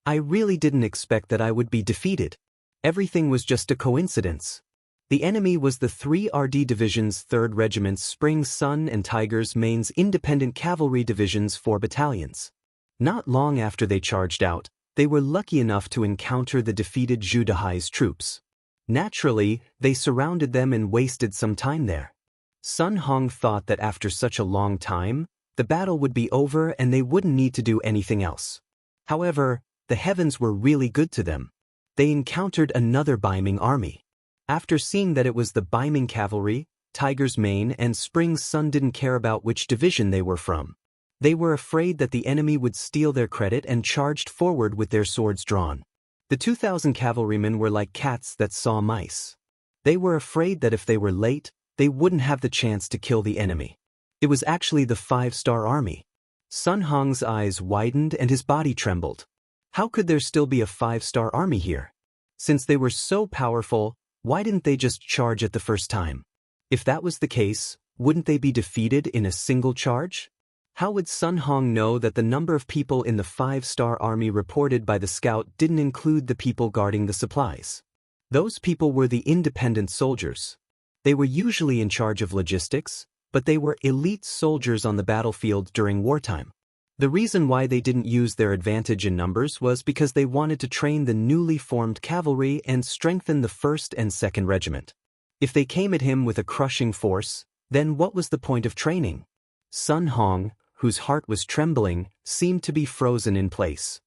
I really didn't expect that I would be defeated. Everything was just a coincidence. The enemy was the 3 RD Division's 3rd Regiment's Spring Sun and Tiger's Main's Independent Cavalry Division's 4 battalions. Not long after they charged out, they were lucky enough to encounter the defeated Zhu Dehai's troops. Naturally, they surrounded them and wasted some time there. Sun Hong thought that after such a long time, the battle would be over and they wouldn't need to do anything else. However, the heavens were really good to them. They encountered another Baiming army. After seeing that it was the Baiming cavalry, Tiger's Mane and Spring Sun didn't care about which division they were from. They were afraid that the enemy would steal their credit and charged forward with their swords drawn. The 2,000 cavalrymen were like cats that saw mice. They were afraid that if they were late, they wouldn't have the chance to kill the enemy. It was actually the 5-star army. Sun Hong's eyes widened and his body trembled. How could there still be a 5-star army here? Since they were so powerful, why didn't they just charge at the first time? If that was the case, wouldn't they be defeated in a single charge? How would Sun Hong know that the number of people in the 5-star army reported by the scout didn't include the people guarding the supplies? Those people were the independent soldiers. They were usually in charge of logistics, but they were elite soldiers on the battlefield during wartime. The reason why they didn't use their advantage in numbers was because they wanted to train the newly formed cavalry and strengthen the 1st and 2nd Regiment. If they came at him with a crushing force, then what was the point of training? Sun Hong, whose heart was trembling, seemed to be frozen in place.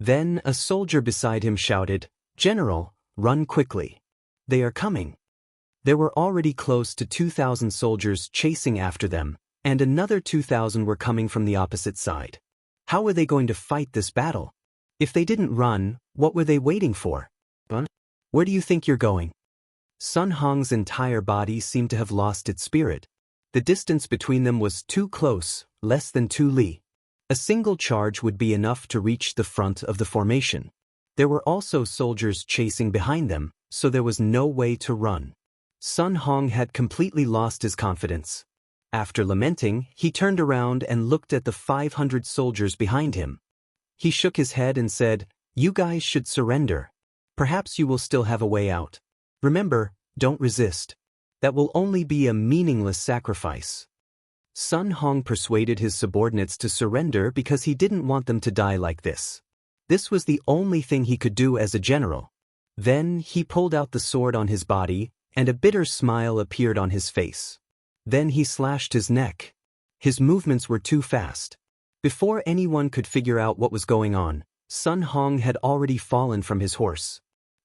Then a soldier beside him shouted, "General, run quickly. They are coming." There were already close to 2,000 soldiers chasing after them, and another 2,000 were coming from the opposite side. How were they going to fight this battle? If they didn't run, what were they waiting for? Where do you think you're going? Sun Hong's entire body seemed to have lost its spirit. The distance between them was too close, less than 2 li. A single charge would be enough to reach the front of the formation. There were also soldiers chasing behind them, so there was no way to run. Sun Hong had completely lost his confidence. After lamenting, he turned around and looked at the 500 soldiers behind him. He shook his head and said, "You guys should surrender. Perhaps you will still have a way out. Remember, don't resist. That will only be a meaningless sacrifice." Sun Hong persuaded his subordinates to surrender because he didn't want them to die like this. This was the only thing he could do as a general. Then he pulled out the sword on his body, and a bitter smile appeared on his face. Then he slashed his neck. His movements were too fast. Before anyone could figure out what was going on, Sun Hong had already fallen from his horse.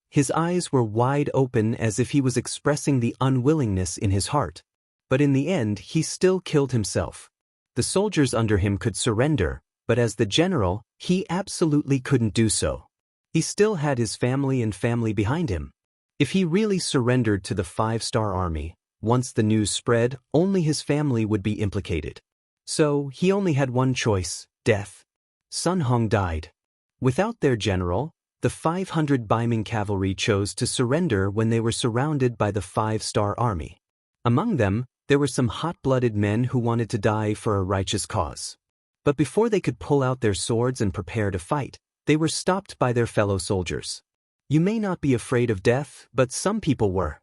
His eyes were wide open as if he was expressing the unwillingness in his heart. But in the end, he still killed himself. The soldiers under him could surrender, but as the general, he absolutely couldn't do so. He still had his family and family behind him. If he really surrendered to the 5-star army, once the news spread, only his family would be implicated. So he only had one choice: death. Sun Hong died. Without their general, the 500 Baiming cavalry chose to surrender when they were surrounded by the 5-star army. Among them, there were some hot-blooded men who wanted to die for a righteous cause. But before they could pull out their swords and prepare to fight, they were stopped by their fellow soldiers. You may not be afraid of death, but some people were.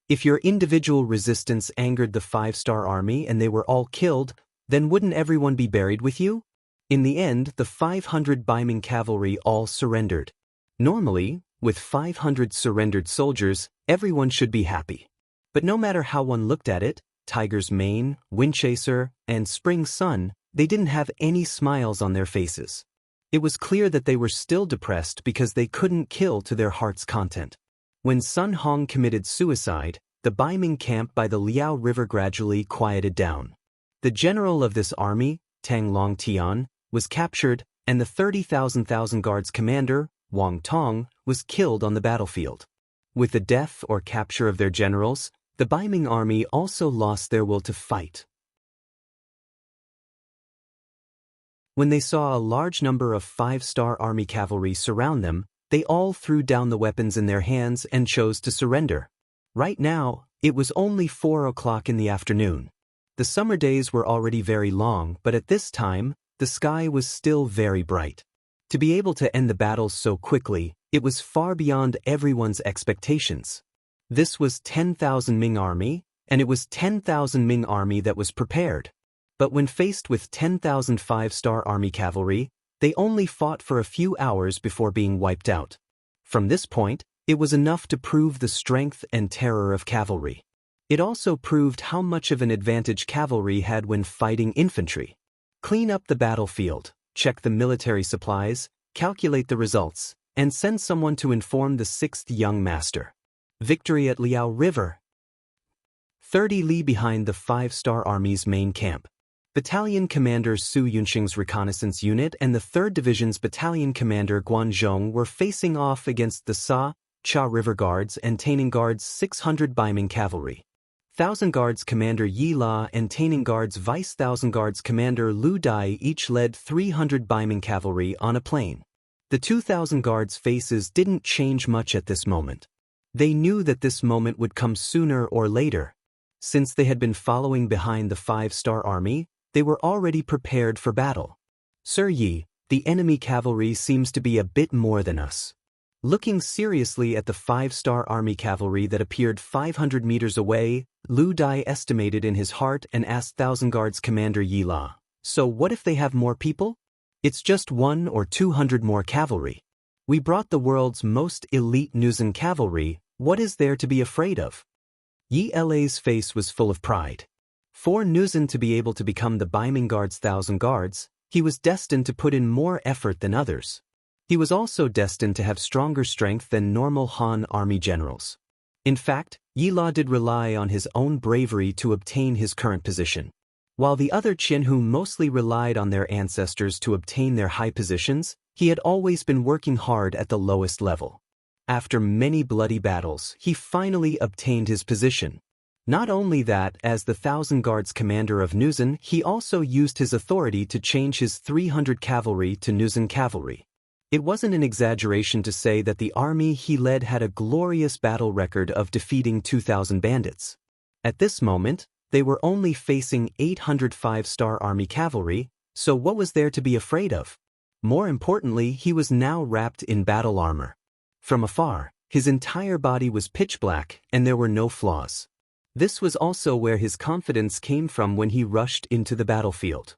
If your individual resistance angered the 5-star army and they were all killed, then wouldn't everyone be buried with you? In the end, the 500 Baiming cavalry all surrendered. Normally, with 500 surrendered soldiers, everyone should be happy. But no matter how one looked at it, Tiger's Mane, Windchaser, and Spring Sun, they didn't have any smiles on their faces. It was clear that they were still depressed because they couldn't kill to their heart's content. When Sun Hong committed suicide, the Baiming camp by the Liao River gradually quieted down. The general of this army, Tang Longtian, was captured, and the 30,000 guards commander, Wang Tong, was killed on the battlefield. With the death or capture of their generals, the Baiming army also lost their will to fight. When they saw a large number of 5-star army cavalry surround them, they all threw down the weapons in their hands and chose to surrender. Right now, it was only 4 o'clock in the afternoon. The summer days were already very long, but at this time, the sky was still very bright. To be able to end the battles so quickly, it was far beyond everyone's expectations. This was 10,000 Ming army, and it was 10,000 Ming army that was prepared. But when faced with 10,000 5-star army cavalry, they only fought for a few hours before being wiped out. From this point, it was enough to prove the strength and terror of cavalry. It also proved how much of an advantage cavalry had when fighting infantry. Clean up the battlefield, check the military supplies, calculate the results, and send someone to inform the 6th young master. Victory at Liao River. 30 li behind the 5-star army's main camp. Battalion Commander Su Yunxing's reconnaissance unit and the 3rd Division's Battalion Commander Guanzhong were facing off against the Sa, Cha River Guards and Taining Guards' 600 Baiming cavalry. 1,000 Guards Commander Yi La and Taining Guards Vice 1,000 Guards Commander Lu Dai each led 300 Baiming cavalry on a plain. The 2,000 Guards' faces didn't change much at this moment. They knew that this moment would come sooner or later. Since they had been following behind the 5-star army, they were already prepared for battle. "Sir Yi, the enemy cavalry seems to be a bit more than us." Looking seriously at the 5-star army cavalry that appeared 500 meters away, Lu Dai estimated in his heart and asked 1,000 Guards Commander Yi La, "So what if they have more people? It's just 100 or 200 more cavalry. We brought the world's most elite Nuzan cavalry, what is there to be afraid of?" Yi La's face was full of pride. For Nuzan to be able to become the Baiming Guard's 1,000 guards, he was destined to put in more effort than others. He was also destined to have stronger strength than normal Han army generals. In fact, Yi La did rely on his own bravery to obtain his current position. While the other Qin who mostly relied on their ancestors to obtain their high positions, he had always been working hard at the lowest level. After many bloody battles, he finally obtained his position. Not only that, as the 1,000 Guards commander of Nuzhen, he also used his authority to change his 300 cavalry to Nuzhen cavalry. It wasn't an exaggeration to say that the army he led had a glorious battle record of defeating 2,000 bandits. At this moment, they were only facing 800 5-star army cavalry, so what was there to be afraid of? More importantly, he was now wrapped in battle armor. From afar, his entire body was pitch black and there were no flaws. This was also where his confidence came from when he rushed into the battlefield.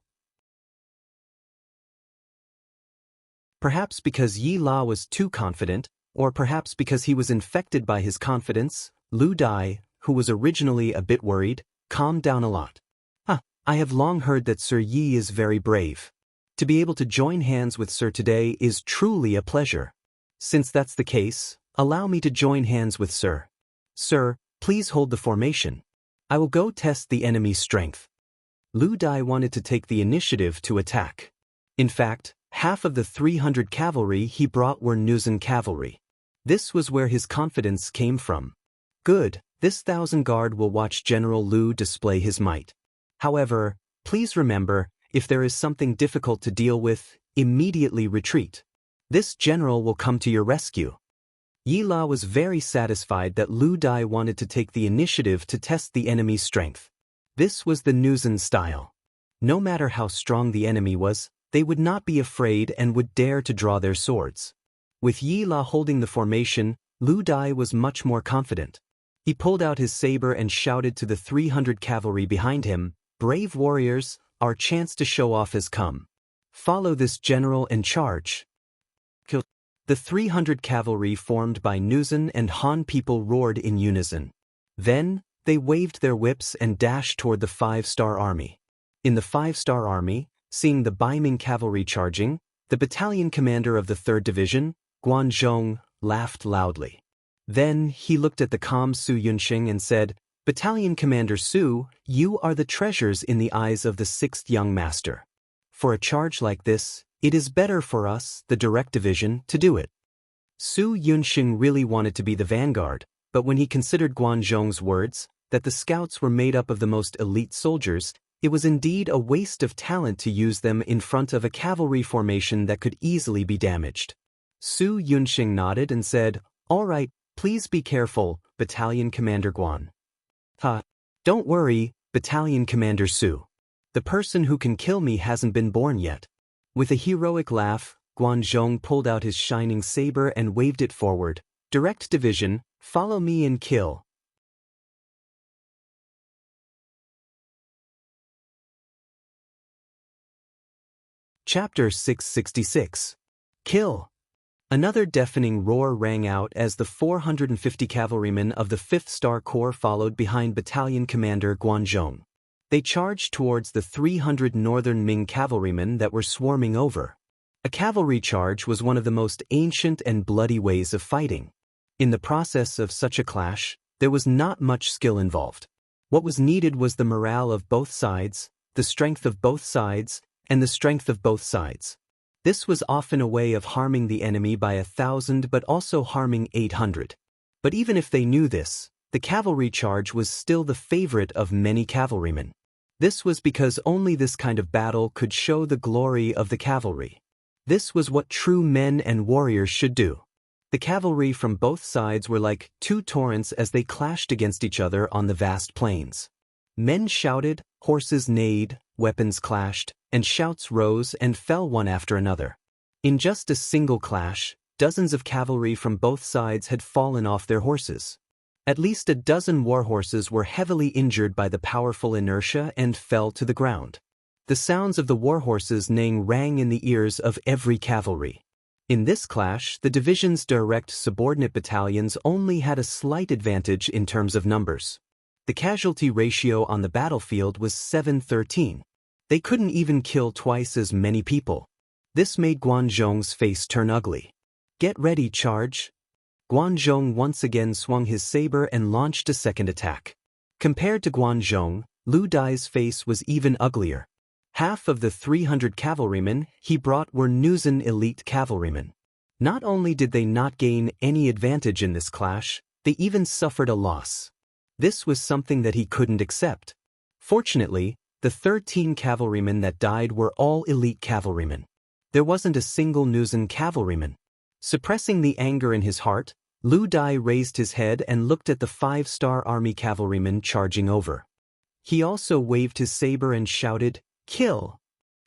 Perhaps because Yi La was too confident, or perhaps because he was infected by his confidence, Lu Dai, who was originally a bit worried, calmed down a lot. I have long heard that Sir Yi is very brave. To be able to join hands with Sir today is truly a pleasure. Since that's the case, allow me to join hands with Sir. Sir, please hold the formation. I will go test the enemy's strength. Lu Dai wanted to take the initiative to attack. In fact, half of the 300 cavalry he brought were Nuzhen cavalry. This was where his confidence came from. Good, this 1,000 Guard will watch General Lu display his might. However, please remember, if there is something difficult to deal with, immediately retreat. This general will come to your rescue. Yi La was very satisfied that Lu Dai wanted to take the initiative to test the enemy's strength. This was the Nuzhen style. No matter how strong the enemy was, they would not be afraid and would dare to draw their swords. With Yi La holding the formation, Lu Dai was much more confident. He pulled out his saber and shouted to the 300 cavalry behind him, "Brave warriors, our chance to show off has come. Follow this general and charge." The 300 cavalry formed by Nuzhen and Han people roared in unison. Then, they waved their whips and dashed toward the 5-star army. In the 5-star army, seeing the Baiming cavalry charging, the battalion commander of the 3rd Division, Guanzhong, laughed loudly. Then, he looked at the calm Su Yunxing and said, "Battalion Commander Su, you are the treasures in the eyes of the 6th young master. For a charge like this, it is better for us, the direct division, to do it." Su Yunxing really wanted to be the vanguard, but when he considered Guanzhong's words, that the scouts were made up of the most elite soldiers, it was indeed a waste of talent to use them in front of a cavalry formation that could easily be damaged. Su Yunxing nodded and said, "All right, please be careful, Battalion Commander Guan." Don't worry, Battalion Commander Su. The person who can kill me hasn't been born yet." With a heroic laugh, Guanzhong pulled out his shining saber and waved it forward. "Direct division, follow me and kill." Chapter 666. Kill. Another deafening roar rang out as the 450 cavalrymen of the 5th Star Corps followed behind Battalion Commander Guanzhong. They charged towards the 300 Northern Ming cavalrymen that were swarming over. A cavalry charge was one of the most ancient and bloody ways of fighting. In the process of such a clash, there was not much skill involved. What was needed was the morale of both sides, the strength of both sides, and the strength of both sides. This was often a way of harming the enemy by 1,000 but also harming 800. But even if they knew this, the cavalry charge was still the favorite of many cavalrymen. This was because only this kind of battle could show the glory of the cavalry. This was what true men and warriors should do. The cavalry from both sides were like two torrents as they clashed against each other on the vast plains. Men shouted, horses neighed, weapons clashed, and shouts rose and fell one after another. In just a single clash, dozens of cavalry from both sides had fallen off their horses. At least a dozen war horses were heavily injured by the powerful inertia and fell to the ground. The sounds of the war horses neighing rang in the ears of every cavalry. In this clash, the division's direct subordinate battalions only had a slight advantage in terms of numbers. The casualty ratio on the battlefield was 7-13. They couldn't even kill twice as many people. This made Guanzhong's face turn ugly. "Get ready, charge." Guanzhong once again swung his saber and launched a second attack. Compared to Guanzhong, Lu Dai's face was even uglier. Half of the 300 cavalrymen he brought were Nuzan elite cavalrymen. Not only did they not gain any advantage in this clash, they even suffered a loss. This was something that he couldn't accept. Fortunately, the 13 cavalrymen that died were all elite cavalrymen. There wasn't a single Nuzan cavalryman. Suppressing the anger in his heart, Lu Dai raised his head and looked at the 5-star army cavalrymen charging over. He also waved his saber and shouted, "Kill!"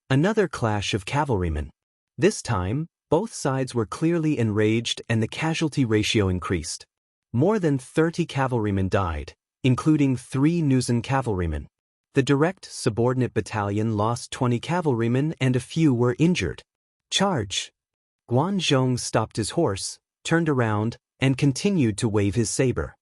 Another clash of cavalrymen. This time, both sides were clearly enraged and the casualty ratio increased. More than 30 cavalrymen died, including 3 Nuzan cavalrymen. The direct subordinate battalion lost 20 cavalrymen and a few were injured. "Charge!" Guanzhong stopped his horse, turned around, and continued to wave his saber.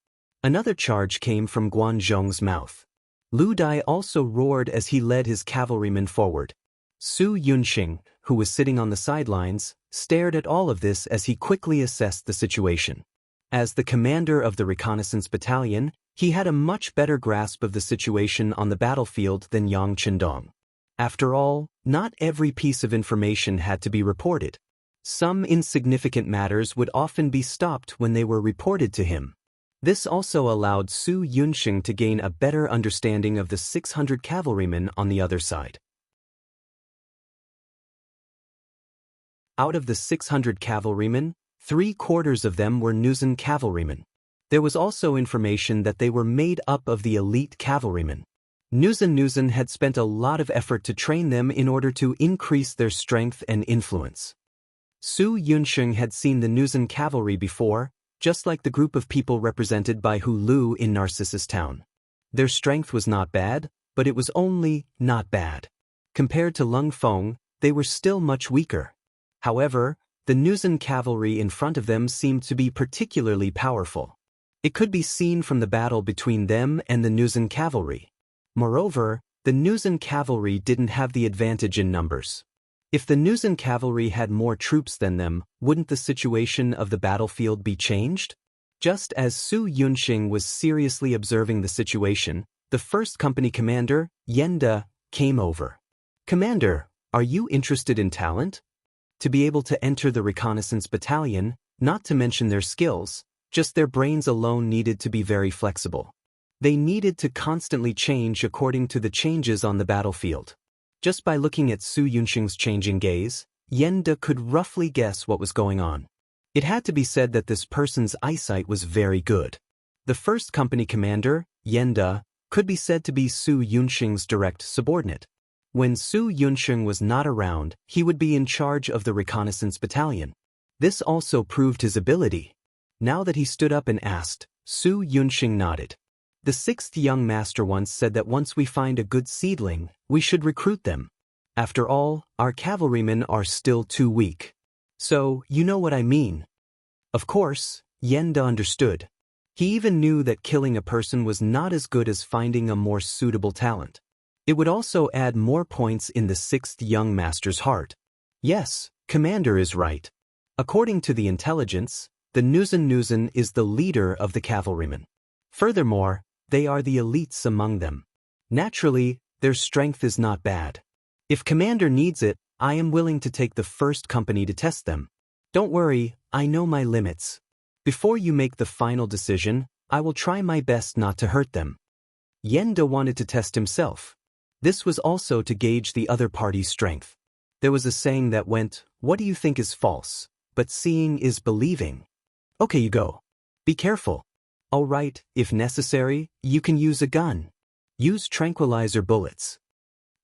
Another charge came from Guanzhong's mouth. Lu Dai also roared as he led his cavalrymen forward. Su Yunxing, who was sitting on the sidelines, stared at all of this as he quickly assessed the situation. As the commander of the reconnaissance battalion, he had a much better grasp of the situation on the battlefield than Yang Qindong. After all, not every piece of information had to be reported. Some insignificant matters would often be stopped when they were reported to him. This also allowed Su Yunxing to gain a better understanding of the 600 cavalrymen on the other side. Out of the 600 cavalrymen, 3/4 of them were Nuzan cavalrymen. There was also information that they were made up of the elite cavalrymen. Nuzan had spent a lot of effort to train them in order to increase their strength and influence. Su Yunxing had seen the Nuzan cavalry before, just like the group of people represented by Hu Lu in Narcissus Town. Their strength was not bad, but it was only not bad. Compared to Lung Feng, they were still much weaker. However, the Nuzan cavalry in front of them seemed to be particularly powerful. It could be seen from the battle between them and the Nuzan cavalry. Moreover, the Nuzan cavalry didn't have the advantage in numbers. If the Nuzan cavalry had more troops than them, wouldn't the situation of the battlefield be changed? Just as Su Yunxing was seriously observing the situation, the first company commander, Yenda, came over. "Commander, are you interested in talent?" To be able to enter the reconnaissance battalion, not to mention their skills, just their brains alone needed to be very flexible. They needed to constantly change according to the changes on the battlefield. Just by looking at Su Yunxing's changing gaze, Yenda could roughly guess what was going on. It had to be said that this person's eyesight was very good. The first company commander, Yenda, could be said to be Su Yunxing's direct subordinate. When Su Yunxing was not around, he would be in charge of the reconnaissance battalion. This also proved his ability. Now that he stood up and asked, Su Yunxing nodded. The 6th young master once said that once we find a good seedling, we should recruit them. After all, our cavalrymen are still too weak. So, you know what I mean. Of course, Yenda understood. He even knew that killing a person was not as good as finding a more suitable talent. It would also add more points in the 6th young master's heart. Yes, Commander is right. According to the intelligence, the Nuzan is the leader of the cavalrymen. Furthermore, they are the elites among them. Naturally, their strength is not bad. If Commander needs it, I am willing to take the first company to test them. Don't worry, I know my limits. Before you make the final decision, I will try my best not to hurt them. Yenda wanted to test himself. This was also to gauge the other party's strength. There was a saying that went, "What do you think is false? But seeing is believing." Okay, you go. Be careful. All right, if necessary, you can use a gun. Use tranquilizer bullets.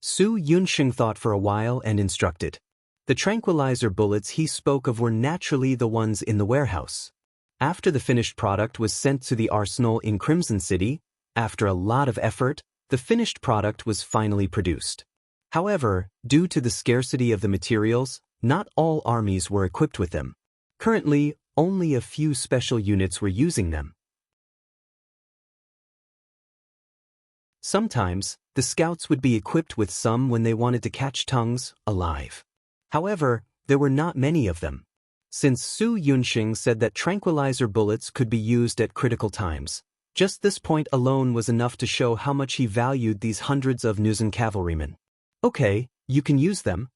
Su Yunxing thought for a while and instructed. The tranquilizer bullets he spoke of were naturally the ones in the warehouse. After the finished product was sent to the arsenal in Crimson City, after a lot of effort, the finished product was finally produced. However, due to the scarcity of the materials, not all armies were equipped with them. Currently, only a few special units were using them. Sometimes, the scouts would be equipped with some when they wanted to catch tongues alive. However, there were not many of them. Since Su Yunxing said that tranquilizer bullets could be used at critical times, just this point alone was enough to show how much he valued these hundreds of Nuzan cavalrymen. Okay, you can use them.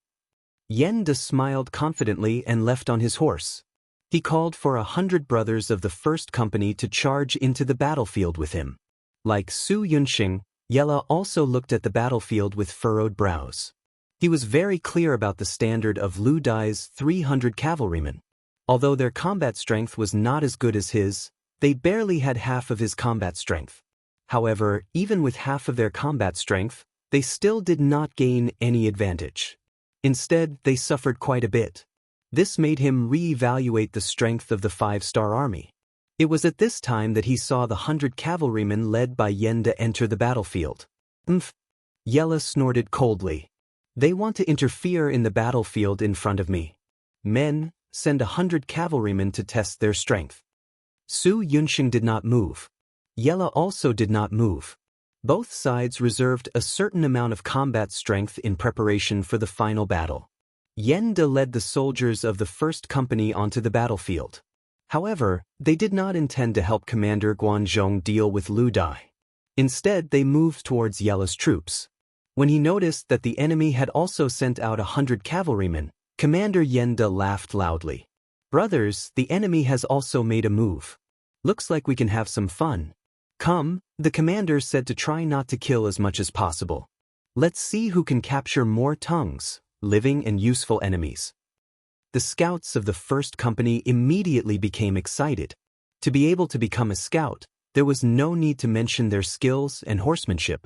Yen De smiled confidently and left on his horse. He called for 100 brothers of the first company to charge into the battlefield with him. Like Su Yunxing, Yella also looked at the battlefield with furrowed brows. He was very clear about the standard of Lu Dai's 300 cavalrymen. Although their combat strength was not as good as his, they barely had half of his combat strength. However, even with half of their combat strength, they still did not gain any advantage. Instead, they suffered quite a bit. This made him re-evaluate the strength of the 5-star army. It was at this time that he saw the 100 cavalrymen led by Yen De enter the battlefield. Yella snorted coldly. They want to interfere in the battlefield in front of me. Men, send 100 cavalrymen to test their strength. Su Yunxing did not move. Yella also did not move. Both sides reserved a certain amount of combat strength in preparation for the final battle. Yen De led the soldiers of the first company onto the battlefield. However, they did not intend to help Commander Guanzhong deal with Lu Dai. Instead, they moved towards Yella's troops. When he noticed that the enemy had also sent out 100 cavalrymen, Commander Yen De laughed loudly. Brothers, the enemy has also made a move. Looks like we can have some fun. Come, the commander said to try not to kill as much as possible. Let's see who can capture more tongues, living and useful enemies. The scouts of the first company immediately became excited. To be able to become a scout, there was no need to mention their skills and horsemanship.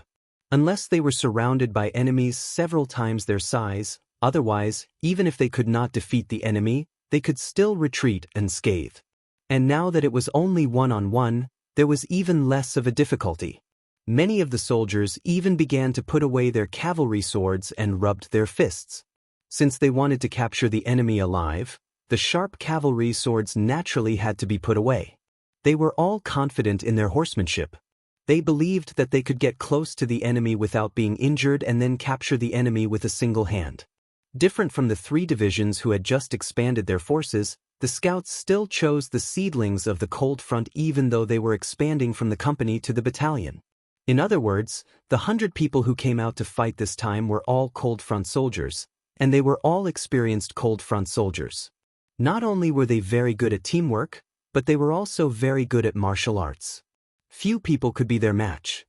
Unless they were surrounded by enemies several times their size, otherwise, even if they could not defeat the enemy, they could still retreat unscathed. And now that it was only one-on-one, there was even less of a difficulty. Many of the soldiers even began to put away their cavalry swords and rubbed their fists. Since they wanted to capture the enemy alive, the sharp cavalry swords naturally had to be put away. They were all confident in their horsemanship. They believed that they could get close to the enemy without being injured and then capture the enemy with a single hand. Different from the 3 divisions who had just expanded their forces, the scouts still chose the seedlings of the Cold Front even though they were expanding from the company to the battalion. In other words, the 100 people who came out to fight this time were all Cold Front soldiers, and they were all experienced Cold Front soldiers. Not only were they very good at teamwork, but they were also very good at martial arts. Few people could be their match.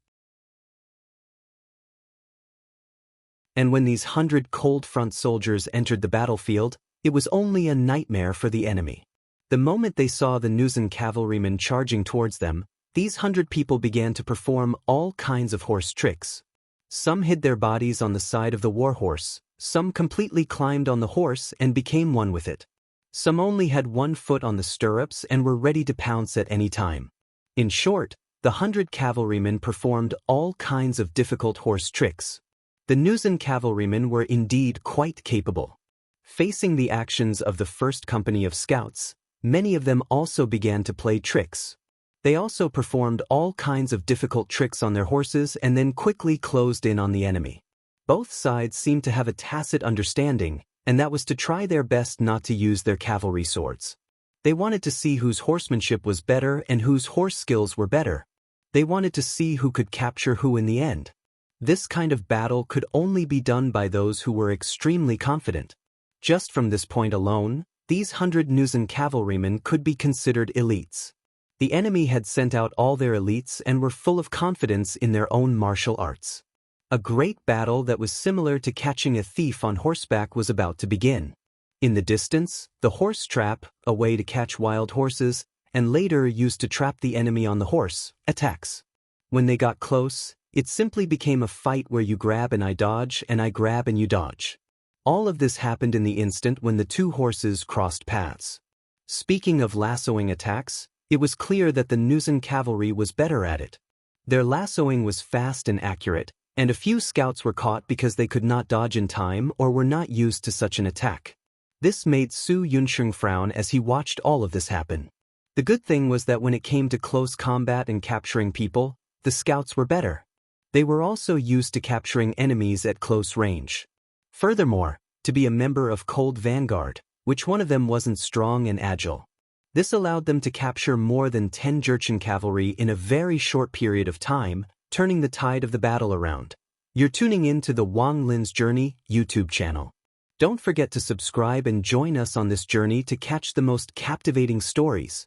And when these 100 Cold Front soldiers entered the battlefield, it was only a nightmare for the enemy. The moment they saw the Nuzan cavalrymen charging towards them, these 100 people began to perform all kinds of horse tricks. Some hid their bodies on the side of the warhorse, some completely climbed on the horse and became one with it. Some only had one foot on the stirrups and were ready to pounce at any time. In short, the 100 cavalrymen performed all kinds of difficult horse tricks. The Nuzan cavalrymen were indeed quite capable. Facing the actions of the first company of scouts, many of them also began to play tricks. They also performed all kinds of difficult tricks on their horses and then quickly closed in on the enemy. Both sides seemed to have a tacit understanding, and that was to try their best not to use their cavalry swords. They wanted to see whose horsemanship was better and whose horse skills were better. They wanted to see who could capture who in the end. This kind of battle could only be done by those who were extremely confident. Just from this point alone, these 100 Nuzan cavalrymen could be considered elites. The enemy had sent out all their elites and were full of confidence in their own martial arts. A great battle that was similar to catching a thief on horseback was about to begin. In the distance, the horse trap, a way to catch wild horses, and later used to trap the enemy on the horse, attacks. When they got close, it simply became a fight where you grab and I dodge and I grab and you dodge. All of this happened in the instant when the 2 horses crossed paths. Speaking of lassoing attacks, it was clear that the Nuzan cavalry was better at it. Their lassoing was fast and accurate, and a few scouts were caught because they could not dodge in time or were not used to such an attack. This made Su Yunxing frown as he watched all of this happen. The good thing was that when it came to close combat and capturing people, the scouts were better. They were also used to capturing enemies at close range. Furthermore, to be a member of Cold Vanguard, which one of them wasn't strong and agile. This allowed them to capture more than 10 Jurchen cavalry in a very short period of time, turning the tide of the battle around. You're tuning in to the Wang Lin's Journey YouTube channel. Don't forget to subscribe and join us on this journey to catch the most captivating stories.